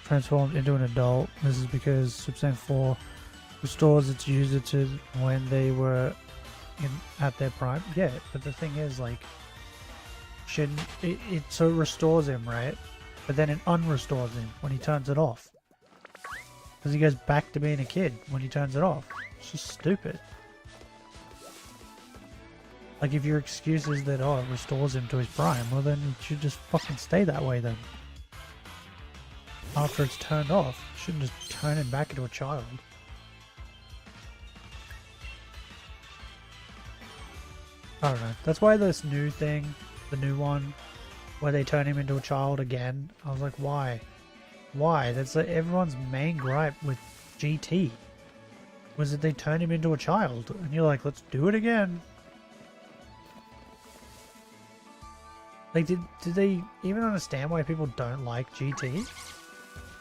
Transformed into an adult. This is because Super Saiyan 4 restores its user to when they were at their prime. Yeah, but the thing is, like, it so restores him, right? But then it unrestores him when he turns it off. Because he goes back to being a kid when he turns it off. It's just stupid. Like, if your excuse is that, oh, it restores him to his prime, well then it should just fucking stay that way then. After it's turned off, you shouldn't just turn him back into a child. I don't know. That's why this new thing, the new one, where they turn him into a child again, I was like, why? Why? That's like everyone's main gripe with GT. Was that they turned him into a child. And you're like, let's do it again. Like, did they even understand why people don't like GT?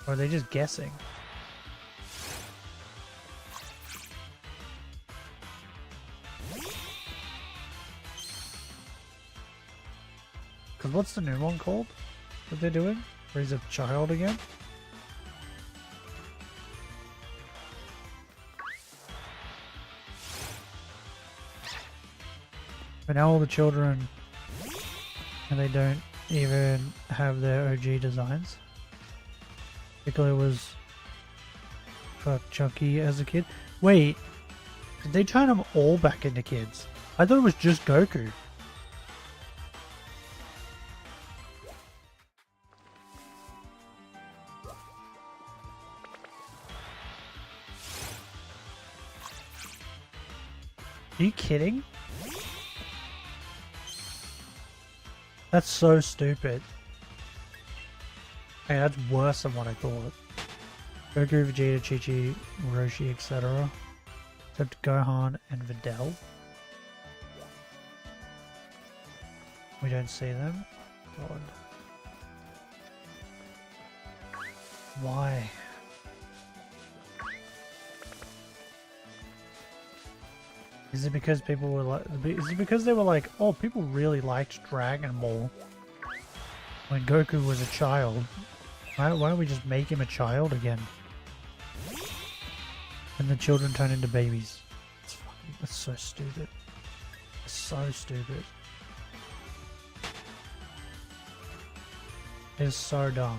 Or are they just guessing? Because what's the new one called that they're doing? Where he's a child again? But now all the children, and they don't even have their OG designs. Piccolo was chunky as a kid. Wait, did they turn them all back into kids? I thought it was just Goku. Are you kidding? That's so stupid. Hey, that's worse than what I thought. Goku, Vegeta, Chi-Chi, Roshi, etc. Except Gohan and Videl. We don't see them. God. Why? Is it because people were like? Is it because they were like, oh, people really liked Dragon Ball when Goku was a child? Why don't we just make him a child again? And the children turn into babies. That's so stupid. It's so stupid. It's so dumb.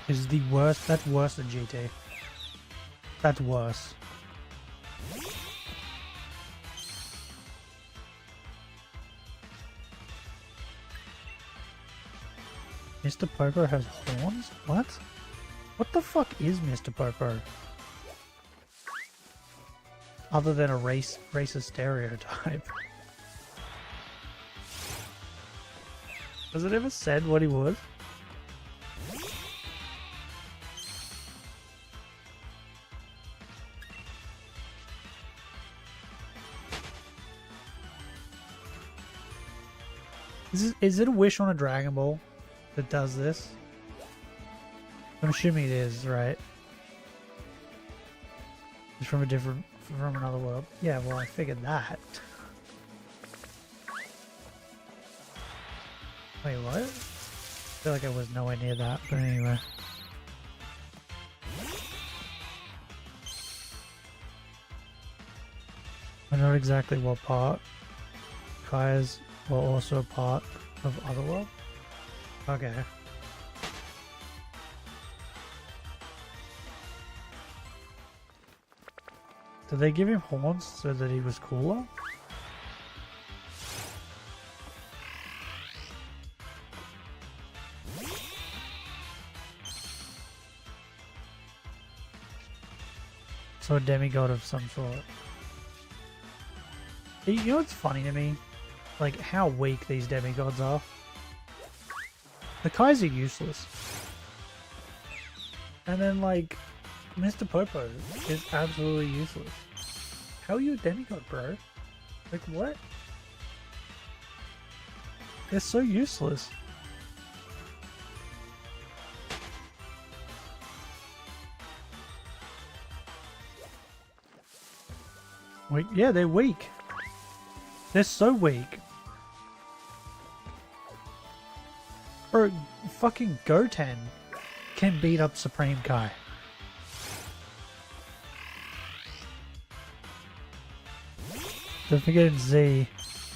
It's the worst. That's worse than GT. That's worse. Mr. Popo has horns? What? What the fuck is Mr. Popo? Other than a racist stereotype. Has it ever said what he was? Is it a wish on a Dragon Ball that does this? I'm assuming it is, right? It's from another world. Yeah, well, I figured that. Wait, what? I feel like I was nowhere near that, but anyway. I know exactly what part. Kaya's were also a part of Otherworld? Okay. Did they give him horns so that he was cooler? So a demigod of some sort. You know what's funny to me? Like how weak these demigods are. The Kais are useless. And then like Mr. Popo is absolutely useless. How are you a demigod, bro? Like what? They're so useless. Wait, yeah, they're weak. They're so weak. Bro, fucking Goten can beat up Supreme Kai. Don't forget Z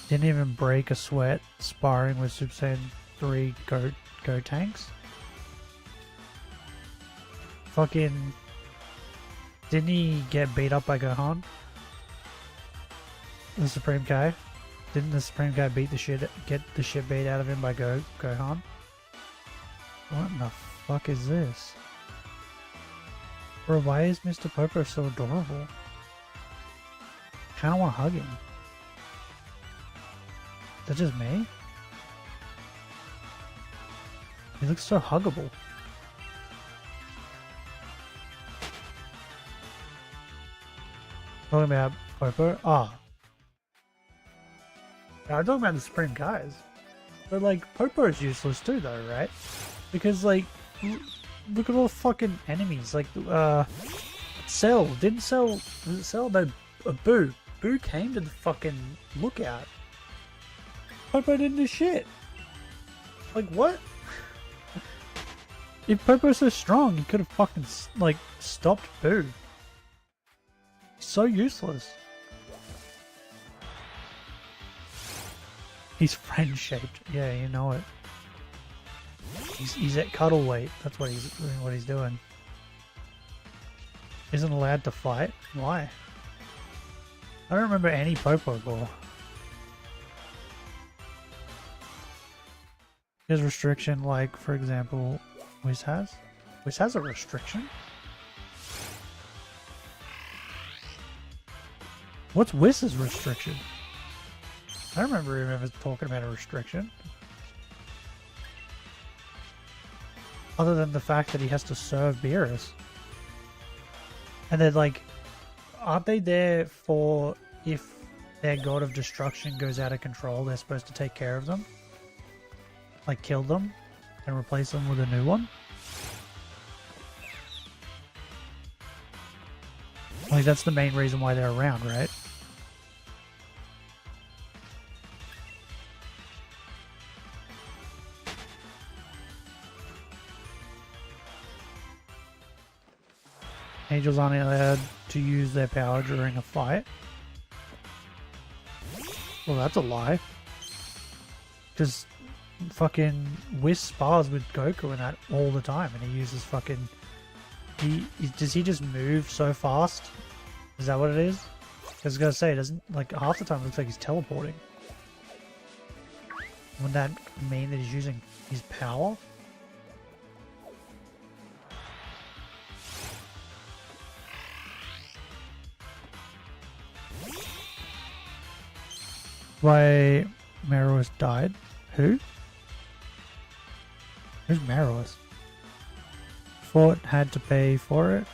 didn't even break a sweat sparring with Super Saiyan 3 Go tanks. Fucking didn't he get beat up by Gohan? The Supreme Kai? Didn't the Supreme Kai get the shit beat out of him by Gohan? What in the fuck is this? Bro, why is Mr. Popo so adorable? I kinda wanna hug him. Is that just me? He looks so huggable. Talking about Popo? Ah. I'm talking about the Supreme Kais. But like, Popo is useless too though, right? Because like, look at all the fucking enemies. Like, Cell. Didn't Cell... Was it Cell? No, Boo. Boo came to the fucking lookout. Popo didn't do shit. Like, what? If Popo's so strong, he could have fucking, like, stopped Boo. He's so useless. He's friend-shaped. Yeah, you know it. He's at cuddle weight. That's what he's doing. Isn't allowed to fight? Why? I don't remember any Popo lore. There's restriction, like, for example, Wiz has? Wiz has a restriction? What's Wiz's restriction? I don't remember him ever talking about a restriction. Other than the fact that he has to serve Beerus. And then, like, aren't they there for if their god of destruction goes out of control, they're supposed to take care of them? Like, kill them and replace them with a new one? Like, that's the main reason why they're around, right? Angels aren't allowed to use their power during a fight. Well, that's a lie. Because fucking Whis spars with Goku and that all the time, and he uses fucking... Does he just move so fast? Is that what it is? I was gonna say, it doesn't... Like, half the time it looks like he's teleporting. Wouldn't that mean that he's using his power? Why Merois died? Who? Who's Merois? Fought, had to pay for it.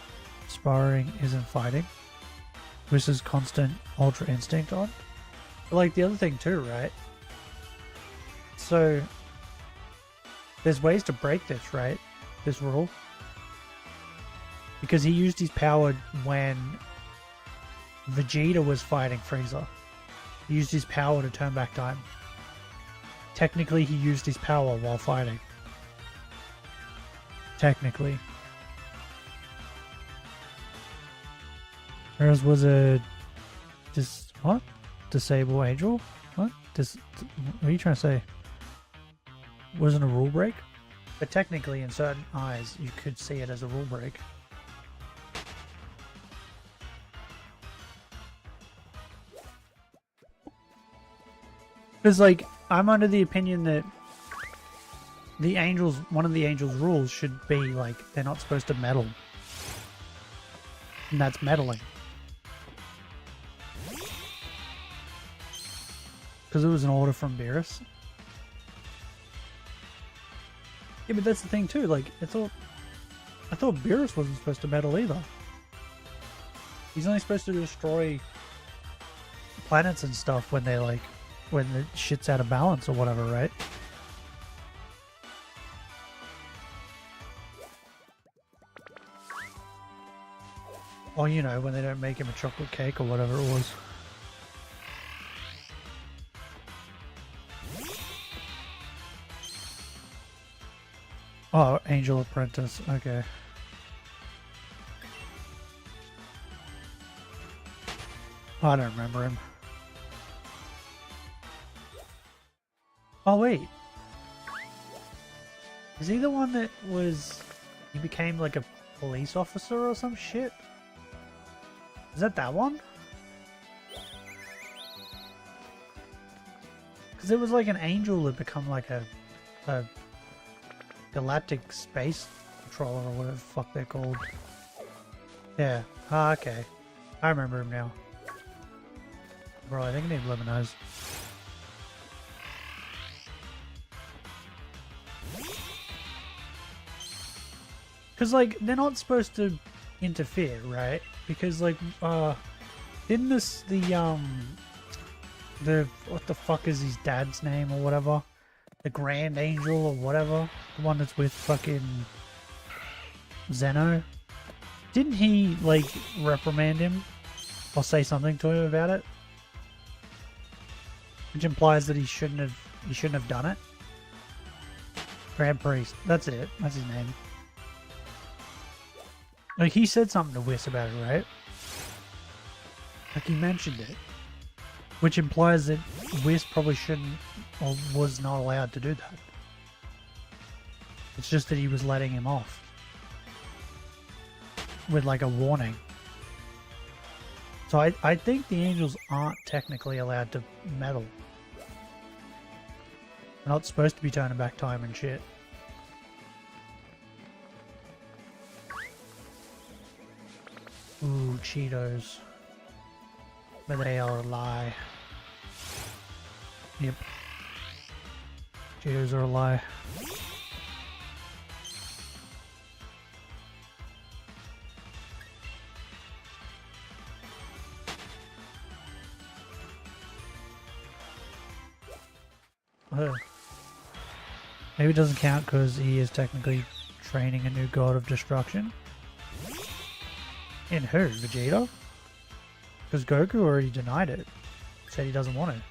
Sparring isn't fighting. This is constant Ultra Instinct on. But like the other thing too, right? So there's ways to break this, right? This rule. Because he used his power when Vegeta was fighting Frieza. He used his power to turn back time. Technically, he used his power while fighting. Technically. Hers was a... what? Disable angel? What? What are you trying to say? Wasn't a rule break? But technically, in certain eyes, you could see it as a rule break. Because, like, I'm under the opinion that the angels, one of the angels' rules should be, like, they're not supposed to meddle. And that's meddling. Because it was an order from Beerus. Yeah, but that's the thing too, like, I thought Beerus wasn't supposed to meddle either. He's only supposed to destroy planets and stuff when they, like, when the shit's out of balance or whatever, right? Or, you know, when they don't make him a chocolate cake or whatever it was. Oh, Angel Apprentice, okay. I don't remember him. Oh wait. Is he the one that was... he became like a police officer or some shit? Is that one? Because it was like an angel that become like a galactic space controller or whatever the fuck they're called. Yeah. Ah, okay. I remember him now. Bro, I think I need lemon eyes. Because, like, they're not supposed to interfere, right? Because, like, didn't what the fuck is his dad's name or whatever? The Grand Angel or whatever? The one that's with fucking Zeno? Didn't he, like, reprimand him? Or say something to him about it? Which implies that he shouldn't have done it? Grand Priest. That's it. That's his name. Like, he said something to Whis about it, right? Like, he mentioned it. Which implies that Whis probably shouldn't, or was not allowed to do that. It's just that he was letting him off. With, like, a warning. So I think the angels aren't technically allowed to meddle. They're not supposed to be turning back time and shit. Ooh, Cheetos. But they are a lie. Yep. Cheetos are a lie. Maybe it doesn't count because he is technically training a new god of destruction. In who? Vegeta? Because Goku already denied it. Said he doesn't want it.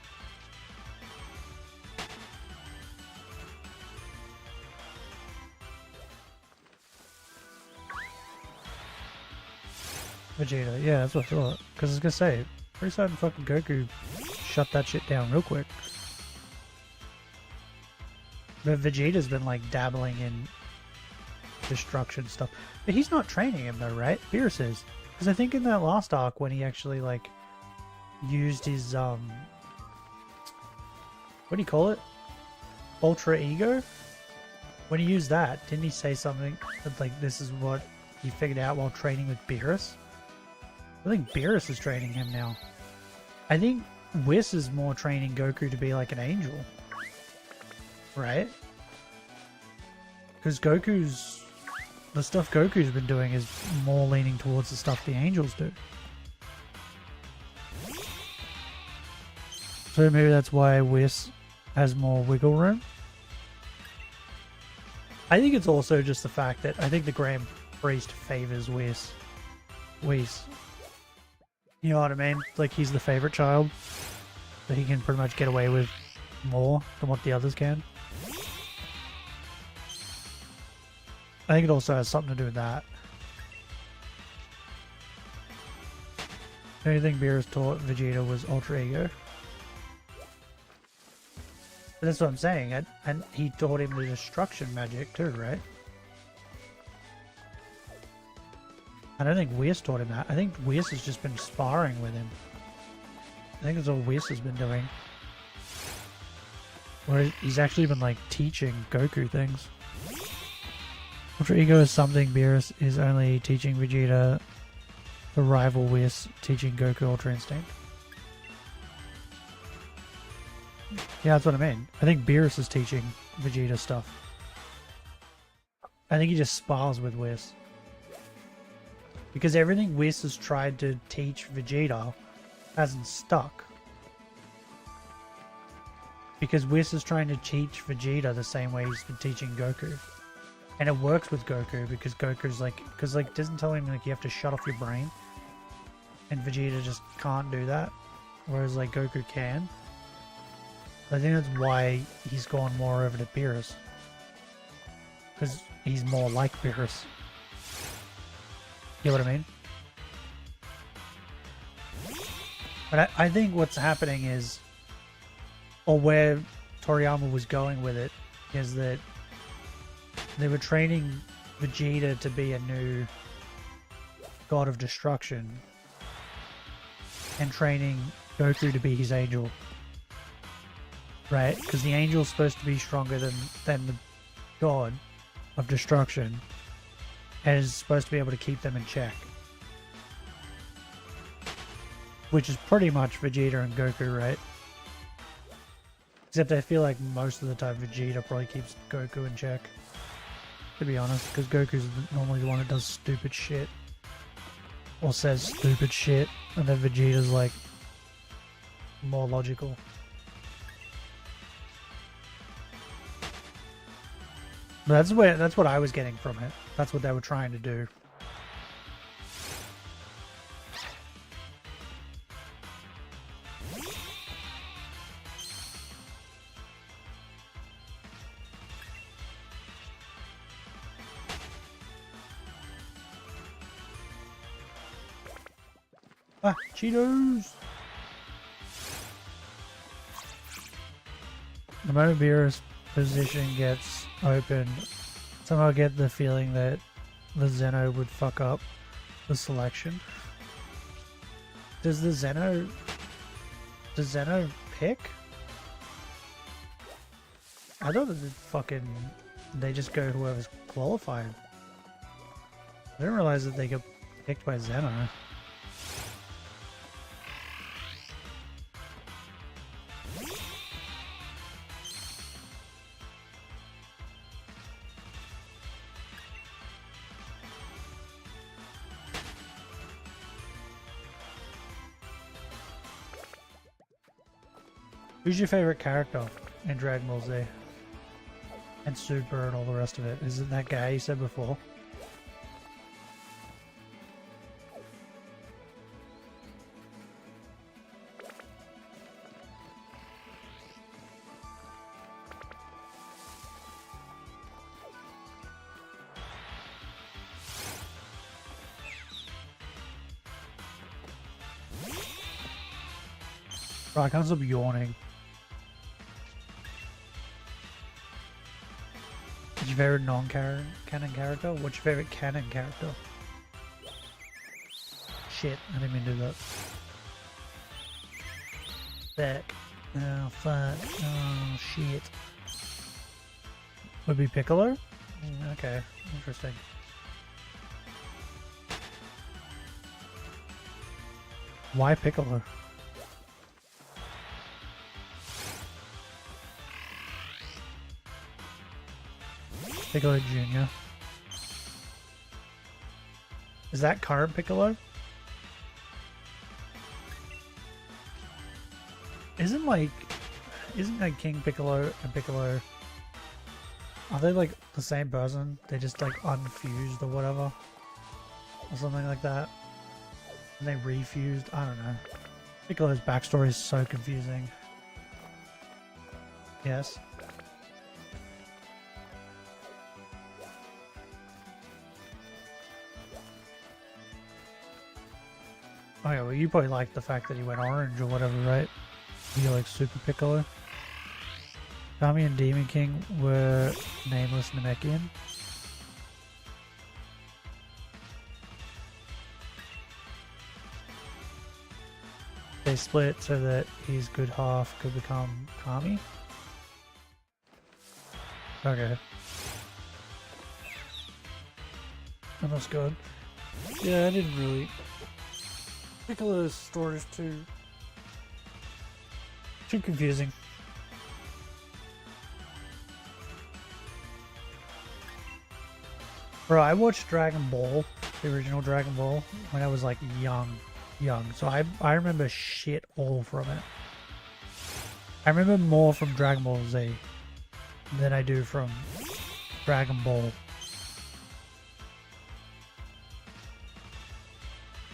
Vegeta, yeah, that's what I thought. Because I was gonna say, pretty certain fucking Goku shut that shit down real quick. But Vegeta's been like dabbling in destruction stuff. But he's not training him though, right? Beerus is. Because I think in that last arc when he actually like used his what do you call it? Ultra ego? When he used that, didn't he say something that like this is what he figured out while training with Beerus? I think Beerus is training him now. I think Whis is more training Goku to be like an angel. Right? Because the stuff Goku's been doing is more leaning towards the stuff the angels do. So maybe that's why Whis has more wiggle room. I think it's also just the fact that I think the Grand Priest favors Whis. You know what I mean? Like, he's the favorite child, so he can pretty much get away with more than what the others can. I think it also has something to do with that. The only thing Beerus taught Vegeta was Ultra Ego. But that's what I'm saying, and he taught him the destruction magic too, right? I don't think Whis taught him that. I think Whis has just been sparring with him. I think that's all Whis has been doing. Whereas he's actually been like teaching Goku things. Ultra Ego is something Beerus is only teaching Vegeta. The rival Whis teaching Goku Ultra Instinct. Yeah, that's what I mean. I think Beerus is teaching Vegeta stuff. I think he just spars with Whis. Because everything Whis has tried to teach Vegeta hasn't stuck. Because Whis is trying to teach Vegeta the same way he's been teaching Goku. And it works with Goku because Goku's like... Because like, doesn't tell him like you have to shut off your brain. And Vegeta just can't do that. Whereas like Goku can. I think that's why he's gone more over to Beerus. Because he's more like Beerus. You know what I mean? But I think what's happening is, or where Toriyama was going with it, is that they were training Vegeta to be a new god of destruction and training Goku to be his angel. Right? Because the angel's supposed to be stronger than the god of destruction and is supposed to be able to keep them in check. Which is pretty much Vegeta and Goku, right? Except I feel like most of the time Vegeta probably keeps Goku in check. To be honest, because Goku's normally the one that does stupid shit. Or says stupid shit, and then Vegeta's like more logical. But that's what I was getting from it. That's what they were trying to do. Ah, Cheetos! The moment Beerus' position gets opened, somehow I get the feeling that the Zeno would fuck up the selection. Does Zeno pick? I thought they just go whoever's qualified. I didn't realize that they get picked by Zeno. Who's your favorite character in Dragon Ball Z? And Super and all the rest of it? Is it that guy you said before? Bro, I can't stop yawning. What's your favorite non-canon character? What's your favorite canon character? Shit, I didn't mean to do that. Fuck. Oh, fuck. Oh, shit. Would be Piccolo? Okay, interesting. Why Piccolo? Piccolo Jr. Is that current Piccolo? Isn't like King Piccolo and Piccolo Are they like the same person? They just like unfused or whatever? Or something like that? And they refused? I don't know. Piccolo's backstory is so confusing. Yes. Oh yeah, well you probably like the fact that he went orange or whatever, right? You like Super Piccolo. Kami and Demon King were nameless Namekian. They split so that his good half could become Kami. Okay. That was good. Yeah, I didn't really... Piccolo's story is too confusing. Bro, I watched Dragon Ball, the original Dragon Ball, when I was like young. So I remember shit all from it. I remember more from Dragon Ball Z than I do from Dragon Ball.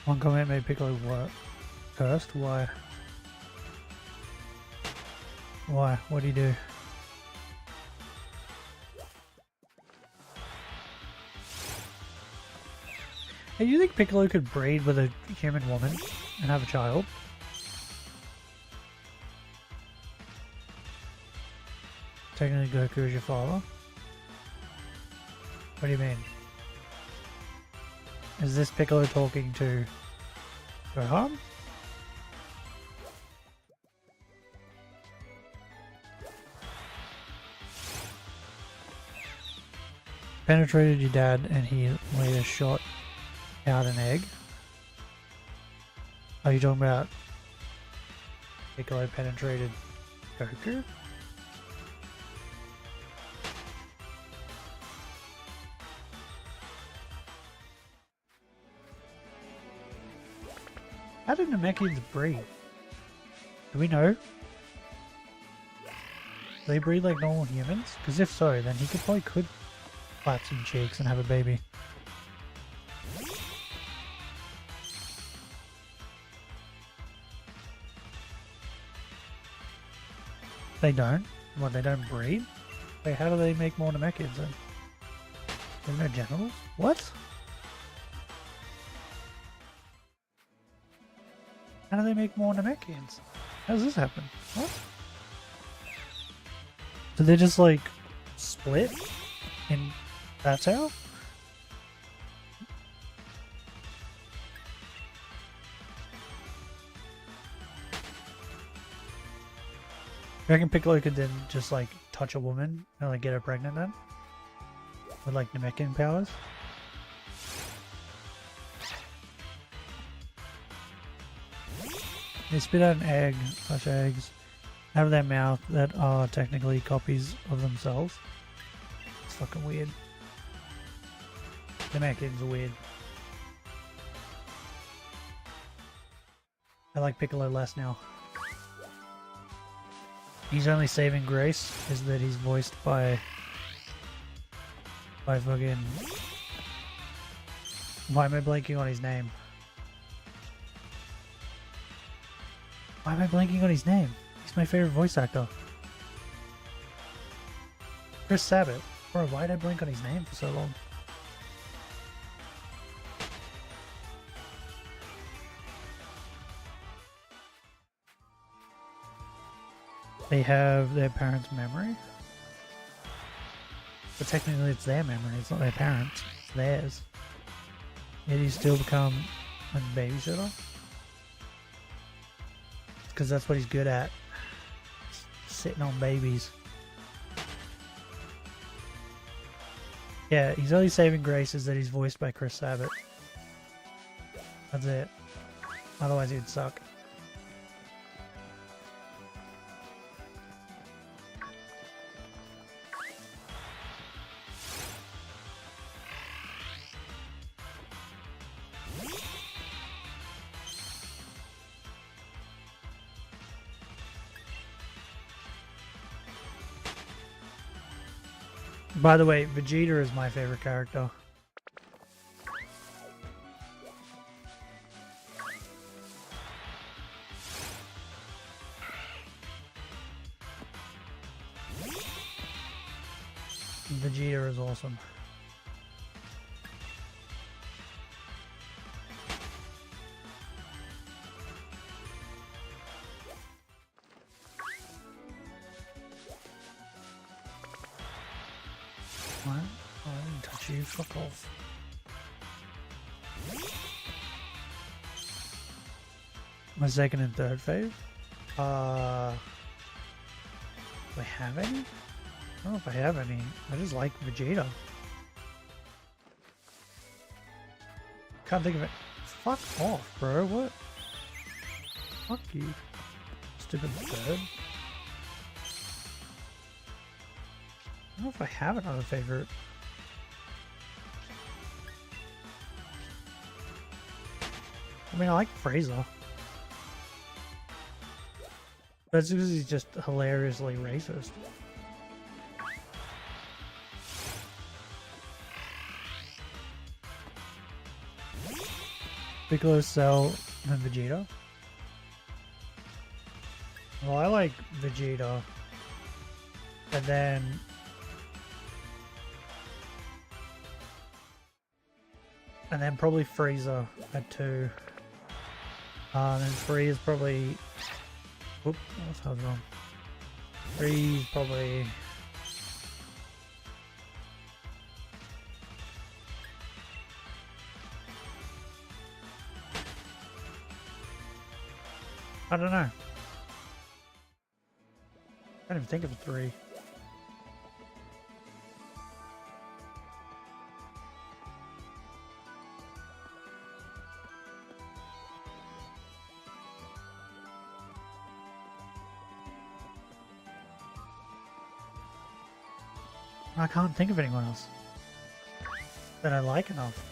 One comment made Piccolo what? Cursed? Why? Why? What'd he do? Hey, you think Piccolo could breed with a human woman and have a child? Technically Goku is your father? What do you mean? Is this Piccolo talking to Gohan? Penetrated your dad and he later shot out an egg. Are you talking about Piccolo penetrated Goku? How did Namekians breed? Do we know? Do they breed like normal humans? Because if so, then he probably could flap some cheeks and have a baby. They don't? What, they don't breed? Wait, how do they make more Namekians then? There's no genitals? What? How do they make more Namekians? How does this happen? What? Do they just like split? And that's how? You reckon Piccolo could then just like touch a woman and like get her pregnant then? With like Namekian powers? They spit out an egg, slash eggs, out of their mouth that are technically copies of themselves. It's fucking weird. The Namekians are weird. I like Piccolo less now. His only saving grace is that he's voiced by fucking... Why am I blanking on his name? Why am I blanking on his name? He's my favorite voice actor. Chris Sabat. Bro, why did I blank on his name for so long? They have their parents' memory? But technically it's their memory, it's not their parents. It's theirs. Yet you still become a babysitter? Because that's what he's good at. Sitting on babies. Yeah, his only saving grace is that he's voiced by Chris Sabat. That's it. Otherwise he'd suck. By the way, Vegeta is my favorite character. Vegeta is awesome. What? Oh, I didn't touch you. Fuck off. My second and third fave? Do I have any? I don't know if I have any. I just like Vegeta. Can't think of it. Fuck off, bro. What? Fuck you. Stupid bird. I don't know if I have another favorite. I mean, I like Frieza. That's because he's just hilariously racist. Piccolo, Cell, and Vegeta. Well, I like Vegeta. And then... probably Frieza at 2. And then 3 is probably... Oop, that was wrong. 3 is probably... I don't know. I can't even think of a 3. I can't think of anyone else that I like enough.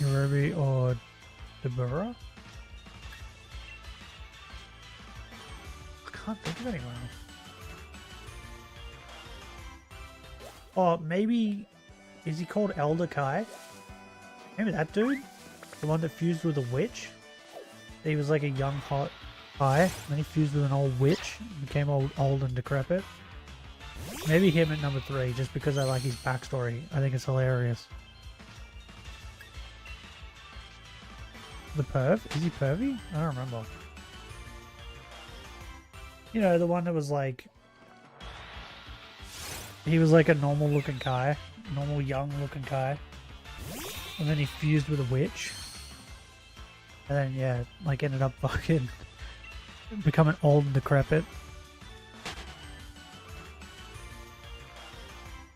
Ruby or Deborah? I can't think of anyone else. Oh, maybe... Is he called Elder Kai? Maybe that dude? The one that fused with a witch? He was like a young, hot Kai, and then he fused with an old witch, and became old and decrepit. Maybe him at number 3, just because I like his backstory. I think it's hilarious. The perv? Is he pervy? I don't remember. You know, the one that was like... He was like a normal looking Kai. Normal young looking Kai. And then he fused with a witch. And then, yeah, like ended up fucking... becoming old and decrepit.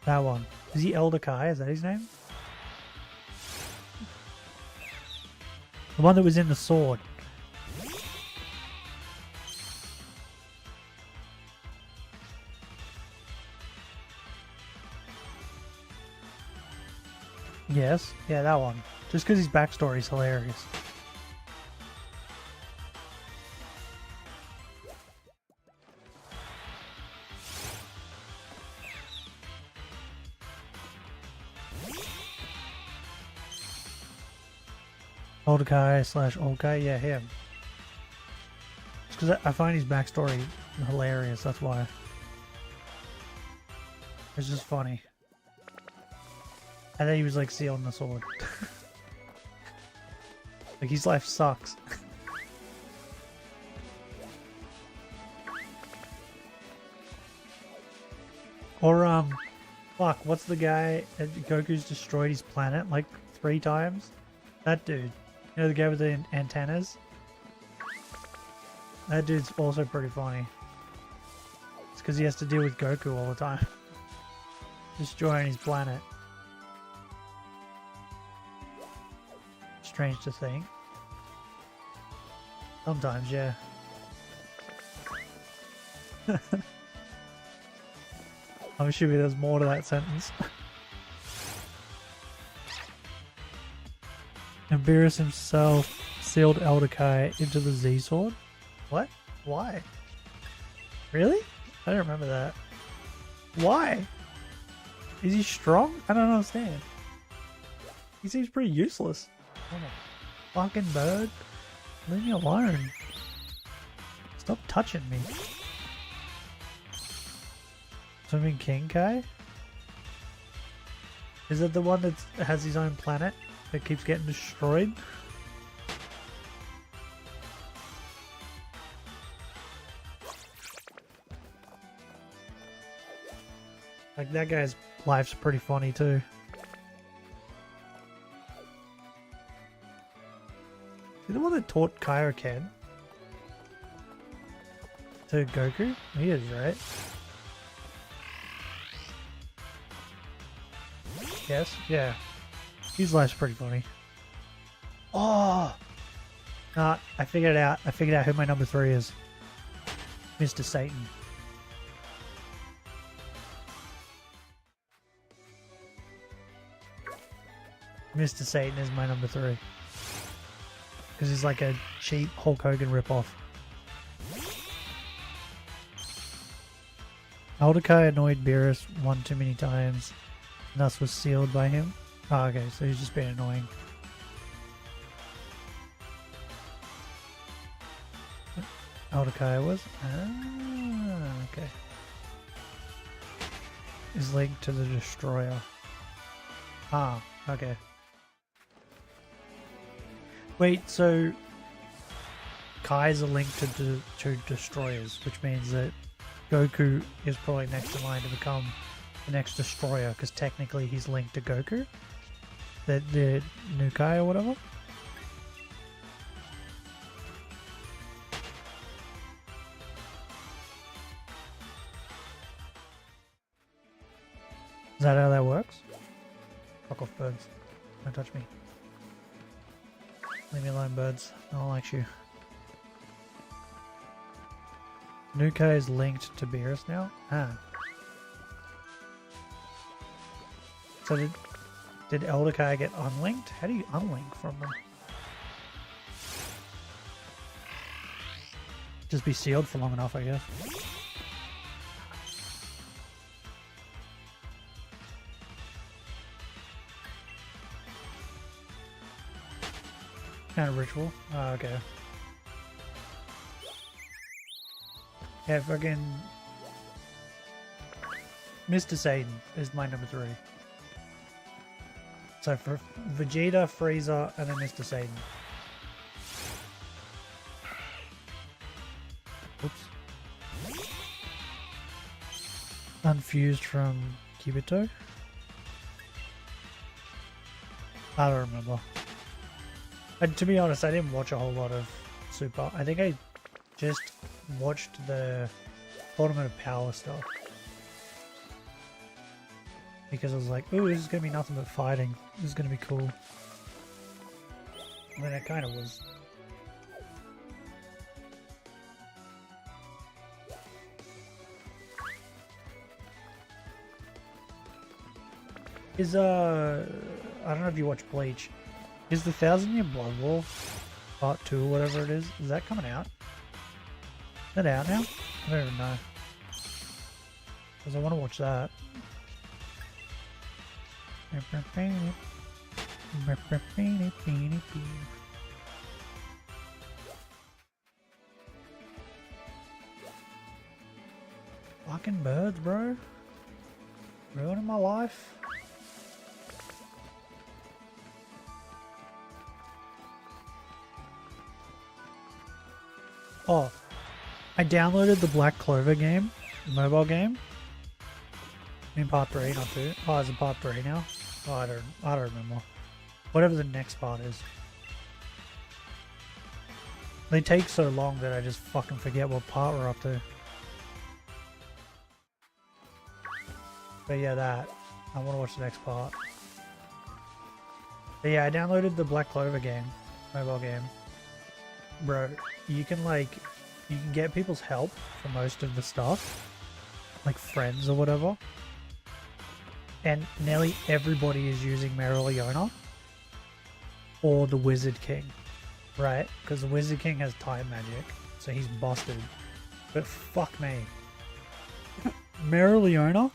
That one. Is he Elder Kai? Is that his name? The one that was in the sword. Yes. Yeah, that one. Just because his backstory is hilarious. Old Kai / old Kai, yeah, him. Just because I find his backstory hilarious, that's why. It's just funny. And then he was like sealed in the sword. Like his life sucks. Or fuck, what's the guy that Goku's destroyed his planet like 3 times? That dude. You know the guy with the antennas? That dude's also pretty funny. It's because he has to deal with Goku all the time. Destroying his planet. Strange to think. Sometimes, yeah. I'm assuming there's more to that sentence. And Beerus himself sealed Elderkai into the Z-Sword. What? Why? Really? I don't remember that. Why? Is he strong? I don't understand. He seems pretty useless. Oh my fucking bird. Leave me alone. Stop touching me. Swimming King Kai? Is it the one that has his own planet that keeps getting destroyed? Like, that guy's life's pretty funny too. Is he the one that taught Kaioken to Goku? He is, right? Yes? Yeah. His life's pretty funny. Oh! Nah, I figured it out. I figured out who my number 3 is. Mr. Satan. Mr. Satan is my number 3. Because he's like a cheap Hulk Hogan ripoff. Elderkai annoyed Beerus one too many times, and thus was sealed by him. Oh, okay, so he's just being annoying. Elderkai was? Ah, okay. Is linked to the Destroyer. Ah, okay. Wait, so Kai's are linked to Destroyers, which means that Goku is probably next in line to become the next Destroyer, because technically he's linked to Goku, the new Kai or whatever. Is that how that works? Fuck off, birds. Don't touch me. Leave me alone, birds. I don't like you. Nuka is linked to Beerus now? Ah. So did Elderkai get unlinked? How do you unlink from them? Just be sealed for long enough, I guess. Kind of ritual. Oh, okay. Yeah, fucking Mr. Satan is my number 3. So for Vegeta, Frieza, and then Mr. Satan. Oops. Unfused from Kibito? I don't remember. And to be honest, I didn't watch a whole lot of Super. I think I just watched the Tournament of Power stuff. Because I was like, ooh, this is going to be nothing but fighting. This is going to be cool. I mean, it kind of was. Is, I don't know if you watch Bleach. Is the 1,000-Year Blood War Part 2 or whatever it is that coming out? Is that out now? I don't even know. Because I want to watch that. Fucking birds, bro. Ruining my life. Oh, I downloaded the Black Clover game, mobile game. I mean part 3, not 2. Oh, is it part 3 now? Oh, I don't remember. Whatever the next part is. They take so long that I just fucking forget what part we're up to. But yeah, that. I want to watch the next part. But yeah, I downloaded the Black Clover game, mobile game. Bro, you can get people's help for most of the stuff, like friends or whatever, and nearly everybody is using Mereoleona. or the Wizard King, right? Because the Wizard King has time magic, so he's busted. But fuck me. Mereoleona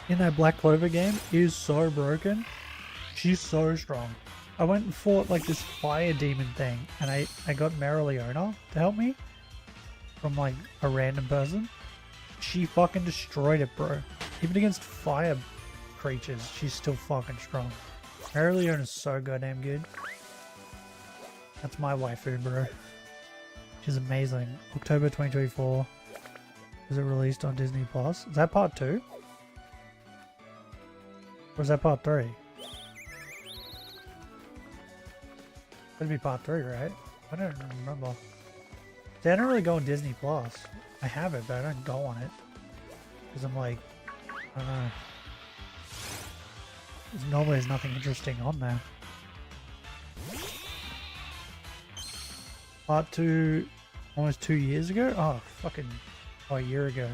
in that Black Clover game is so broken. She's so strong. I went and fought like this fire demon thing, and I got Mereoleona to help me from like a random person. She fucking destroyed it, bro. Even against fire creatures, she's still fucking strong. Mereoleona is so goddamn good. That's my waifu, bro. She's amazing. October 2024. Was it released on Disney Plus? Is that part 2? Or is that part 3? Could be part 3, right? I don't remember. See, I don't really go on Disney Plus. I have it, but I don't go on it. Because I'm like, I don't know. Normally there's nothing interesting on there. Part 2, almost 2 years ago? Oh, fucking, a year ago.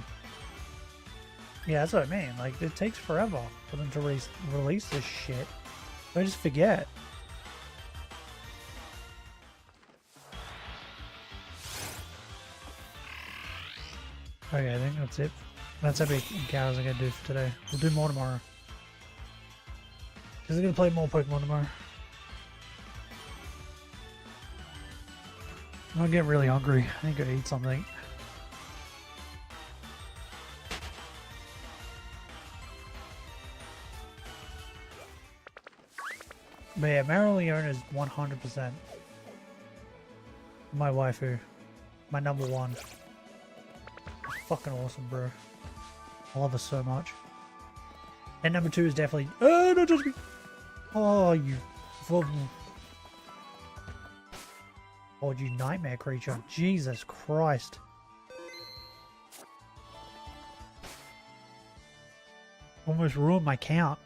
Yeah, that's what I mean. Like, it takes forever for them to release this shit. I just forget. Okay, I think that's it. That's how many encounters I'm gonna do for today. We'll do more tomorrow. Because I'm gonna play more Pokemon tomorrow. I'm getting really hungry. I think I gotta eat something. But yeah, Mereoleona is 100% my waifu. My number one. Fucking awesome, bro. I love her so much. And number 2 is definitely... Oh, don't touch me! Oh, you... Oh, you nightmare creature. Jesus Christ. Almost ruined my count.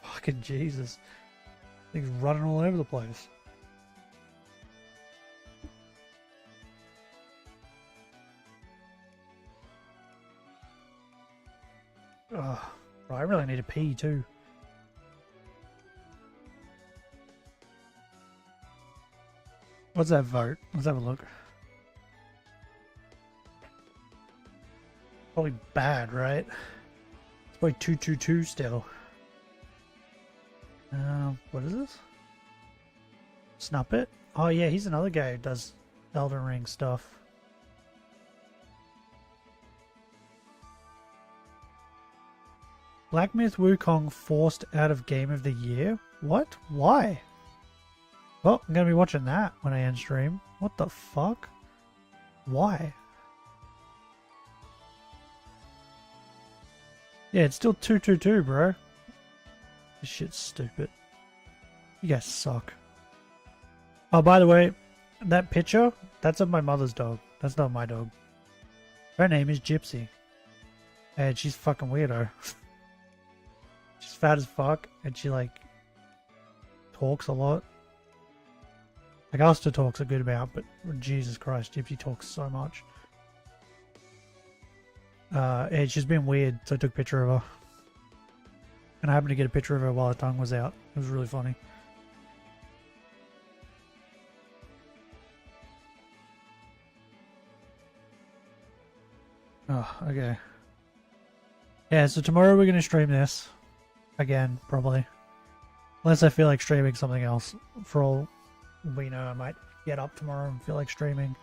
Fucking Jesus. Thing's running all over the place. Ugh. Right, I really need a pee too. What's that vote? Let's have a look. Probably bad, right? It's probably 222 still. What is this? Snuppet? Oh yeah, he's another guy who does Elden Ring stuff. Black Myth Wukong forced out of Game of the Year? What? Why? Well, I'm going to be watching that when I end stream. What the fuck? Why? Yeah, it's still 222, bro. This shit's stupid. You guys suck. Oh, by the way, that picture, that's of my mother's dog. That's not my dog. Her name is Gypsy. And she's fucking weirdo. She's fat as fuck, and she, like, talks a lot. Like, Asta talks a good amount, but Jesus Christ, Gypsy talks so much. And she's been weird, so I took a picture of her. And I happened to get a picture of her while her tongue was out. It was really funny. Oh, okay. Yeah, so tomorrow we're going to stream this. Again, probably. Unless I feel like streaming something else. For all we know, I might get up tomorrow and feel like streaming.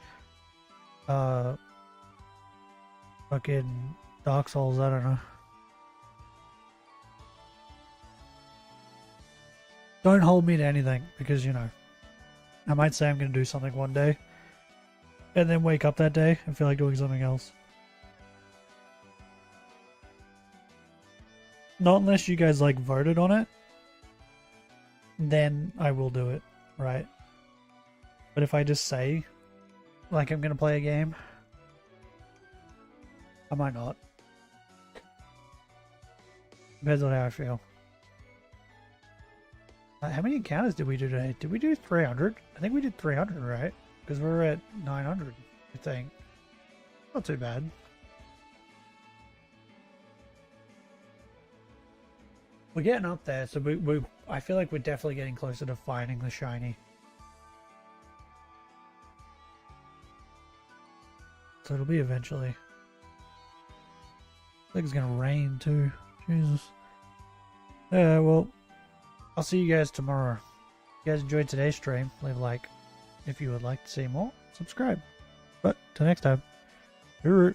Fucking Dark Souls, I don't know. Don't hold me to anything, because, you know, I might say I'm going to do something one day, and then wake up that day and feel like doing something else. Not unless you guys, like, voted on it, then I will do it, right? But if I just say, like, I'm going to play a game, I might not. Depends on how I feel. How many encounters did we do today? Did we do 300? I think we did 300, right? Because we were at 900, I think. Not too bad. We're getting up there, so I feel like we're definitely getting closer to finding the shiny. So it'll be eventually. I think it's gonna rain too. Jesus. Yeah, well, I'll see you guys tomorrow. If you guys enjoyed today's stream, leave a like. If you would like to see more, subscribe. But till next time, hooroo.